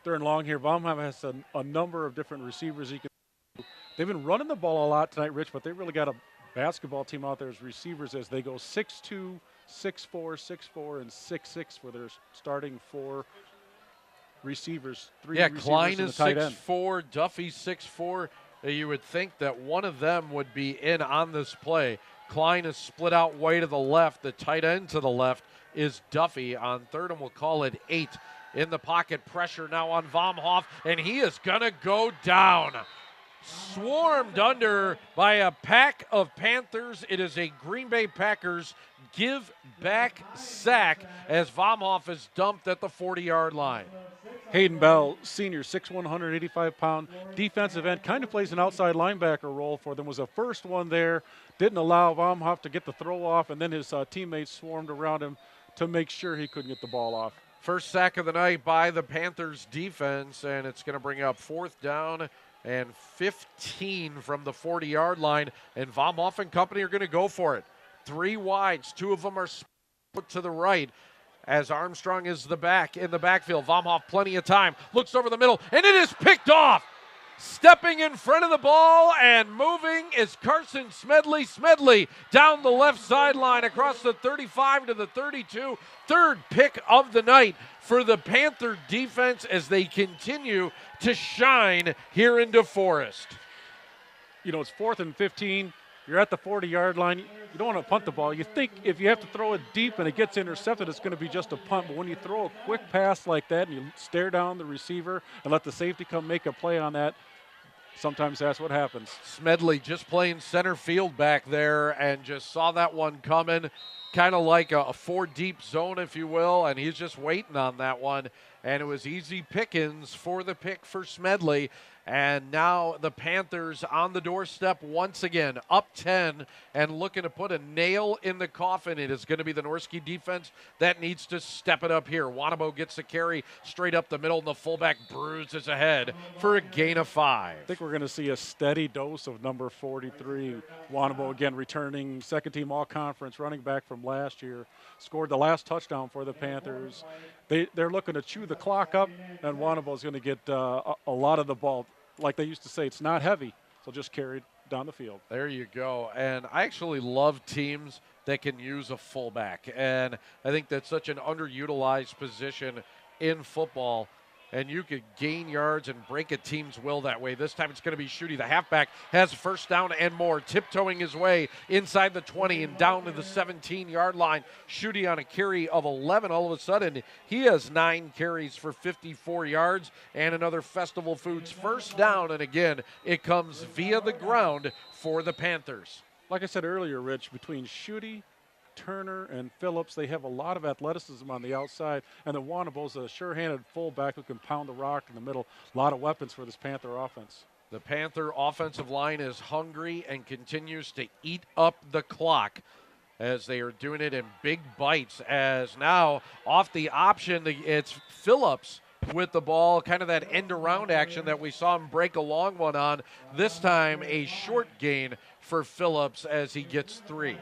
3rd and long here. Baumheim has a number of different receivers he can do. They've been running the ball a lot tonight, Rich, but they really got a basketball team out there as receivers as they go 6'2", 6'4", 6'4", and 6'6" for their starting 4 receivers. 3 receivers Klein and is the tight end. 6'4", Duffy's 6'4". You would think that one of them would be in on this play. Klein is split out way to the left. The tight end to the left is Duffy. On 3rd, and we'll call it 8. In the pocket, pressure now on Vomhoff, and he is going to go down. Swarmed under by a pack of Panthers. It is a Green Bay Packers give-back sack as Vomhoff is dumped at the 40-yard line. Hayden Bell, senior, 6'1", 185-pound defensive end, kind of plays an outside linebacker role for them. Was the first one there, didn't allow Vomhoff to get the throw off, and then his teammates swarmed around him to make sure he couldn't get the ball off. First sack of the night by the Panthers defense, and it's going to bring up 4th down and 15 from the 40-yard line, and Vomhoff and company are going to go for it. 3 wides, 2 of them are split to the right as Armstrong is the back in the backfield. Vomhoff plenty of time, looks over the middle, and it is picked off. Stepping in front of the ball and moving is Carson Smedley. Smedley down the left sideline across the 35 to the 32. 3rd pick of the night for the Panther defense as they continue to shine here in DeForest. You know, it's 4th and 15. You're at the 40-yard line. You don't want to punt the ball. You think if you have to throw it deep and it gets intercepted, it's going to be just a punt. But when you throw a quick pass like that and you stare down the receiver and let the safety come make a play on that, sometimes that's what happens. Smedley just playing center field back there and just saw that one coming, kind of like a 4-deep zone, if you will, and he's just waiting on that one. And it was easy pickings for the pick for Smedley And now the Panthers on the doorstep once again, up 10 and looking to put a nail in the coffin. It is going to be the Norski defense that needs to step it up here. Wanabo gets the carry straight up the middle, and the fullback bruises ahead for a gain of 5. I think we're going to see a steady dose of number 43. Wanabo again returning second-team all-conference running back from last year. Scored the last touchdown for the Panthers. They're looking to chew the clock up, and Wanabo's going to get a lot of the ball. Like they used to say, it's not heavy, so just carry it down the field. There you go. And I actually love teams that can use a fullback. And I think that's such an underutilized position in football. And you could gain yards and break a team's will that way. This time it's going to be Schutte. The halfback has first down and more, tiptoeing his way inside the 20 and down to the 17-yard line. Schutte on a carry of 11. All of a sudden, he has 9 carries for 54 yards and another Festival Foods first down. And again, it comes via the ground for the Panthers. Like I said earlier, Rich, between Schutte, Turner, and Phillips, they have a lot of athleticism on the outside, and the Wanabo's a sure-handed fullback who can pound the rock in the middle. A lot of weapons for this Panther offense. The Panther offensive line is hungry and continues to eat up the clock as they are doing it in big bites, as now off the option, it's Phillips with the ball, kind of that end-around action that we saw him break a long one on. This time a short gain for Phillips as he gets 3.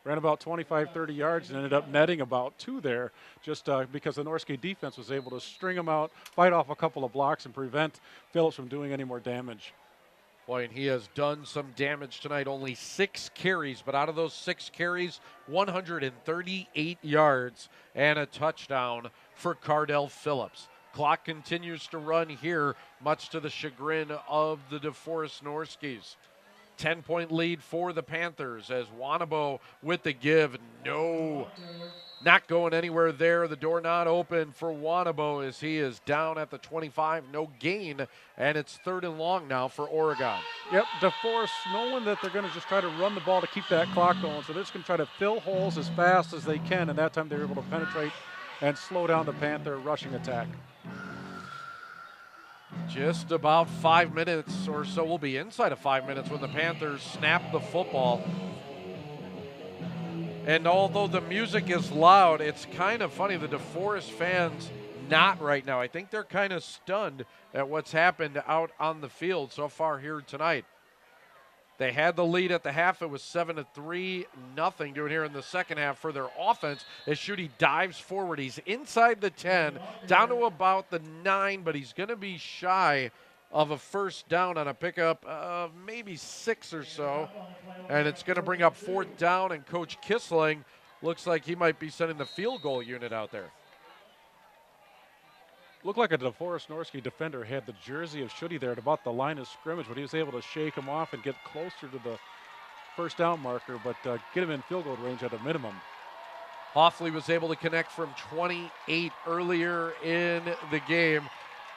Ran about 25, 30 yards and ended up netting about 2 there just because the Norski defense was able to string him out, fight off a couple of blocks, and prevent Phillips from doing any more damage. Boy, and he has done some damage tonight. Only 6 carries, but out of those 6 carries, 138 yards and a touchdown for Cardell Phillips. Clock continues to run here, much to the chagrin of the DeForest Norskis. 10-point lead for the Panthers as Wanabo with the give. No, not going anywhere there. The door not open for Wanabo as he is down at the 25. No gain, and it's 3rd and long now for Oregon. Yep, DeForest knowing that they're going to just try to run the ball to keep that clock going, so they're just going to try to fill holes as fast as they can, and that time they're able to penetrate and slow down the Panther rushing attack. Just about 5 minutes or so. We'll be inside of 5 minutes when the Panthers snap the football. And although the music is loud, it's kind of funny. The DeForest fans not right now. I think they're kind of stunned at what's happened out on the field so far here tonight. They had the lead at the half. It was 7-3, nothing doing here in the second half for their offense as Schutte dives forward. He's inside the 10, down to about the 9, but he's going to be shy of a first down on a pickup of maybe 6 or so. And it's going to bring up 4th down, and Coach Kissling looks like he might be sending the field goal unit out there. Looked like a DeForest Norski defender had the jersey of Schutte there at about the line of scrimmage, but he was able to shake him off and get closer to the first down marker, but get him in field goal range at a minimum. Hoffley was able to connect from 28 earlier in the game.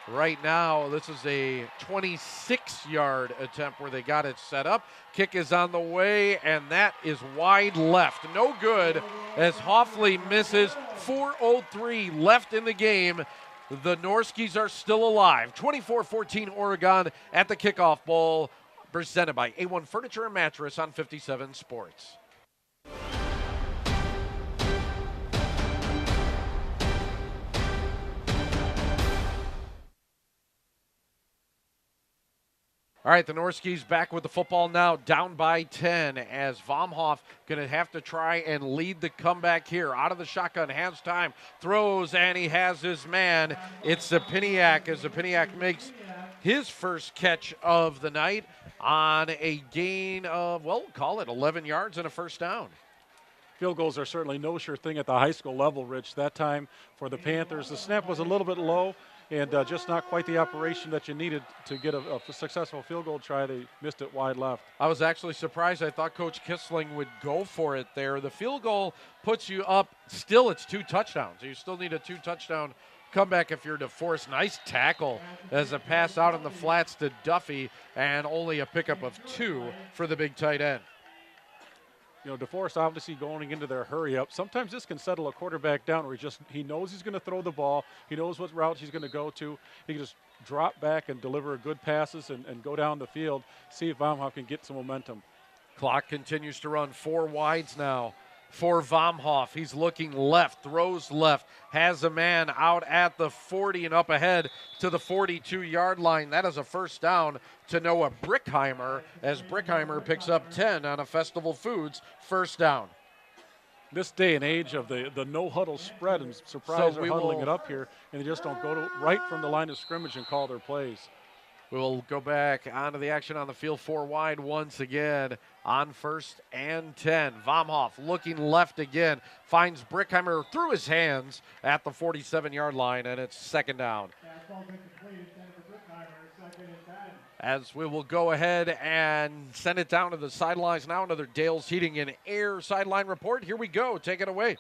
Right now, this is a 26-yard attempt where they got it set up. Kick is on the way, and that is wide left. No good as Hoffley misses. 4:03 left in the game. The Norskis are still alive. 24-14 Oregon at the Kickoff Bowl, presented by A-1 Furniture and Mattress on 57 Sports. All right, the Norskis back with the football now, down by 10 as Vomhoff going to have to try and lead the comeback here. Out of the shotgun, has time, throws, and he has his man. It's Zapiniak as Zapiniak makes his first catch of the night on a gain of, well, call it 11 yards and a first down. Field goals are certainly no sure thing at the high school level, Rich. That time for the Panthers, the snap was a little bit low, and just not quite the operation that you needed to get a successful field goal try. They missed it wide left. I was actually surprised. I thought Coach Kissling would go for it there. The field goal puts you up. Still, it's 2 touchdowns. You still need a 2-touchdown comeback if you're DeForest. Nice tackle as a pass out in the flats to Duffy, and only a pickup of 2 for the big tight end. DeForest obviously going into their hurry up. Sometimes this can settle a quarterback down where he knows he's going to throw the ball. He knows what route he's going to go to. He can just drop back and deliver good passes and go down the field, see if Vomhoff can get some momentum. Clock continues to run. 4 wides now for Vomhoff. He's looking left, throws left, has a man out at the 40 and up ahead to the 42-yard line. That is a first down to Noah Brickheimer as Brickheimer picks up 10 on a Festival Foods first down. This day and age of the no-huddle spread, and surprised they're huddling it up here, and they just don't go right from the line of scrimmage and call their plays. We will go back onto the action on the field. 4 wide once again on 1st and 10. Vomhoff looking left again. Finds Brickheimer through his hands at the 47-yard line, and it's 2nd down. As we will go ahead and send it down to the sidelines now. Another Dale's Heating and Air sideline report. Here we go. Take it away.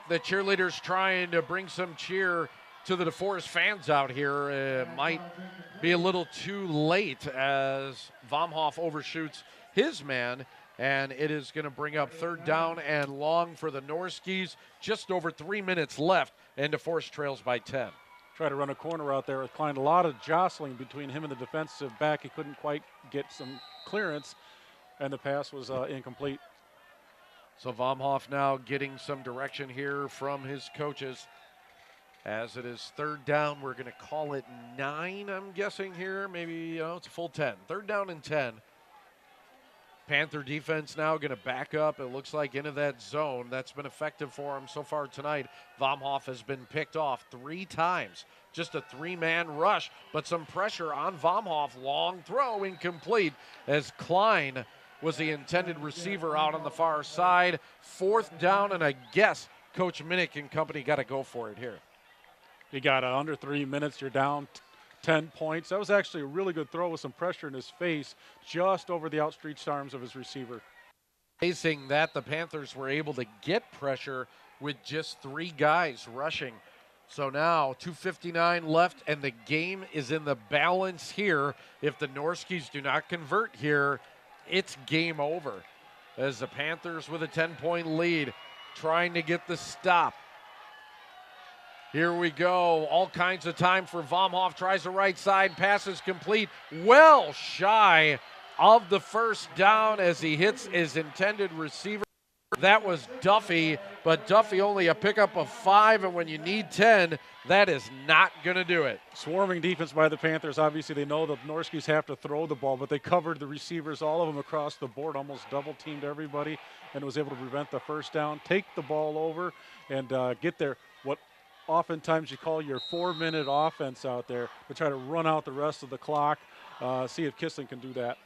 The cheerleaders trying to bring some cheer to the DeForest fans out here. It might be a little too late as Vomhoff overshoots his man, and it is going to bring up 3rd down and long for the Norskis. Just over 3 minutes left, and DeForest trails by 10. Try to run a corner out there with Klein. A lot of jostling between him and the defensive back. He couldn't quite get some clearance, and the pass was incomplete. So Vomhoff now getting some direction here from his coaches. As it is 3rd down, we're going to call it 9, I'm guessing here. Maybe it's a full 10. 3rd down and 10. Panther defense now going to back up, it looks like, into that zone. That's been effective for him so far tonight. Vomhoff has been picked off 3 times. Just a 3-man rush, but some pressure on Vomhoff. Long throw, incomplete, as Klein was the intended receiver out on the far side. 4th down, and I guess Coach Minnick and company got to go for it here. You got under 3 minutes, you're down 10 points. That was actually a really good throw with some pressure in his face, just over the outstretched arms of his receiver. Amazing that the Panthers were able to get pressure with just 3 guys rushing. So now 2:59 left, and the game is in the balance here. If the Norskis do not convert here, it's game over, as the Panthers with a 10-point lead trying to get the stop. Here we go. All kinds of time for Vomhoff. Tries the right side. Pass is complete. Well shy of the first down as he hits his intended receiver. That was Duffy, but Duffy only a pickup of 5, and when you need 10, that is not going to do it. Swarming defense by the Panthers. Obviously, they know the Norskis have to throw the ball, but they covered the receivers, all of them across the board, almost double-teamed everybody, and was able to prevent the first down, take the ball over, and get there. What oftentimes you call your 4-minute offense out there to try to run out the rest of the clock, see if Kissling can do that.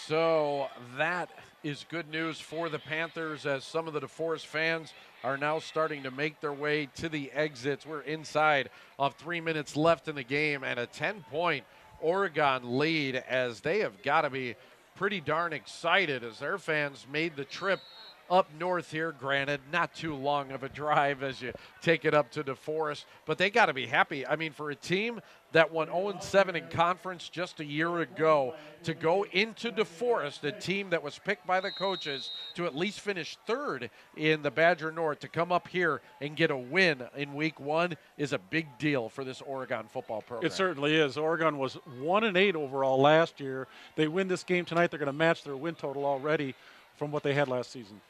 So that is good news for the Panthers, as some of the DeForest fans are now starting to make their way to the exits. We're inside of 3 minutes left in the game, and a 10-point Oregon lead, as they have got to be pretty darn excited as their fans made the trip up north here. Granted, not too long of a drive as you take it up to DeForest, but they got to be happy. I mean, for a team that won 0-7 in conference just a year ago, to go into DeForest, a team that was picked by the coaches to at least finish 3rd in the Badger North, to come up here and get a win in week 1 is a big deal for this Oregon football program. It certainly is. Oregon was 1-8 overall last year. They win this game tonight, they're going to match their win total already from what they had last season.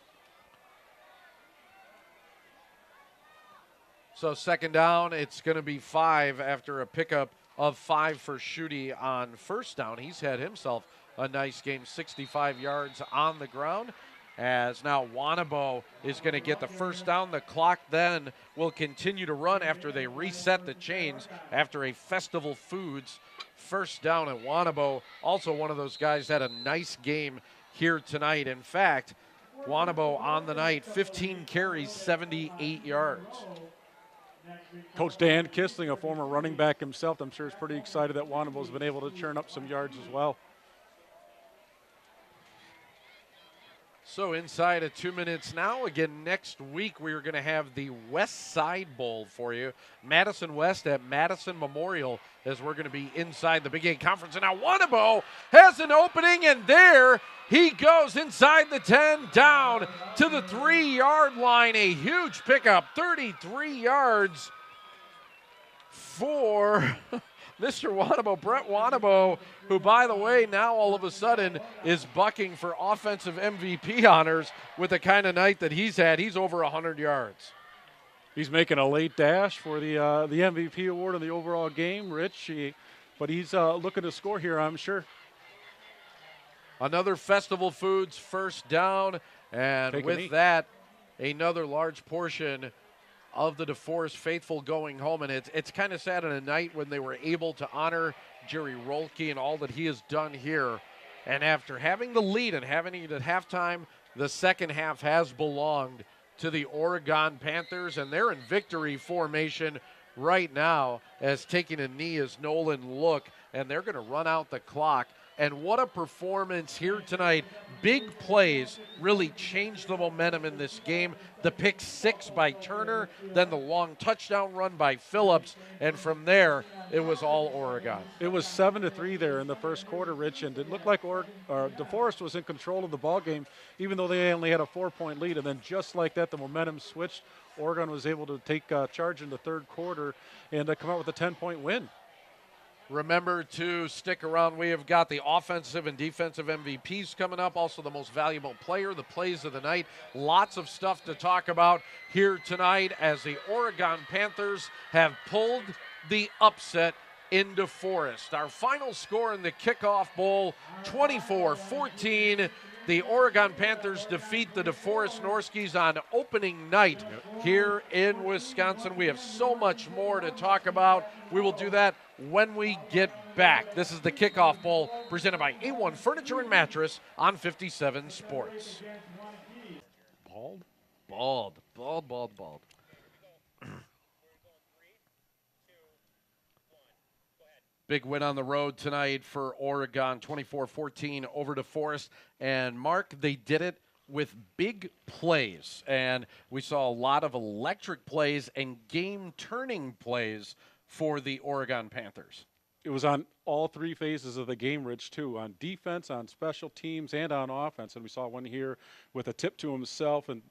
So 2nd down, it's going to be 5 after a pickup of 5 for Schutte on 1st down. He's had himself a nice game, 65 yards on the ground, as now Wanabo is going to get the first down. The clock then will continue to run after they reset the chains after a Festival Foods first down. And Wanabo, also one of those guys, had a nice game here tonight. In fact, Wanabo on the night, 15 carries, 78 yards. Coach Dan Kissling, a former running back himself, I'm sure is pretty excited that Wanabo's been able to churn up some yards as well. So inside of 2 minutes now. Again, next week we are going to have the West Side Bowl for you. Madison West at Madison Memorial, as we're going to be inside the Big 8 Conference. And now Wanabo has an opening, and there he goes inside the 10, down to the 3-yard line. A huge pickup, 33 yards for Mr. Wanabo, Brett Wanabo, who, by the way, now all of a sudden is bucking for offensive MVP honors with the kind of night that he's had. He's over 100 yards. He's making a late dash for the MVP award in the overall game, Rich. But he's looking to score here, I'm sure. Another Festival Foods first down, and with that, another large portion of the DeForest faithful going home. And it's kind of sad on a night when they were able to honor Jerry Rolke and all that he has done here. And after having the lead and having it at halftime, the second half has belonged to the Oregon Panthers, and they're in victory formation right now as taking a knee as Nolan Look, and they're going to run out the clock. And what a performance here tonight. Big plays really changed the momentum in this game. The pick 6 by Turner, then the long touchdown run by Phillips, and from there, it was all Oregon. It was 7-3 there in the first quarter, Rich, and it looked like DeForest was in control of the ball game, even though they only had a 4-point lead. And then just like that, the momentum switched. Oregon was able to take charge in the third quarter and come out with a 10-point win. Remember to stick around. We have got the offensive and defensive MVPs coming up, also the most valuable player, the plays of the night. Lots of stuff to talk about here tonight as the Oregon Panthers have pulled the upset in DeForest. Our final score in the Kickoff Bowl, 24-14. The Oregon Panthers defeat the DeForest Norskies on opening night here in Wisconsin. We have so much more to talk about. We will do that when we get back. This is the Kickoff Bowl presented by A-1 Furniture and Mattress on 57 Sports. Bald. Big win on the road tonight for Oregon, 24-14 over DeForest. And, Mark, they did it with big plays. And we saw a lot of electric plays and game-turning plays for the Oregon Panthers. It was on all three phases of the game, Rich, too, on defense, on special teams, and on offense. And we saw one here with a tip to himself, and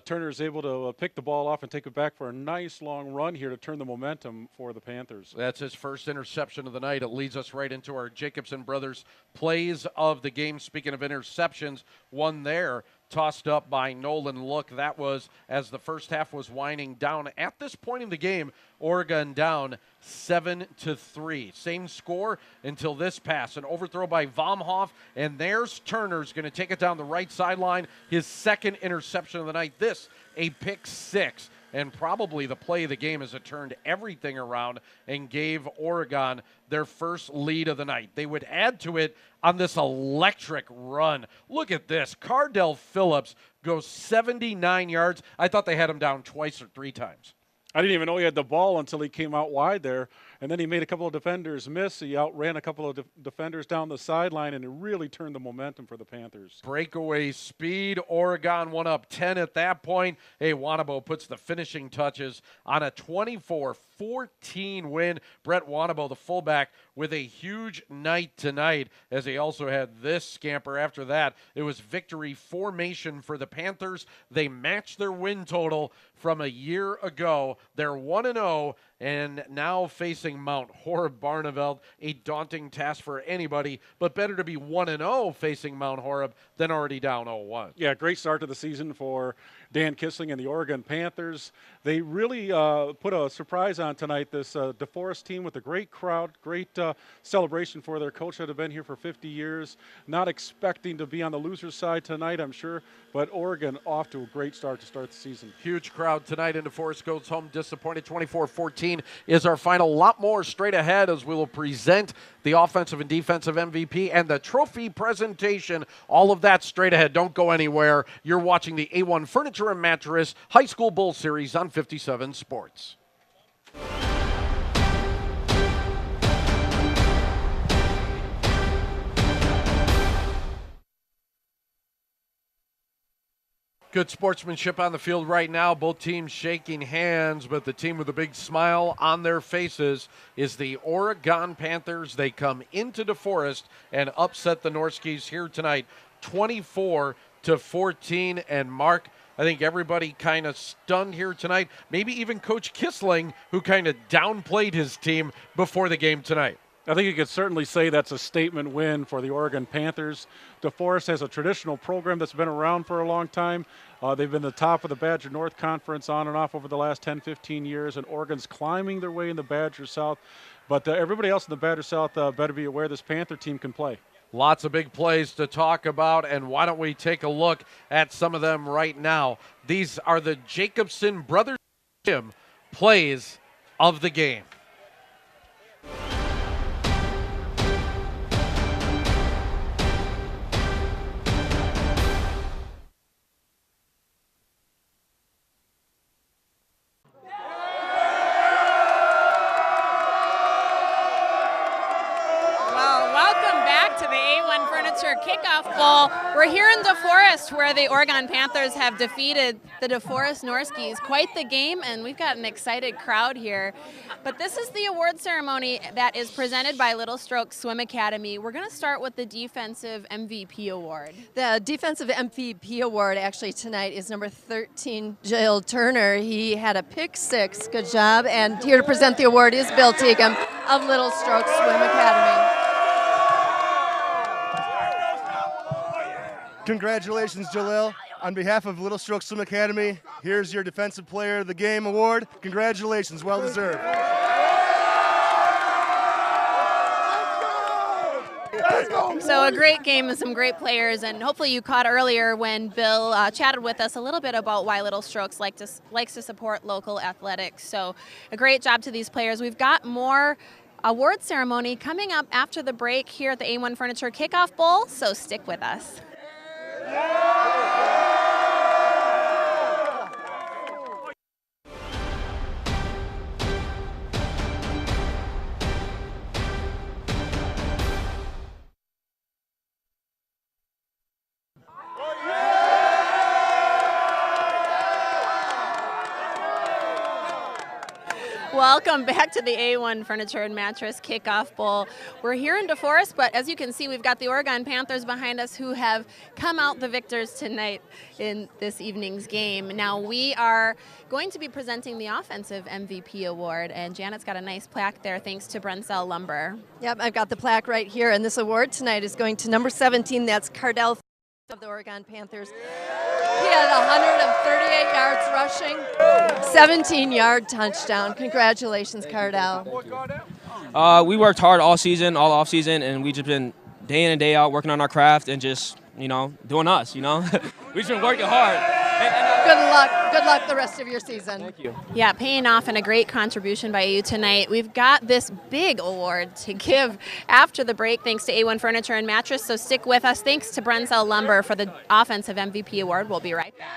Turner is able to pick the ball off and take it back for a nice long run here to turn the momentum for the Panthers. That's his first interception of the night. It leads us right into our Jacobson Brothers plays of the game. Speaking of interceptions, one there tossed up by Nolan Look. That was as the first half was winding down. At this point in the game, Oregon down 7-3. Same score until this pass. An overthrow by Vomhoff, and there's Turner's going to take it down the right sideline. His second interception of the night. This, a pick 6. And probably the play of the game as it turned everything around and gave Oregon their first lead of the night. They would add to it on this electric run. Look at this. Cardell Phillips goes 79 yards. I thought they had him down twice or 3 times. I didn't even know he had the ball until he came out wide there, and then he made a couple of defenders miss. He outran a couple of defenders down the sideline, and it really turned the momentum for the Panthers. Breakaway speed. Oregon went up 10 at that point. Wanabo puts the finishing touches on a 24-14 win. Brett Wanabo, the fullback, with a huge night tonight, as he also had this scamper after that. It was victory formation for the Panthers. They matched their win total from a year ago. They're 1-0 and now facing Mount Horeb Barneveld, a daunting task for anybody, but better to be 1-0 facing Mount Horeb than already down 0-1. Yeah, great start to the season for Dan Kissling and the Oregon Panthers. They really put a surprise on tonight, this DeForest team with a great crowd, great celebration for their coach that had been here for 50 years. Not expecting to be on the loser's side tonight, I'm sure, but Oregon off to a great start to start the season. Huge crowd tonight, and DeForest goes home disappointed, 24-14. 14 is our final. A lot more straight ahead as we will present the offensive and defensive MVP and the trophy presentation. All of that straight ahead. Don't go anywhere. You're watching the A-1 Furniture and Mattress High School Bowl Series on 57 Sports. Good sportsmanship on the field right now. Both teams shaking hands, but the team with a big smile on their faces is the Oregon Panthers. They come into DeForest and upset the Norskies here tonight, 24-14. And Mark, I think everybody kind of stunned here tonight. Maybe even Coach Kissling, who kind of downplayed his team before the game tonight. I think you could certainly say that's a statement win for the Oregon Panthers. DeForest has a traditional program that's been around for a long time. They've been the top of the Badger North Conference on and off over the last 10, 15 years, and Oregon's climbing their way in the Badger South. But everybody else in the Badger South better be aware this Panther team can play. Lots of big plays to talk about, and why don't we take a look at some of them right now. These are the Jacobson Brothers Gym plays of the game. Kickoff Bowl. We're here in DeForest where the Oregon Panthers have defeated the DeForest Norskies. Quite the game, and we've got an excited crowd here. But this is the award ceremony that is presented by Little Stroke Swim Academy. We're going to start with the Defensive MVP Award. The Defensive MVP Award actually tonight is number 13, Jill Turner. He had a pick six. Good job. And here to present the award is Bill Teagham of Little Stroke Swim Academy. Congratulations, Jalil. On behalf of Little Stroke Swim Academy, here's your Defensive Player of the Game award. Congratulations, well deserved. So a great game and some great players, and hopefully you caught earlier when Bill chatted with us a little bit about why Little Strokes likes to support local athletics. So a great job to these players. We've got more award ceremony coming up after the break here at the A1 Furniture Kickoff Bowl, so stick with us. Welcome back to the A1 Furniture and Mattress Kickoff Bowl. We're here in DeForest, but as you can see, we've got the Oregon Panthers behind us who have come out the victors tonight in this evening's game. Now we are going to be presenting the Offensive MVP Award, and Janet's got a nice plaque there thanks to Brensell Lumber. Yep, I've got the plaque right here, and this award tonight is going to number 17, that's Cardell of the Oregon Panthers. He had 138 yards rushing, 17-yard touchdown. Congratulations, Cardell. We worked hard all season, all off season, and we just been day in and day out working on our craft and just, doing us, We've just been working hard. Good luck the rest of your season. Thank you. Yeah, paying off and a great contribution by you tonight. We've got this big award to give after the break thanks to A1 Furniture and Mattress, so stick with us. Thanks to Brensell Lumber for the Offensive MVP Award. We'll be right back.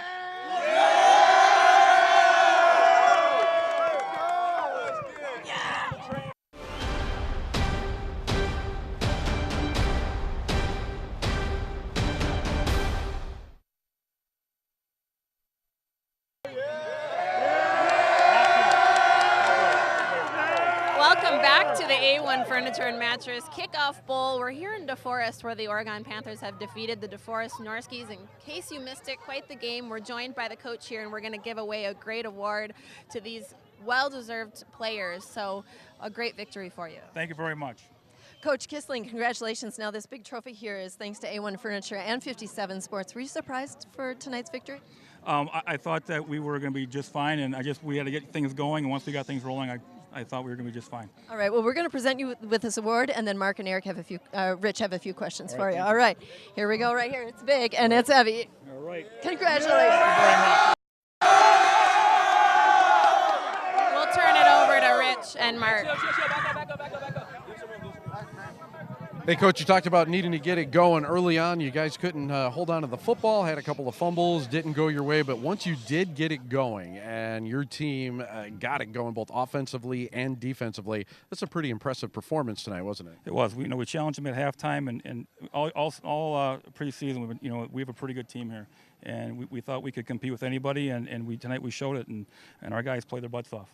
Welcome back to the A1 Furniture and Mattress Kickoff Bowl. We're here in DeForest where the Oregon Panthers have defeated the DeForest Norskies. In case you missed it, quite the game. We're joined by the coach here, and we're going to give away a great award to these well-deserved players. So a great victory for you. Thank you very much. Coach Kissling, congratulations. Now this big trophy here is thanks to A1 Furniture and 57 Sports. Were you surprised for tonight's victory? I thought that we were going to be just fine, and we had to get things going, and once we got things rolling, I thought we were going to be just fine. All right, well, we're going to present you with this award, and then Mark and Eric have Rich have a few questions for you. All right, here we go right here. It's big, and it's heavy. All right. Congratulations. We'll turn it over to Rich. start. Hey, Coach, you talked about needing to get it going early on. You guys couldn't hold on to the football, had a couple of fumbles, didn't go your way. But once you did get it going and your team got it going both offensively and defensively, that's a pretty impressive performance tonight, wasn't it? It was. We challenged them at halftime, and all preseason, we have a pretty good team here. And we thought we could compete with anybody, and tonight we showed it, and our guys played their butts off.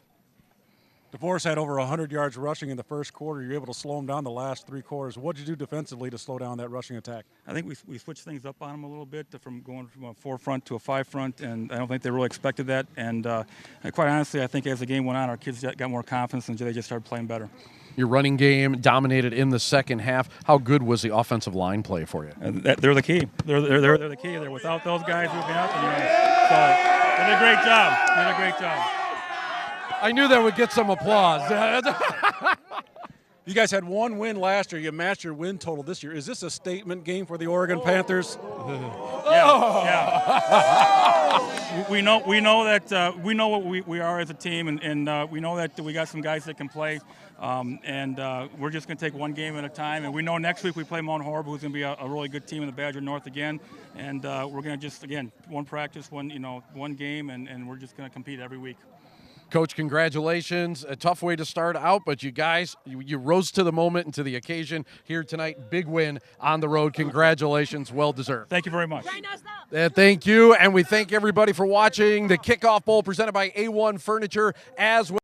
DeForest had over 100 yards rushing in the first quarter. You were able to slow them down the last 3 quarters. What did you do defensively to slow down that rushing attack? I think we switched things up on them a little bit from going from a 4-front to a 5-front, and I don't think they really expected that. And quite honestly, I think as the game went on, our kids got more confidence and they just started playing better. Your running game dominated in the second half. How good was the offensive line play for you? They're the key. They're the key. They're without those guys, we've been nothing. So they did a great job. They did a great job. I knew that would get some applause. You guys had 1 win last year. You matched your win total this year. Is this a statement game for the Oregon Panthers? Yeah. We know that we know what we are as a team, and we know that we got some guys that can play, and we're just going to take one game at a time. And we know next week we play Mount Horeb, who's going to be a really good team in the Badger North again, and we're going to just one practice, one game, and we're just going to compete every week. Coach, congratulations. A tough way to start out, but you guys, you rose to the moment and to the occasion here tonight. Big win on the road. Congratulations. Well deserved. Thank you very much. Thank you, and we thank everybody for watching the Kickoff Bowl presented by A-1 Furniture as well.